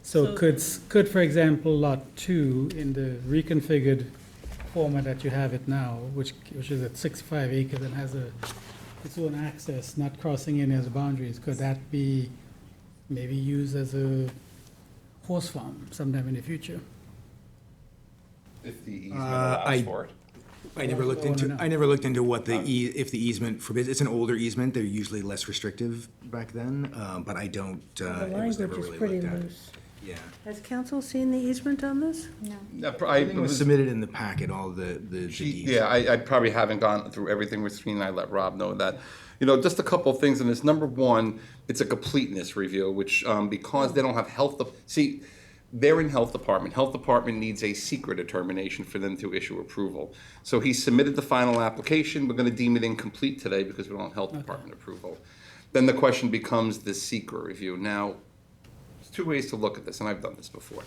E: So could, for example, lot 2 in the reconfigured format that you have it now, which is at 65 acres and has its own access, not crossing any of the boundaries, could that be maybe used as a horse farm sometime in the future?
H: If the easement allows for it.
P: I never looked into what if the easement forbids. It's an older easement. They're usually less restrictive back then, but I don't.
A: The
P: it was never
A: language is
P: really
A: pretty
P: looked at.
A: loose.
P: Yeah.
A: Has council seen the easement on this?
K: No.
P: Everything was submitted in the packet. All the deeds.
H: Yeah, I probably haven't gone through everything with Christine, and I let Rob know that. Just a couple of things in this. Number one, it's a completeness review, which, because they don't have they're in health department. Health department needs a secret determination for them to issue approval. So he submitted the final application. We're gonna deem it incomplete today because we don't have health department approval. Then the question becomes the secret review. Now, there's 2 ways to look at this, and I've done this before.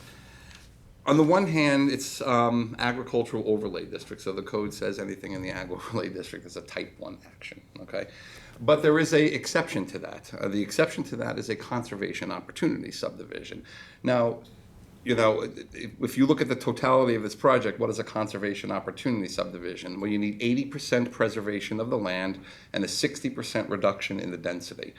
H: On the one hand, it's agricultural overlay district, so the code says anything in the ag overlay district is a type 1 action, okay? But there is a exception to that. The exception to that is a conservation opportunity subdivision. Now, if you look at the totality of this project, what is a conservation opportunity subdivision? Well, you need 80% preservation of the land and a 60% reduction in the density.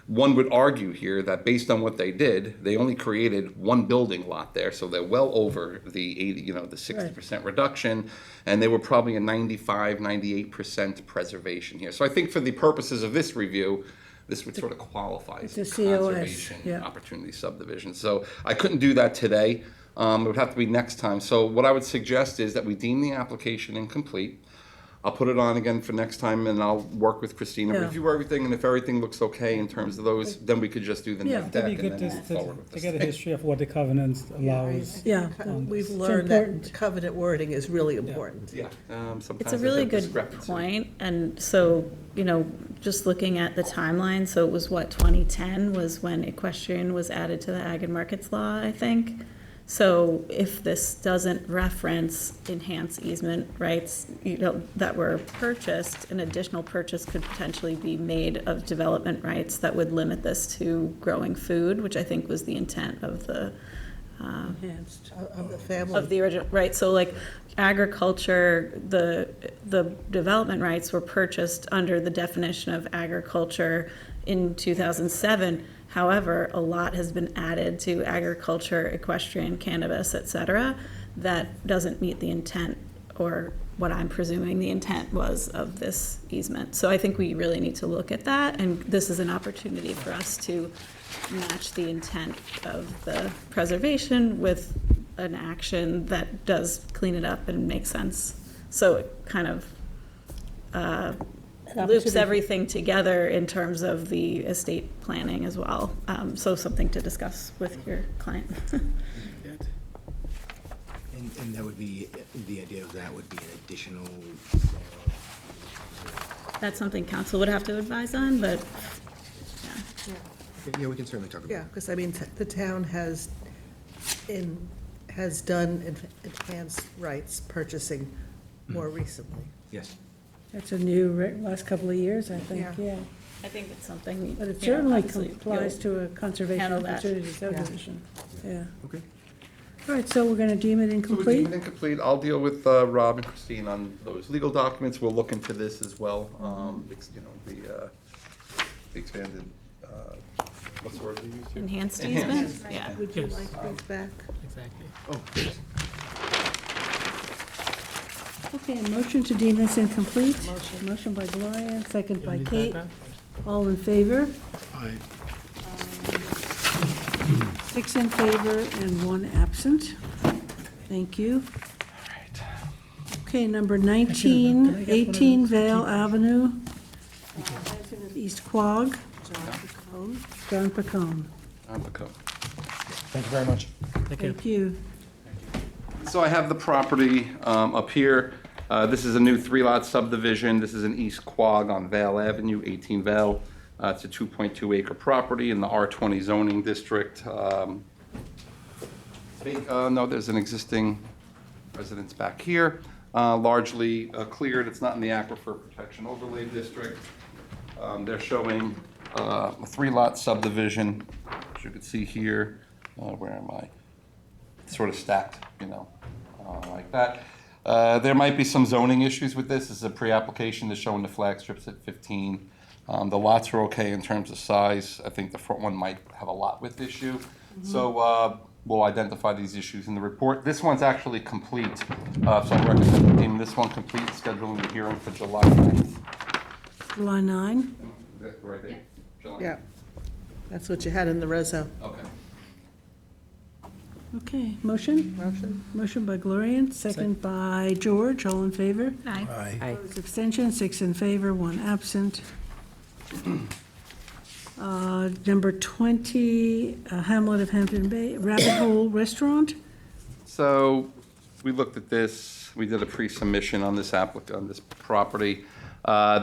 H: One would argue here that based on what they did, they only created 1 building lot there, so they're well over the 80, the 60% reduction, and they were probably a 95, 98% preservation here. So I think for the purposes of this review, this would sort of qualify as a
A: It's a COS,
H: conservation
A: yeah.
H: opportunity subdivision. So I couldn't do that today. It would have to be next time. So what I would suggest is that we deem the application incomplete. I'll put it on again for next time, and I'll work with Christina,
A: Yeah.
H: review everything, and if everything looks okay in terms of those, then we could just do the
A: Yeah.
H: next
E: It'd
H: deck
E: be
H: and
E: good
H: then move forward with
E: to
H: this
E: get a
H: thing.
E: history of what the covenant allows.
A: Yeah.
B: We've
E: It's
B: learned
A: important.
B: that covenant wording is really important.
H: Yeah, sometimes
G: It's a
H: there's
G: really good
H: discrepancy.
G: point, and so, just looking at the timeline, so it was 2010 was when equestrian was added to the Ag and Markets Law, I think. So if this doesn't reference enhanced easement rights, that were purchased, an additional purchase could potentially be made of development rights that would limit this to growing food, which I think was the intent of the
B: Enhanced. Of the family.
G: of the original, right, so like agriculture, the development rights were purchased under the definition of agriculture in 2007. However, a lot has been added to agriculture, equestrian, cannabis, et cetera, that doesn't meet the intent, or what I'm presuming the intent was of this easement. So I think we really need to look at that, and this is an opportunity for us to match the intent of the preservation with an action that does clean it up and make sense. So it kind of loops everything together in terms of the estate planning as well. So something to discuss with your client.
P: And that would be, the idea of that would be an additional,
G: That's something council would have to advise on, but
P: yeah, we can certainly talk about it.
B: Yeah, because I mean, the town has done enhanced rights purchasing more recently.
P: Yes.
A: That's a new, last couple of years, I think, yeah.
G: I think it's something.
A: But it
G: you know,
A: certainly
G: obviously
A: complies
G: you'll
A: to a conservation
G: handle that.
A: opportunity subdivision, yeah.
P: Okay.
A: All right, so we're gonna deem it
H: So we
A: incomplete?
H: deem it incomplete. I'll deal with Rob and Christine on those legal documents. We'll look into this as well. You know, the expanded, what's the word we use here?
G: Enhanced easement, yeah.
B: Would you like these back?
E: Exactly.
H: Oh, please.
A: Okay, a motion to deem this incomplete. Motion by Gloria, second by Kate. All in favor?
L: Aye.
A: 6 in favor and 1 absent. Thank you. Okay, number 19, 18 Vale Avenue, resident of East Quogue. John Pacone.
L: Thank you very much.
A: Thank you.
H: So I have the property up here. This is a new 3-lot subdivision. This is in East Quogue on Vale Avenue, 18 Vale. It's a 2.2 acre property in the R20 zoning district. No, there's an existing residence back here, largely cleared. It's not in the Aquifer Protection Overlay District. They're showing a 3-lot subdivision, as you can see here. Where am I? It's sort of stacked, you know, like that. There might be some zoning issues with this. This is a pre-application that's showing the flag strips at 15. The lots are okay in terms of size. I think the front one might have a lot width issue. So we'll identify these issues in the report. This one's actually complete. So I recommend deeming this one complete, scheduling the hearing for July 9th.
A: July 9.
H: Right there? July?
B: Yeah, that's what you had in the reso.
H: Okay.
A: Okay, motion? Motion by Gloria, second by George, all in favor?
G: Aye.
A: Opposed, abstention, 6 in favor, 1 absent. Number 20, Hamlet of Hampton Bay, Rabbit Hole Restaurant.
H: So we looked at this, we did a pre-submission on this on this property.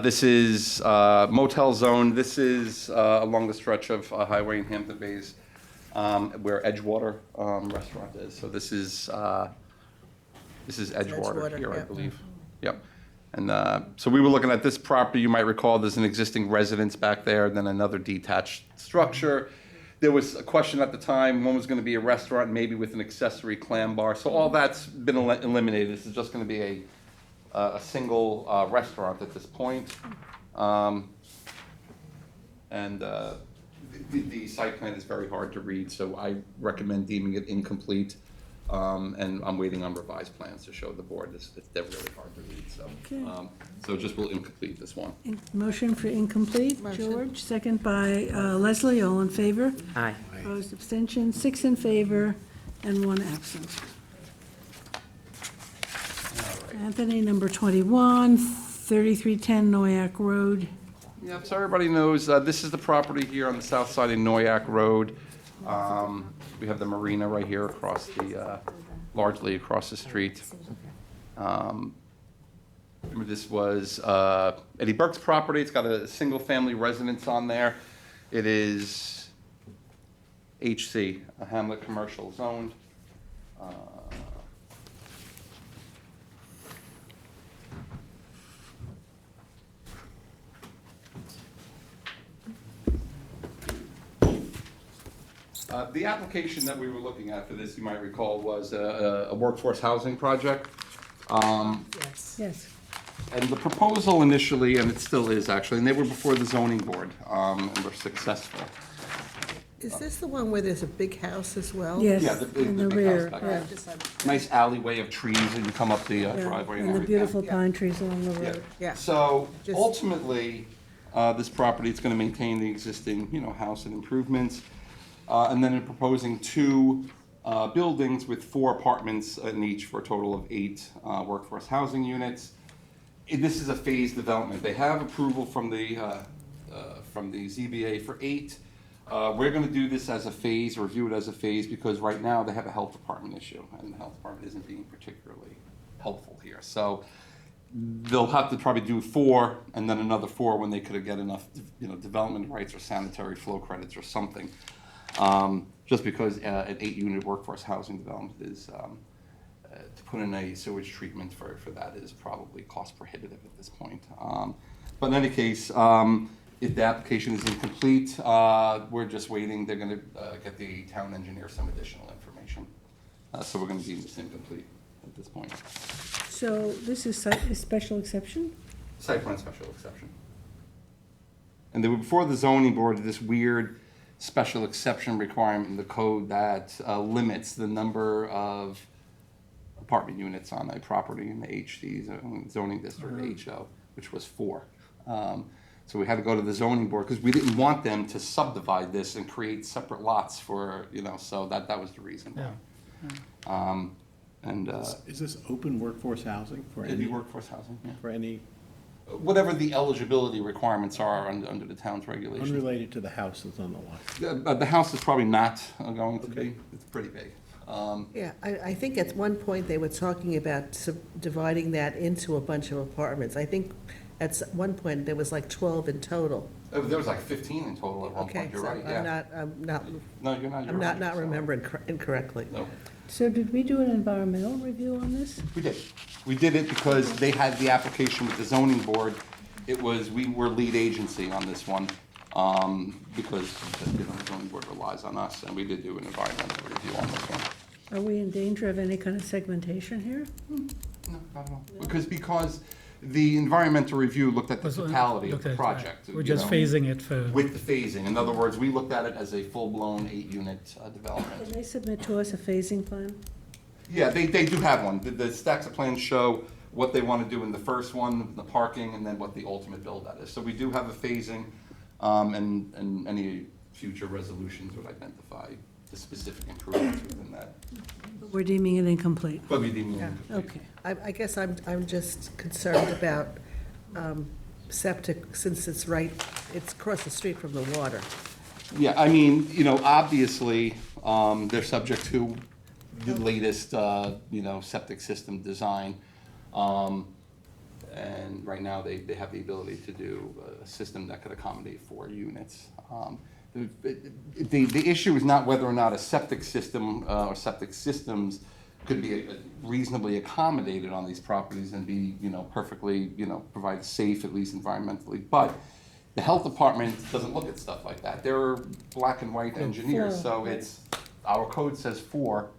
H: This is motel zone. This is along the stretch of highway in Hampton Bays where Edgewater restaurant is. So this is Edgewater here, I
B: yep.
H: believe. Yep. And so we were looking at this property. You might recall there's an existing residence back there, then another detached structure. There was a question at the time, one was going to be a restaurant, maybe with an accessory clam bar. So all that's been eliminated. This is just going to be a single restaurant at this point. The site plan is very hard to read, so I recommend deeming it incomplete. And I'm waiting on revised plans to show the board. They're really hard to read, so.
A: Okay.
H: So just will incomplete this one.
A: Motion for incomplete,
B: Motion.
A: George, second by Leslie, all in favor?
J: Aye.
A: Opposed, abstention, 6 in favor and 1 absent. Anthony, number 21, 3310 Noyak Road.
H: Yeah, so everybody knows, this is the property here on the south side of Noyak Road. We have the marina right here across the, largely across the street. Remember, this was Eddie Burke's property. It's got a single-family residence on there. It is HC, a Hamlet commercial zoned. The application that we were looking at for this, you might recall, was a workforce housing project.
A: Yes.
H: And the proposal initially, and it still is actually, and they were before the zoning board, and were successful.
B: Is this the one where there's a big house as well?
A: Yes,
H: Yeah, the
A: in the
H: big
A: rear,
H: house back
A: yeah.
H: there. Nice alleyway of trees, and you come up the driveway and
A: And the
H: everything.
A: beautiful pine trees along the road.
B: Yeah.
H: So
B: Just-
H: ultimately, this property is going to maintain the existing, house and improvements. And then they're proposing 2 buildings with 4 apartments in each for a total of 8 workforce housing units. This is a phased development. They have approval from the ZBA for 8. We're gonna do this as a phase, review it as a phase, because right now they have a health department issue, and the health department isn't being particularly helpful here. So they'll have to probably do 4, and then another 4 when they could get enough, development rights or sanitary flow credits or something. Just because an 8-unit workforce housing development is, to put in a sewage treatment for that is probably cost prohibitive at this point. But in any case, if the application is incomplete, we're just waiting. They're gonna get the town engineer some additional information. So we're gonna deem this incomplete at this point.
A: So this is a special exception?
H: Site plan special exception. And they were before the zoning board, this weird special exception requirement in the code that limits the number of apartment units on a property in the HD zoning district, HO, which was 4. So we had to go to the zoning board because we didn't want them to subdivide this and create separate lots for, so that was the reason why.
T: Is this open workforce housing for any?
H: It'd be workforce housing, yeah.
T: For any?
H: Whatever the eligibility requirements are under the town's regulations.
T: Unrelated to the house that's on the lot?
H: The house is probably not going to be. It's pretty big.
B: Yeah, I think at one point they were talking about dividing that into a bunch of apartments. I think at one point there was like 12 in total.
H: There was like 15 in total at one
B: Okay,
H: point, you're
B: so
H: right, yeah.
B: No,
H: you're not.
B: I'm not remembering incorrectly.
H: No.
A: So did we do an environmental review on this?
H: We did. We did it because they had the application with the zoning board. We were lead agency on this one, because, the zoning board relies on us, and we did do an environmental review on this one.
A: Are we in danger of any kind of segmentation here?
H: No, not at all. Because the environmental review looked at the totality of the project.
E: We're just phasing it for.
H: With the phasing. In other words, we looked at it as a full-blown 8-unit development.
A: Can they submit to us a phasing plan?
H: Yeah, they do have one. The stacks of plans show what they want to do in the first one, the parking, and then what the ultimate build-out is. So we do have a phasing, and any future resolutions would identify the specific improvements within that.
A: We're deeming it incomplete.
H: But we deem it incomplete.
A: Okay.
B: I guess I'm just concerned about septic, since it's across the street from the water.
H: Yeah, I mean, obviously, they're subject to the latest, septic system design. And right now, they have the ability to do a system that could accommodate 4 units. The issue is not whether or not a septic system or septic systems could be reasonably accommodated on these properties and be, perfectly, provide safe, at least environmentally. But the health department doesn't look at stuff like that. They're black and white engineers, so our code says 4,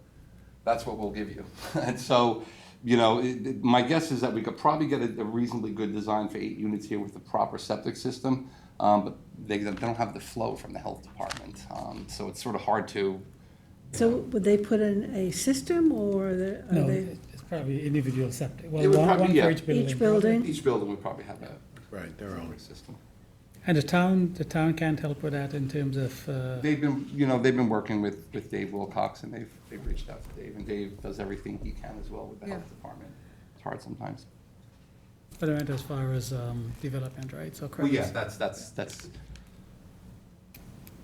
H: that's what we'll give you. And so, my guess is that we could probably get a reasonably good design for 8 units here with the proper septic system, but they don't have the flow from the health department. So it's sort of hard to.
A: So would they put in a system, or are
E: No,
A: they?
E: it's probably individual septic. Well,
H: It would
E: one
H: probably,
E: for
H: yeah.
E: each building.
A: Each building?
H: Each building would probably have a
T: Right, their own.
H: system.
E: And the town can't help with that in terms of.
H: They've been working with Dave Wilcox, and they've reached out to Dave, and Dave does everything he can as well with the health department. It's hard sometimes.
E: But I meant as far as development, right? So
H: Well,
E: correct.
H: yeah, that's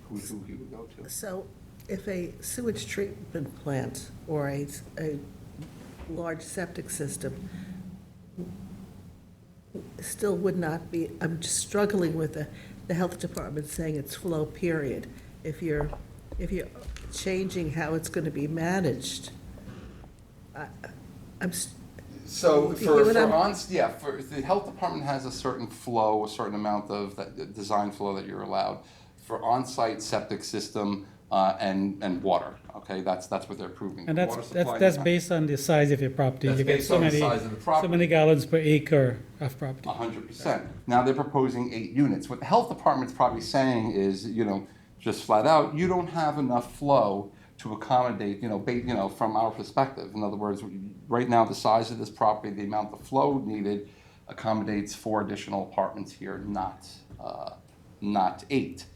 H: who he would go to.
B: So if a sewage treatment plant or a large septic system still would not be, I'm just struggling with the health department saying it's flow period. If you're changing how it's going to be managed,
H: So
B: Do you hear what I'm-
H: for the health department has a certain flow, a certain amount of that design flow that you're allowed for on-site septic system and water. Okay, that's what they're approving.
E: And
H: The water supply
E: that's
H: is not-
E: based on the size of your property.
H: That's
E: You get
H: based
E: so
H: on the
E: many
H: size of the
E: so
H: property.
E: many gallons per acre of property.
H: 100%. Now they're proposing 8 units. What the health department's probably saying is, just flat out, you don't have enough flow to accommodate, from our perspective. In other words, right now, the size of this property, the amount of flow needed accommodates 4 additional apartments here, not 8.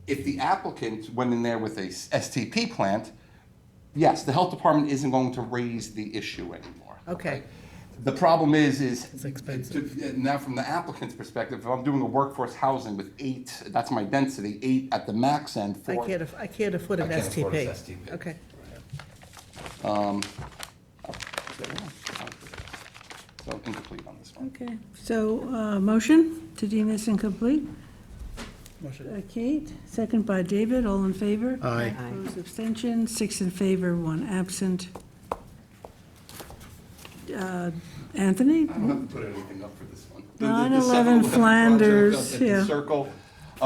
H: If the applicant went in there with a STP plant, yes, the health department isn't going to raise the issue anymore.
B: Okay.
H: The problem is.
E: It's expensive.
H: Now, from the applicant's perspective, if I'm doing a workforce housing with 8, that's my density, 8 at the max end,
B: I
H: 4.
B: can't afford an
H: I can't afford
B: STP.
H: an STP.
B: Okay.
H: So incomplete on this one.
A: Okay, so, motion to deem this incomplete?
E: Motion.
A: Kate, second by David, all in favor?
L: Aye.
A: Opposed, abstention, 6 in favor, 1 absent. Anthony?
H: I don't have to put anything up for this one.
A: 911 Flanders,
H: At the
A: yeah.
H: Circle.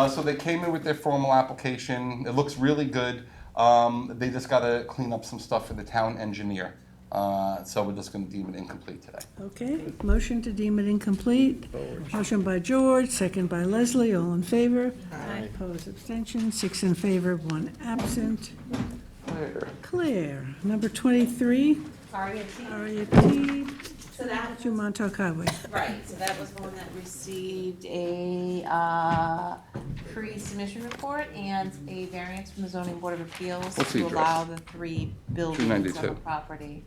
H: So they came in with their formal application. It looks really good. They just got to clean up some stuff for the town engineer. So we're just going to deem it incomplete today.
A: Okay, motion to deem it incomplete. Motion by George, second by Leslie, all in favor?
H: Aye.
A: Opposed, abstention, 6 in favor, 1 absent. Claire, number 23, Aria T,
D: So that
A: to Montauk Highway.
D: Right, so that was one that received a pre-submission report and a variance from the zoning board of appeals
H: What's the
D: to
H: address?
D: allow the 3 buildings on the
H: 292.
D: property.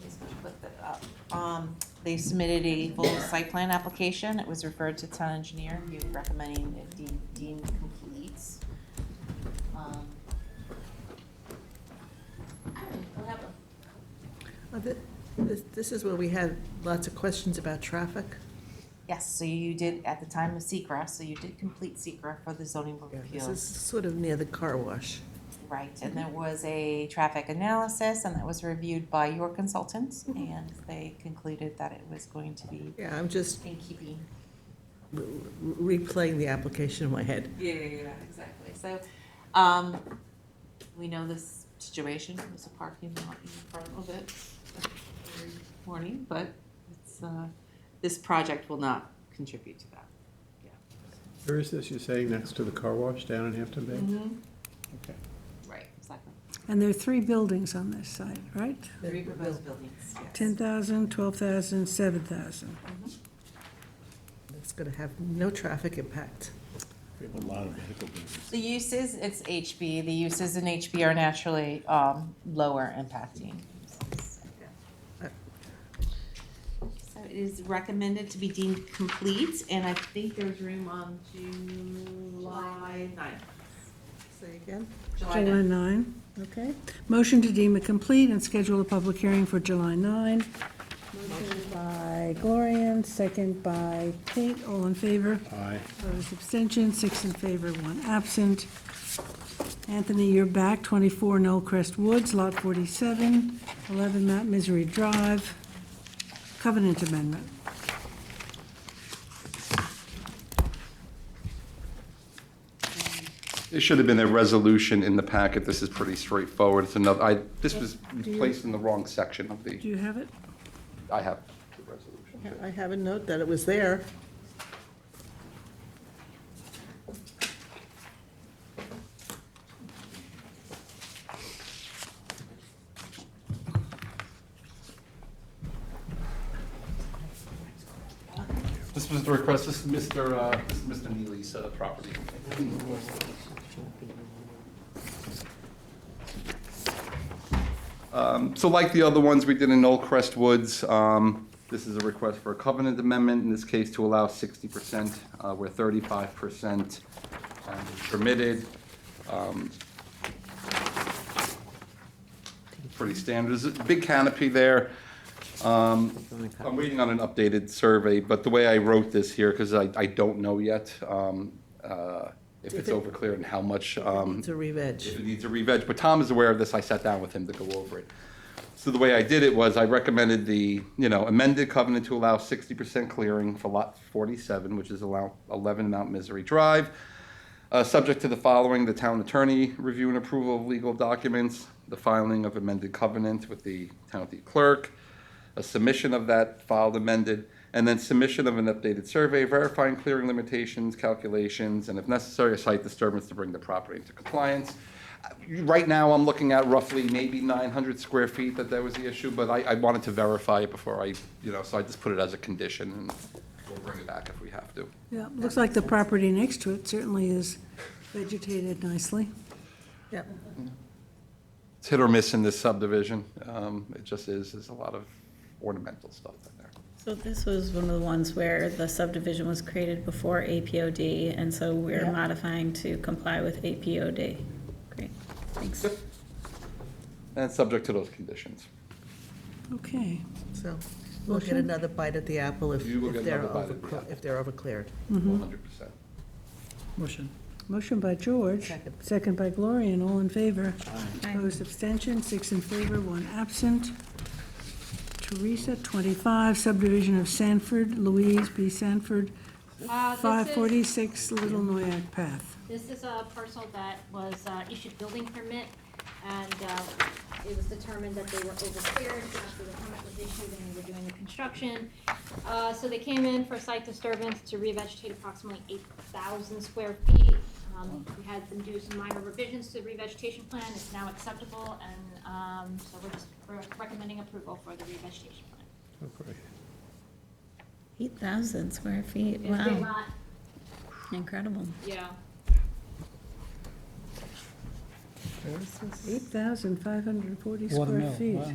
D: Let's put that up. They submitted a full site plan application. It was referred to town engineer, who recommending it deemed complete. What happened?
B: This is where we had lots of questions about traffic.
D: Yes, so you did, at the time of SECR, so you did complete SECR for the zoning board of
B: This
D: appeals.
B: is sort of near the car wash.
D: Right, and there was a traffic analysis, and that was reviewed by your consultants, and they concluded that it was going to be
B: Yeah, I'm just
D: in keeping.
B: replaying the application in my head.
D: Yeah, exactly. So, we know this situation, there's a parking lot in front of it every morning, but it's, this project will not contribute to that.
T: Where is this, you're saying, next to the car wash down in Hampton Bay? Okay.
D: Right, exactly.
A: And there are 3 buildings on this site, right?
D: 3 proposed buildings, yes.
A: 10,000, 12,000, 7,000.
B: It's going to have no traffic impact.
T: We have a lot of vehicle business.
D: The uses, it's HB, the uses in HB are naturally lower impacting uses. So it is recommended to be deemed complete, and I think there's room on July 9th.
B: Say again?
A: July 9, okay. Motion to deem it complete and schedule a public hearing for July 9. Motion by Gloria, second by Kate, all in favor?
T: Aye.
A: Opposed, abstention, 6 in favor, 1 absent. Anthony, you're back, 24 Knollcrest Woods, Lot 47, 11 Mount Misery Drive, covenant amendment.
H: It should have been a resolution in the packet. This is pretty straightforward. It's another, this was placed in the wrong section of the,
A: Do you have it?
H: I have the resolution.
B: I have a note that it was there.
H: This was the request, this is Mr. Neely's property. So like the other ones we did in Old Crest Woods, this is a request for a covenant amendment, in this case to allow 60%, where 35% is permitted. Pretty standard. There's a big canopy there. I'm waiting on an updated survey, but the way I wrote this here, because I don't know yet if it's overclear and how much.
B: It's a re-veg.
H: If it needs a re-veg, but Tom is aware of this. I sat down with him to go over it. So the way I did it was I recommended the, amended covenant to allow 60% clearing for lot 47, which is 11 Mount Misery Drive. Subject to the following: the town attorney review and approval of legal documents, the filing of amended covenant with the county clerk, a submission of that filed amended, and then submission of an updated survey verifying clearing limitations, calculations, and if necessary, a site disturbance to bring the property into compliance. Right now, I'm looking at roughly maybe 900 square feet that was the issue, but I wanted to verify it before so I just put it as a condition, and we'll bring it back if we have to.
A: Yeah, looks like the property next to it certainly is vegetated nicely.
B: Yep.
H: It's hit or miss in this subdivision. It just is. There's a lot of ornamental stuff in there.
G: So this was one of the ones where the subdivision was created before APOD, and so we're
B: Yeah.
G: modifying to comply with APOD. Great, thanks.
H: And it's subject to those conditions.
A: Okay.
B: So we'll get another bite at the apple if
H: You will
B: if
H: get
B: they're
H: another bite at the apple.
B: if they're overcleared.
H: 100%.
E: Motion.
A: Motion by George, second by Gloria, and all in favor. Opposed, abstention, 6 in favor, 1 absent. Teresa, 25, subdivision of Sanford, Louise B. Sanford,
K: This is-
A: 546 Little Noyak Path.
K: This is a parcel that was issued building permit, and it was determined that they were overcleared after the permit was issued and they were doing the construction. So they came in for a site disturbance to revegetate approximately 8,000 square feet. We had them do some minor revisions to the revegetation plan. It's now acceptable, and so we're recommending approval for the revegetation plan.
G: 8,000 square feet,
K: It's a big
G: wow,
K: lot.
G: incredible.
K: Yeah.
A: 8,540
E: Water
A: square
E: mill,
A: feet.
E: wow.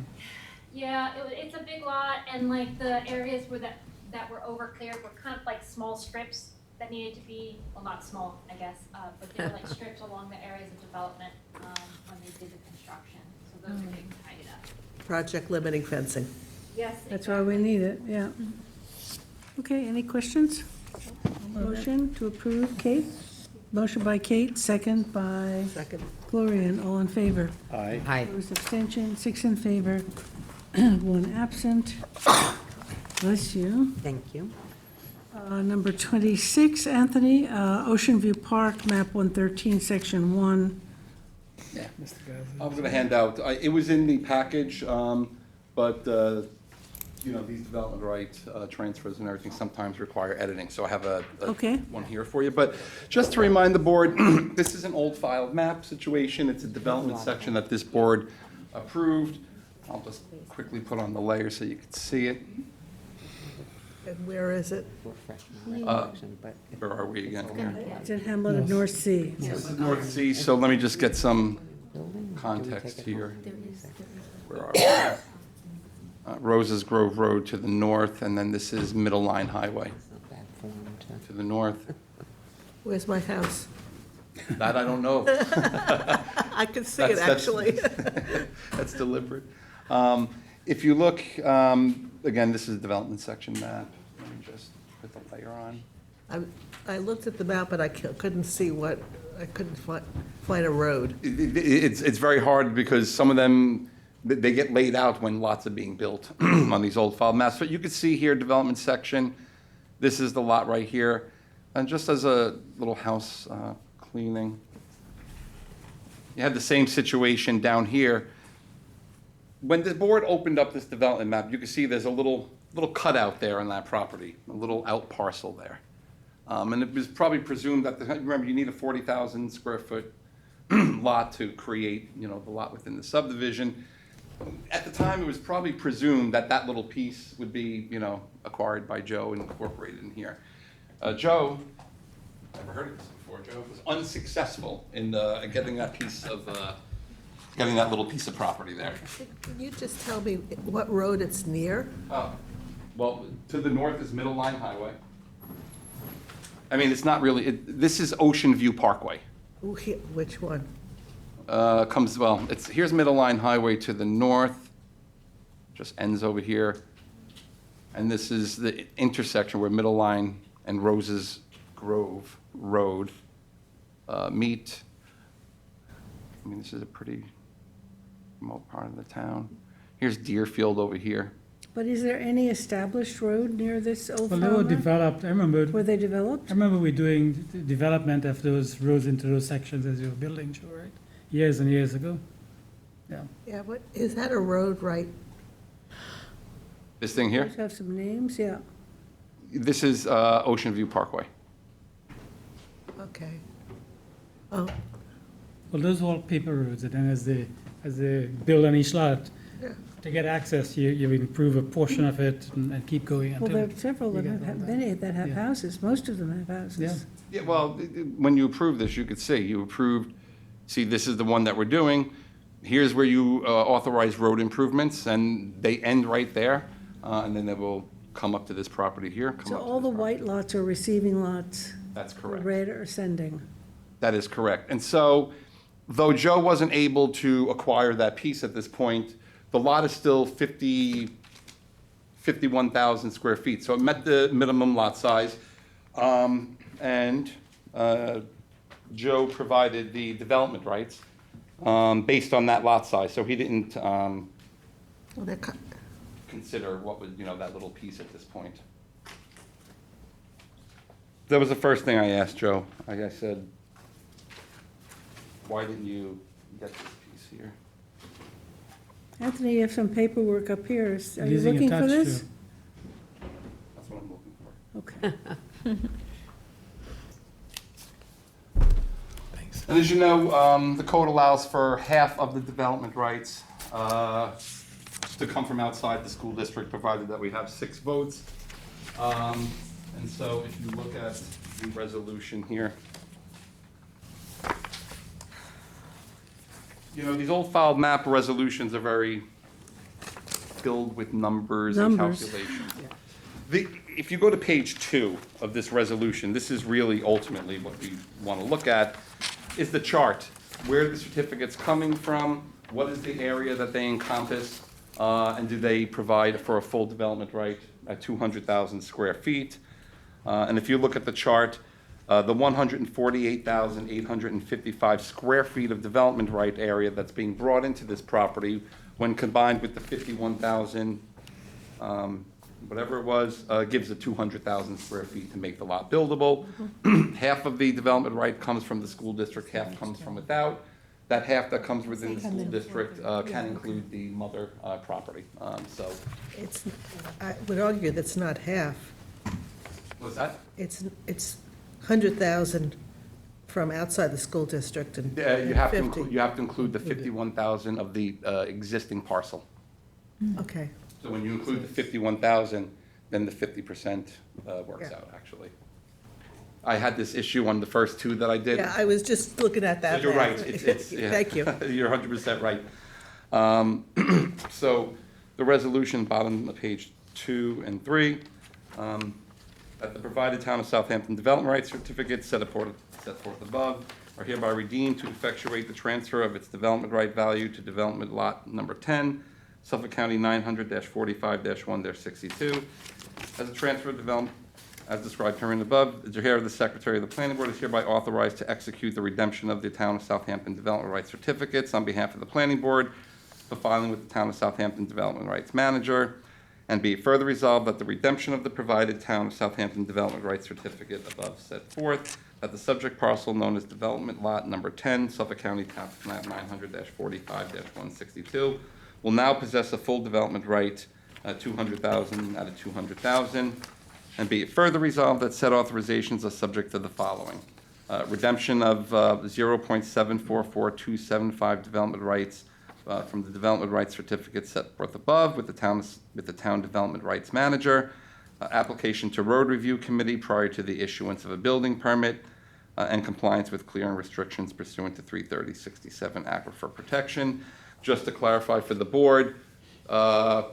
K: Yeah, it's a big lot, and like the areas where that were overcleared were kind of like small strips that needed to be, well, not small, I guess, but they were like strips along the areas of development when they did the construction. So those are getting tidied up.
B: Project limiting fencing.
K: Yes.
A: That's why we need it, yeah. Okay, any questions? Motion to approve, Kate? Motion by Kate, second by
B: Second.
A: Gloria, and all in favor.
T: Aye.
J: Hi.
A: Opposed, abstention, 6 in favor, 1 absent. Bless you.
J: Thank you.
A: Number 26, Anthony, Ocean View Park, map 113, section 1.
H: Yeah. I'm going to hand out, it was in the package, but, you know, these development rights, transfers and everything sometimes require editing, so I have
A: Okay.
H: one here for you. But just to remind the board, this is an old filed map situation. It's a development section that this board approved. I'll just quickly put on the layer so you can see it.
B: And where is it?
H: Where are we again here?
A: It's in Hamlet of North Sea.
H: This is North Sea, so let me just get some context here. Where are we? Roses Grove Road to the north, and then this is Middle Line Highway to the north.
B: Where's my house?
H: That I don't know.
B: I can see it,
H: That's-
B: actually.
H: That's deliberate. If you look, again, this is a development section map. Let me just put the layer on.
B: I looked at the map, but I couldn't see I couldn't find a road.
H: It's very hard because some of them, they get laid out when lots are being built on these old file maps. But you can see here, development section, this is the lot right here. And just as a little house cleaning, you have the same situation down here. When the board opened up this development map, you can see there's a little cutout there on that property, a little out parcel there. And it was probably presumed that, remember, you need a 40,000 square foot lot to create, you know, the lot within the subdivision. At the time, it was probably presumed that that little piece would be, you know, acquired by Joe and incorporated in here. Joe, never heard of this before, Joe, was unsuccessful in getting that piece of, getting that little piece of property there.
B: Can you just tell me what road it's near?
H: Well, to the north is Middle Line Highway. I mean, it's not really, this is Ocean View Parkway.
B: Which one?
H: Here's Middle Line Highway to the north, just ends over here. And this is the intersection where Middle Line and Roses Grove Road meet. I mean, this is a pretty remote part of the town. Here's Deerfield over here.
A: But is there any established road near this old
E: Well, they were
A: farm?
E: developed, I remember.
A: Were they developed?
E: I remember we doing development of those roads into those sections as you were building, Joe, right? Years and years ago. Yeah.
B: Yeah, what, is that a road right?
H: This thing here,
A: Those have some names, yeah.
H: this is Ocean View Parkway.
B: Okay. Oh,
E: Well, those are all paper roads, and then as they build on each lot,
B: Yeah.
E: to get access, you improve a portion of it and keep going
A: Well,
E: until.
A: there are several
E: you
A: that
E: get
A: have,
E: all
A: many that have
E: Yeah.
A: houses, most of them have houses.
E: Yeah.
H: Yeah, well, when you approve this, you could see, you approved, see, this is the one that we're doing. Here's where you authorize road improvements, and they end right there. and then they will come up to this property here. come
A: So
H: up to
A: all
H: this
A: the
H: property.
A: white lots are receiving lots?
H: That's
A: The
H: correct.
A: red are sending?
H: That is correct. And so, though Joe wasn't able to acquire that piece at this point, the lot is still 51,000 square feet. So it met the minimum lot size. And Joe provided the development rights based on that lot size. So he didn't
B: Well, they're
H: consider what was, that little piece at this point. That was the first thing I asked Joe. I said, why didn't you get this piece here?
A: Anthony, you have some paperwork up here. Are you
E: Using
A: looking for
E: attached
A: this?
E: to-
H: That's what I'm looking for.
A: Okay.
H: And as you know, the code allows for half of the development rights to come from outside the school district, provided that we have 6 votes. And so if you look at the resolution here, these old file map resolutions are very filled with numbers and
A: Numbers.
H: calculations. If you go to page 2 of this resolution, this is really ultimately what we want to look at, is the chart. Where the certificate's coming from, what is the area that they encompass, and do they provide for a full development right at 200,000 square feet? And if you look at the chart, the 148,855 square feet of development right area that's being brought into this property, when combined with the 51,000, whatever it was, gives it 200,000 square feet to make the lot buildable. Half of the development right comes from the school district, half comes from without. That half that comes within the school district can include the mother property. So,
B: I would argue that's not half.
H: what's that?
B: It's 100,000 from outside the school district and
H: You have to
B: 50.
H: include the 51,000 of the existing parcel.
B: Okay.
H: So when you include the 51,000, then the 50% works
B: Yeah.
H: out, actually. I had this issue on the first 2 that I did.
B: Yeah, I was just looking at that.
H: So you're right.
B: now.
H: Yeah.
B: Thank you.
H: You're 100% right. So the resolution, bottom of page 2 and 3, that the provided Town of Southampton development rights certificates set forth above are hereby redeemed to effectuate the transfer of its development right value to development lot number 10, Suffolk County 900-45-1-62. As a transfer of development, as described herein above, the chair of the Secretary of the Planning Board is hereby authorized to execute the redemption of the Town of Southampton development rights certificates on behalf of the Planning Board, the filing with the Town of Southampton Development Rights Manager, and be it further resolved that the redemption of the provided Town of Southampton development rights certificate above set forth, that the subject parcel known as development lot number 10, Suffolk County Tax Map 900-45-162, will now possess a full development right at 200,000 out of 200,000. And be it further resolved that said authorizations are subject to the following. Redemption of 0.744275 development rights from the development rights certificate set forth above with the town development rights manager. Application to road review committee prior to the issuance of a building permit and compliance with clearing restrictions pursuant to 33067 aquifer protection. Just to clarify for the board,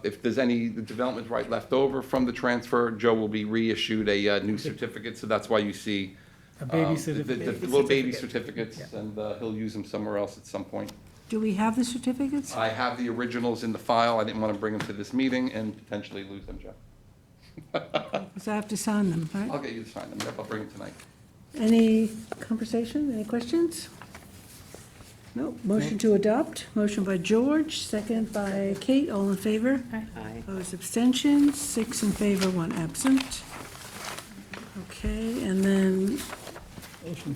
H: if there's any development right left over from the transfer, Joe will be reissued a new certificate, so that's why you see
E: A baby
H: the
E: certificate.
H: little baby certificates, and he'll use them somewhere else at some point.
A: Do we have the certificates?
H: I have the originals in the file. I didn't want to bring them to this meeting and potentially lose them, Joe.
A: Because I have to sign them,
H: I'll
A: right?
H: get you to sign them. Yep, I'll bring them tonight.
A: Any conversation, any questions? No, motion to adopt, motion by George, second by Kate, all in favor?
J: Aye.
A: Opposed, abstentions, 6 in favor, 1 absent. Okay, and then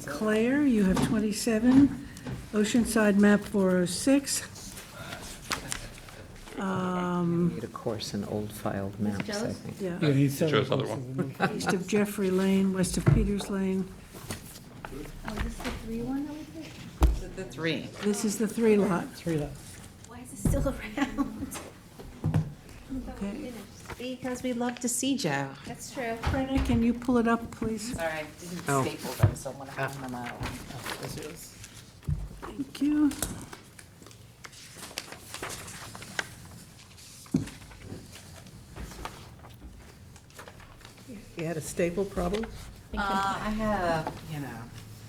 A: Claire, you have 27, Oceanside map 406.
J: Need a course in old filed maps, I think.
A: Yeah,
E: Yeah, he's several
H: Joe's other
E: places.
A: east of Jeffrey Lane, west of Peters Lane.
I: Oh, is this the 3 one that we did?
D: The 3.
A: This is the 3 lot.
E: 3 lots.
I: Why is it still around?
A: Okay.
D: Because we love to see Joe.
I: That's true.
A: Brenna, can you pull it up, please?
D: Sorry, I didn't
J: Oh.
D: staple them, so I'm gonna hand them out.
A: Thank you.
B: You had a staple problem?
D: I had a,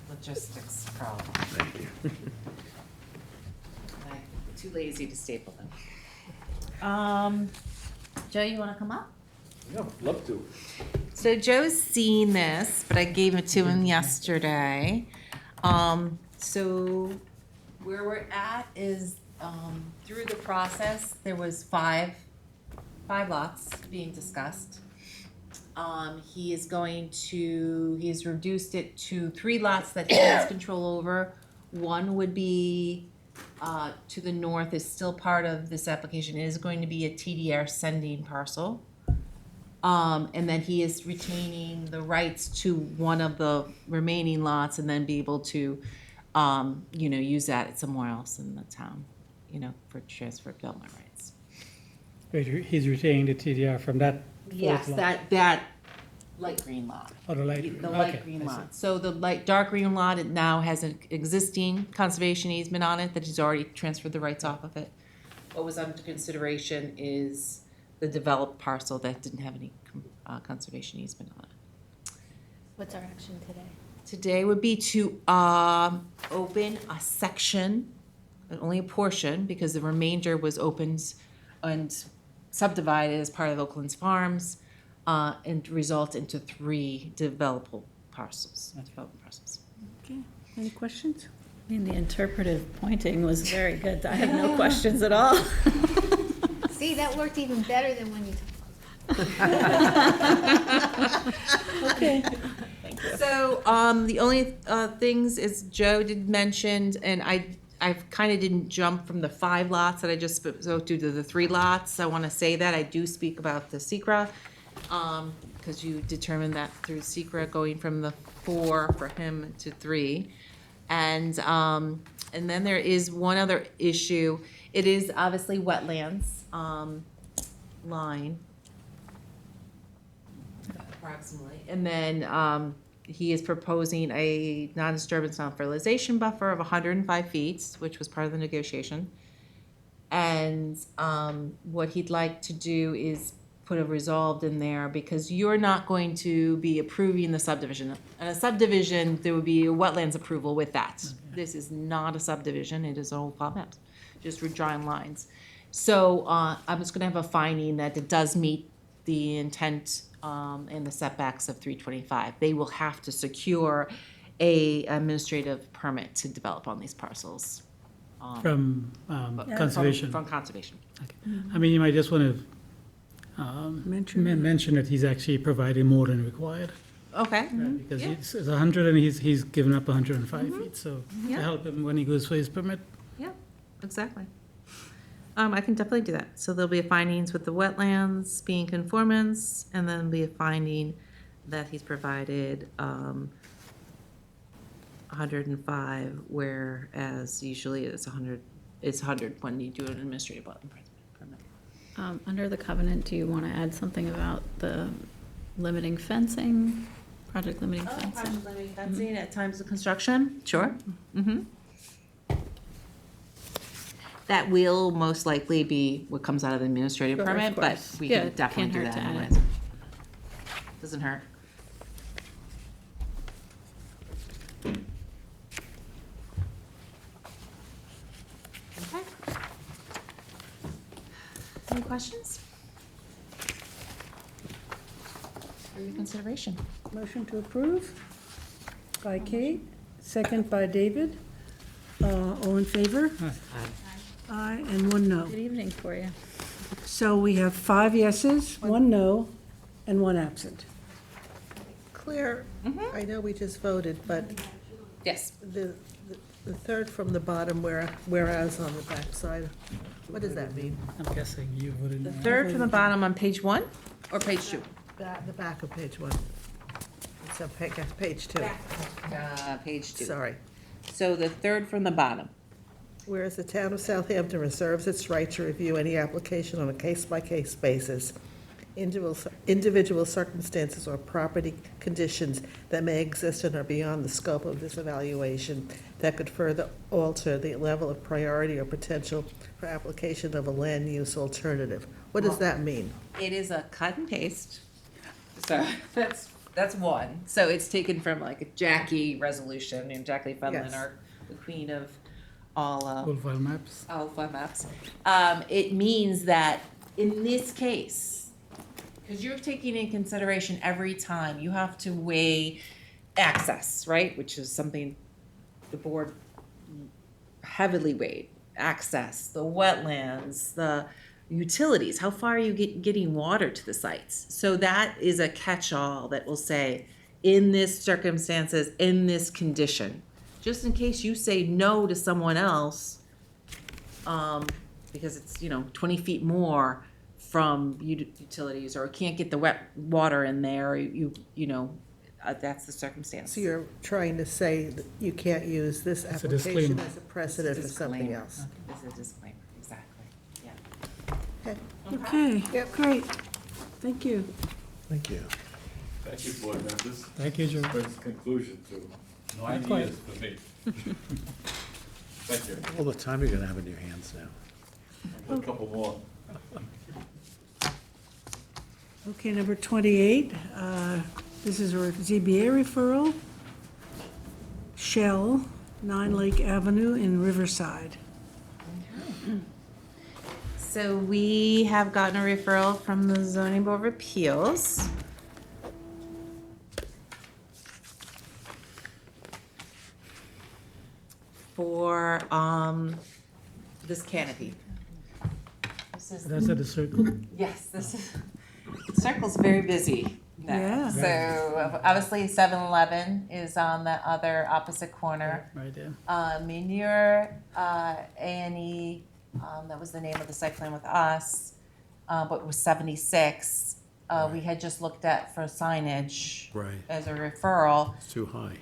D: logistics problem.
T: Thank you.
D: I'm too lazy to staple them. Joe, you wanna come up?
S: Yeah, love to.
D: So Joe's seen this, but I gave it to him yesterday. So where we're at is, through the process, there was five lots being discussed. He has reduced it to 3 lots that he has control over. One would be, to the north, is still part of this application, is going to be a TDR sending parcel. And then he is retaining the rights to one of the remaining lots and then be able to, use that somewhere else in the town, for transfer of development rights.
E: He's retaining the TDR from that
D: Yes,
E: fourth lot.
D: that light green lot.
E: Oh, the light green,
D: The
E: okay,
D: light green
E: I see.
D: lot. So the dark green lot, it now has an existing conservation easement on it that he's already transferred the rights off of it. What was under consideration is the developed parcel that didn't have any conservation easement on it.
K: What's our action today?
D: Today would be to open a section, only a portion, because the remainder was opened and subdivided as part of Oakland's Farms, and result into 3 developable parcels, development parcels.
A: Okay, any questions?
G: I mean, the interpretive pointing was very good. I have no questions at all.
K: See, that worked even better than when you
A: Okay.
D: So, the only things is Joe did mention, and I kind of didn't jump from the 5 lots that I just spoke to the 3 lots. I want to say that I do speak about the SECRA, because you determined that through SECRA going from the 4 for him to 3. And then there is one other issue. It is obviously wetlands, line, approximately. And then, he is proposing a non-disturbance, non-fertilization buffer of 105 feet, which was part of the negotiation. And what he'd like to do is put a resolved in there, because you're not going to be approving the subdivision. In a subdivision, there would be a wetlands approval with that. This is not a subdivision, it is an old plot map, just redrawing lines. So I'm just gonna have a finding that it does meet the intent and the setbacks of 325. They will have to secure a administrative permit to develop on these parcels.
E: From conservation.
D: From conservation.
E: I mean, you might just want to
A: Mention.
E: that he's actually providing more than required.
D: Okay.
E: Because
D: Yeah.
E: it's 100 and he's given up 105 feet, so to
D: Yeah.
E: help him when he goes for his permit.
D: Yeah, exactly. I can definitely do that. So there'll be findings with the wetlands being conformance, and then be a finding that he's provided 105, whereas usually it's 100 when you do an administrative permit.
G: Under the covenant, do you want to add something about the limiting fencing, project limiting fencing?
D: Project limiting fencing at times of construction, sure. Mm-hmm. That will most likely be what comes out of the administrative
G: Sure, of
D: permit, but
G: course.
D: we
G: Yeah,
D: can
G: it
D: definitely do
G: can't
D: that
G: hurt to add
D: anyways. Doesn't hurt. Okay. Any questions? For your consideration.
A: Motion to approve by Kate, second by David. All in favor? Aye, and 1 no.
G: Good evening for you.
A: So we have 5 yeses, 1 no, and 1 absent.
B: Claire, I know we just voted, but
D: Yes.
B: the third from the bottom, whereas on the back side, what does that mean?
E: I'm guessing you voted no.
D: The third from the bottom on page 1 or page 2?
B: The back of page 1. So page 2.
D: Page 2.
B: Sorry.
D: So the third from the bottom.
B: Whereas the town of Southampton reserves its right to review any application on a case-by-case basis, individual circumstances or property conditions that may exist and are beyond the scope of this evaluation that could further alter the level of priority or potential for application of a land use alternative. What does that mean?
D: It is a cut and paste So that's one. So it's taken from like a Jackie resolution, and Jackie Fenlon,
B: Yes.
D: the queen of all
E: Old file maps.
D: Alpha maps. It means that in this case, because you're taking in consideration every time, you have to weigh access, right? Which is something the board heavily weighed. Access, the wetlands, the utilities, how far are you getting water to the sites? So that is a catch-all that will say, in this circumstances, in this condition, just in case you say no to someone else, because it's, 20 feet more from utilities, or can't get the wet water in there, that's the circumstance.
B: So you're trying to say that you can't use this
E: It's a
B: application
E: disclaimer.
B: as a precedent for something
D: Disclaimer.
B: else?
D: It's a disclaimer, exactly, yeah.
B: Okay.
A: Okay, great. Thank you.
T: Thank you.
S: Thank you, board members.
E: Thank you, Joe.
S: For its conclusion to 9
E: Not quite.
S: years for me. Thank you.
T: All the time you're gonna have in your hands now.
S: A couple more.
A: Okay, number 28, this is a ZBA referral. Shell, 9 Lake Avenue in Riverside.
D: So we have gotten a referral from the zoning board of appeals. For, this canopy. This is.
E: That's at the circle.
D: Yes, this is, the circle's very busy now.
A: Yeah.
D: So obviously 7-Eleven is on the other opposite corner.
E: Right there.
D: Manure, A&E, that was the name of the site plan with us, but it was 76. We had just looked at for signage.
T: Right.
D: As a referral.
T: It's too high.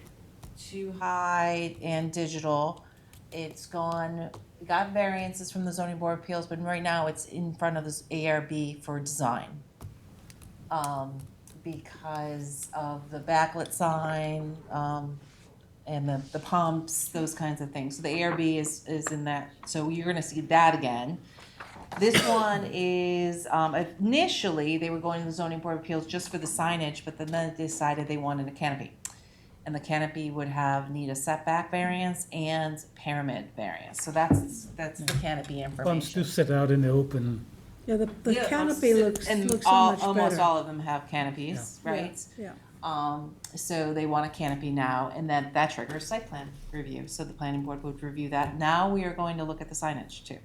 D: Too high and digital. It's gone, got variances from the zoning board of appeals, but right now it's in front of this ARB for design. Because of the backlit sign, and the pumps, those kinds of things. So the ARB is in that, so you're gonna see that again. This one is, initially, they were going to the zoning board of appeals just for the signage, but then they decided they wanted a canopy. And the canopy would need a setback variance and pyramid variance. So that's the canopy
E: Pumps
D: information.
E: do sit out in the open.
A: Yeah, the
D: Yeah,
A: canopy looks so
D: and
A: much
D: almost
A: better.
D: all of them have canopies, right?
A: Yeah.
D: So they want a canopy now, and then that triggers site plan review. So the planning board would review that. Now we are going to look at the signage too.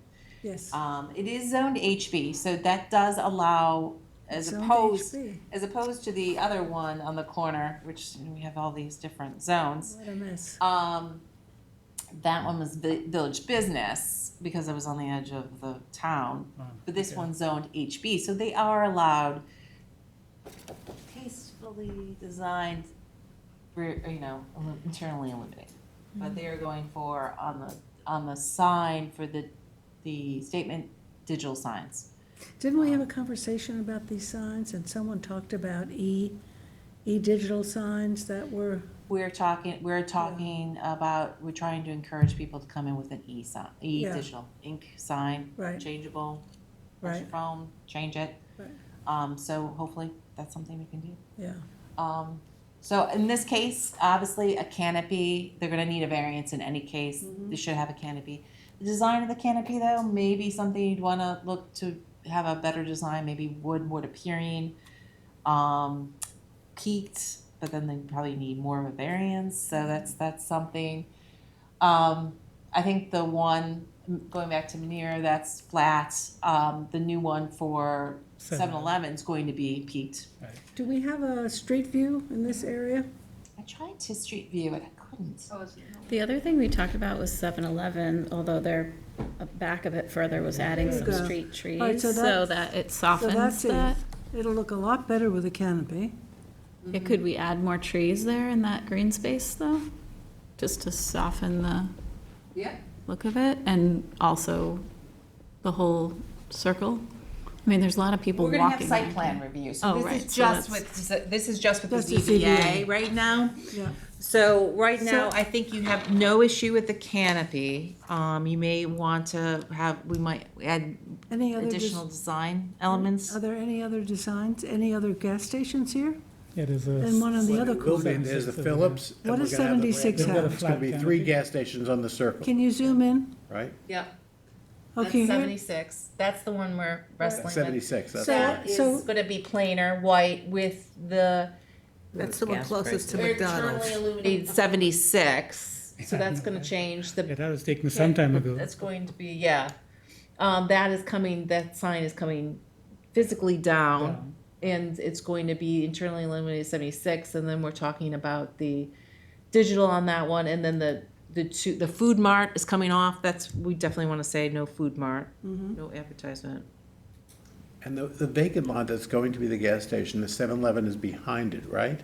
A: Yes.
D: It is zoned HB, so that does allow, as
A: Zoned
D: opposed
A: HB.
D: to the other one on the corner, which we have all these different zones.
A: What a mess.
D: That one was village business because it was on the edge of the town, but this one's zoned HB, so they are allowed tastefully designed, internally illuminated. But they are going for on the sign for the statement digital signs.
A: Didn't we have a conversation about these signs, and someone talked about e-digital signs that were,
D: We're talking about, we're trying to encourage people to come in with an e-sign, digital ink sign,
A: Right.
D: changeable, push your
A: Right.
D: phone, change it.
A: Right.
D: So hopefully that's something we can do.
A: yeah.
D: So in this case, obviously a canopy, they're gonna need a variance in any case.
A: Mm-hmm.
D: They should have a canopy. The design of the canopy though, maybe something you'd wanna look to have a better design, maybe wood appearing, peaked, but then they probably need more of a variance, so that's something. I think the one, going back to Manir, that's flat, the new one for 7-Eleven is going to be peaked.
A: Do we have a street view in this area?
D: I tried to street view it, I couldn't.
G: The other thing we talked about was 7-Eleven, although they're back a bit further, was adding
A: There you
G: some
A: go.
G: street trees
A: All right,
G: so that it softens that.
A: It'll look a lot better with a canopy.
G: Yeah, could we add more trees there in that green space though? Just to soften the
D: Yeah.
G: look of it, and also the whole circle? I mean, there's a lot of people
D: We're
G: walking.
D: gonna have site
G: around
D: plan
G: here.
D: review,
G: Oh,
D: so
G: right,
D: this is
G: so
D: just
G: that's-
D: with, this is just with
A: Just
D: the
A: the ZBA.
D: ZBA right now.
A: Yeah.
D: So right now,
A: So-
D: I think you have no issue with the canopy. You may want to have, we might add
A: Any other
D: additional design elements.
A: Are there any other designs, any other gas stations here?
E: Yeah, there's a.
A: And one on the other
T: Will be,
A: corner.
T: there's the Phillips. and
A: What
T: we're
A: does
T: gonna have the
A: 76
T: Brandon.
A: have?
T: It's gonna be 3 gas stations on the circle,
A: Can you zoom in?
T: right?
D: Yep.
A: Okay,
D: That's
A: here-
D: 76. That's the one we're wrestling with.
T: 76, that's.
D: That
A: So-
D: is gonna be plainer, white with the
B: That's the one
J: Gas
B: closest to
J: prices.
B: McDonald's.
D: internally illuminated 76. So that's gonna change the
E: Yeah, that was taken some time ago.
D: That's going to be, yeah. That is coming, that sign is coming physically down, and it's going to be internally illuminated 76, and then we're talking about the digital on that one, and then the food mart is coming off. That's, we definitely want to say no food mart, no advertisement.
T: And the vacant lot that's going to be the gas station, the 7-Eleven is behind it, right?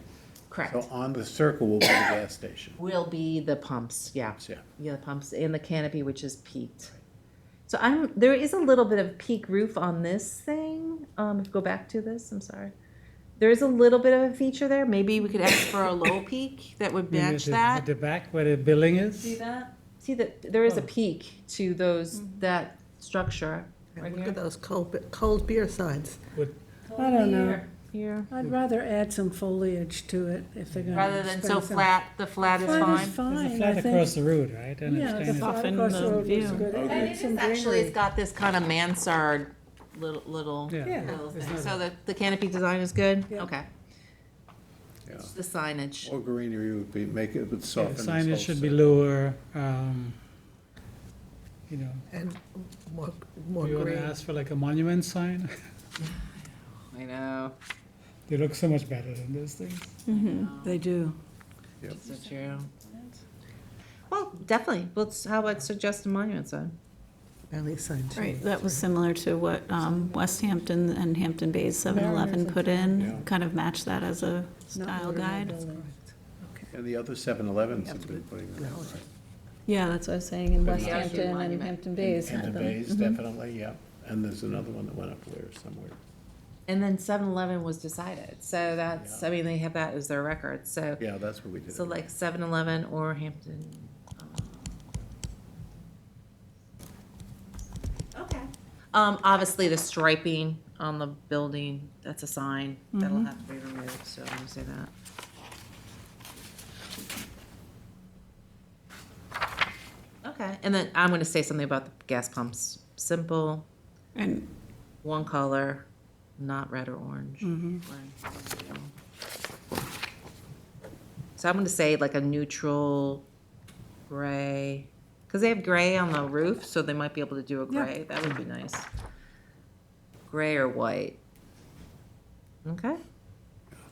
D: Correct.
T: So on the circle will be the gas station.
D: Will be the pumps, yeah.
T: Yeah.
D: Yeah, the pumps and the canopy, which is peaked. So there is a little bit of peak roof on this thing. Go back to this, I'm sorry. There is a little bit of a feature there. Maybe we could ask for a low peak that would
E: Maybe
D: match that.
E: At the back where the building is.
D: See that? See that, there is a peak to those, that structure right
B: Look
D: here.
B: at those cold beer signs.
A: I don't know.
D: Here.
A: I'd rather add some foliage to it if they're gonna.
D: Rather than
A: spend
D: so
A: some-
D: flat, the flat is
A: Flat
D: fine.
A: is fine,
E: There's a
A: I
E: flat
A: think.
E: across the road, right? And it's
A: Yeah, the
E: kind of-
A: flat
G: Soften
A: across
G: the
A: the road was
G: view.
A: good.
D: And
A: Add
D: it
A: some
D: is actually,
A: greenery.
D: it's got this kind of mansard little
E: Yeah.
D: little
E: It's
D: thing.
E: not
D: So the canopy design is good?
A: Yeah.
D: Okay.
T: Yeah.
D: It's the signage.
T: Or greenery would be, make it, would
E: Yeah,
T: soften
E: the
T: this
E: signage
T: whole
E: should be
T: circle.
E: lower, you know.
B: And more
E: Do you want to
B: green.
E: ask for like a monument sign?
D: I know.
E: They look so much better than those things.
A: They do.
D: So true. Well, definitely. How about suggest a monument sign?
B: Alley sign too.
G: Right, that was similar to what West Hampton and Hampton Bays 7-Eleven put in, kind of matched that as a style guide.
T: And the other 7-Elevens have been putting them out, right?
G: Yeah, that's what I was saying, in West
D: Yeah.
G: Hampton and
D: Monument.
G: Hampton Bays had
T: Hampton
G: them.
T: Bays, definitely, yeah. And there's another one that went up there somewhere.
D: And then 7-Eleven was decided. So that's, I mean, they have that as their record. So,
T: Yeah, that's what we did.
D: so like 7-Eleven or Hampton. Okay. Obviously, the striping on the building, that's a sign. That'll have to be removed, so I'm gonna say that. Okay, and then I'm gonna say something about the gas pumps. Simple,
G: And
D: one color, not red or orange. So I'm gonna say like a neutral gray, because they have gray on the roof, so they might be able to do a gray. That would be nice. Gray or white. Okay,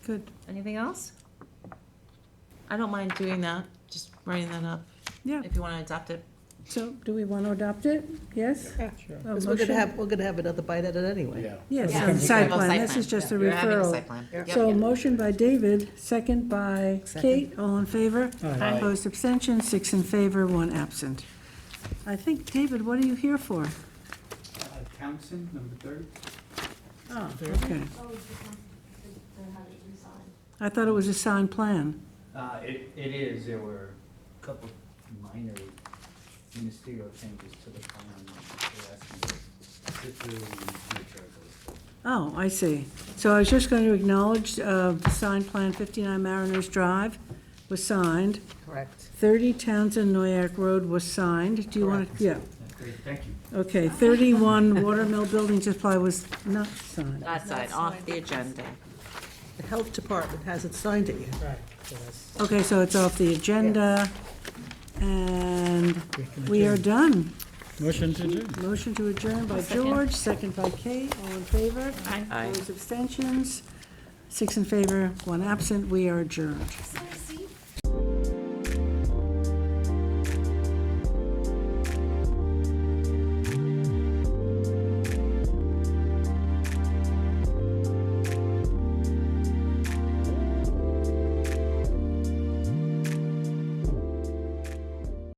A: Good.
D: anything else? I don't mind doing that, just writing that up,
A: Yeah.
D: if you wanna adopt it.
A: So do we want to adopt it? Yes?
E: Sure.
A: A
B: Because
A: motion?
B: we're gonna have another bite at it anyway.
T: Yeah.
A: Yes,
D: Yeah,
A: on
D: it's
A: site
D: a
A: plan.
D: site
A: This
D: plan.
A: is just a
D: Yeah, you're having a
A: referral.
D: site plan. Yep.
A: So
D: Yep.
A: motion by David, second by Kate, all in favor?
E: Aye.
A: Opposed, abstention, 6 in favor, 1 absent. I think, David, what are you here for?
U: Townsend, number 30.
A: Oh, okay. I thought it was a signed plan.
U: It is, there were a couple minor ministerial changes to the plan. They're asking to sit through and make sure it goes.
A: Oh, I see. So I was just going to acknowledge the signed plan, 59 Mariners Drive was signed.
B: Correct.
A: 30 Townsend Noyak Road was signed. Do you want to, yeah.
U: Great, thank you.
A: Okay, 31 Watermill Building Supply was not signed.
D: That side, off the agenda.
B: The health department hasn't signed it yet.
E: Right, so that's,
A: Okay, so it's off the agenda, and
E: we can
A: we are
E: adjourn.
A: done.
E: Motion to adjourn.
A: Motion to adjourn by George, second by Kate, all in favor?
G: Aye.
A: Opposed, abstentions, 6 in favor, 1 absent, we are adjourned.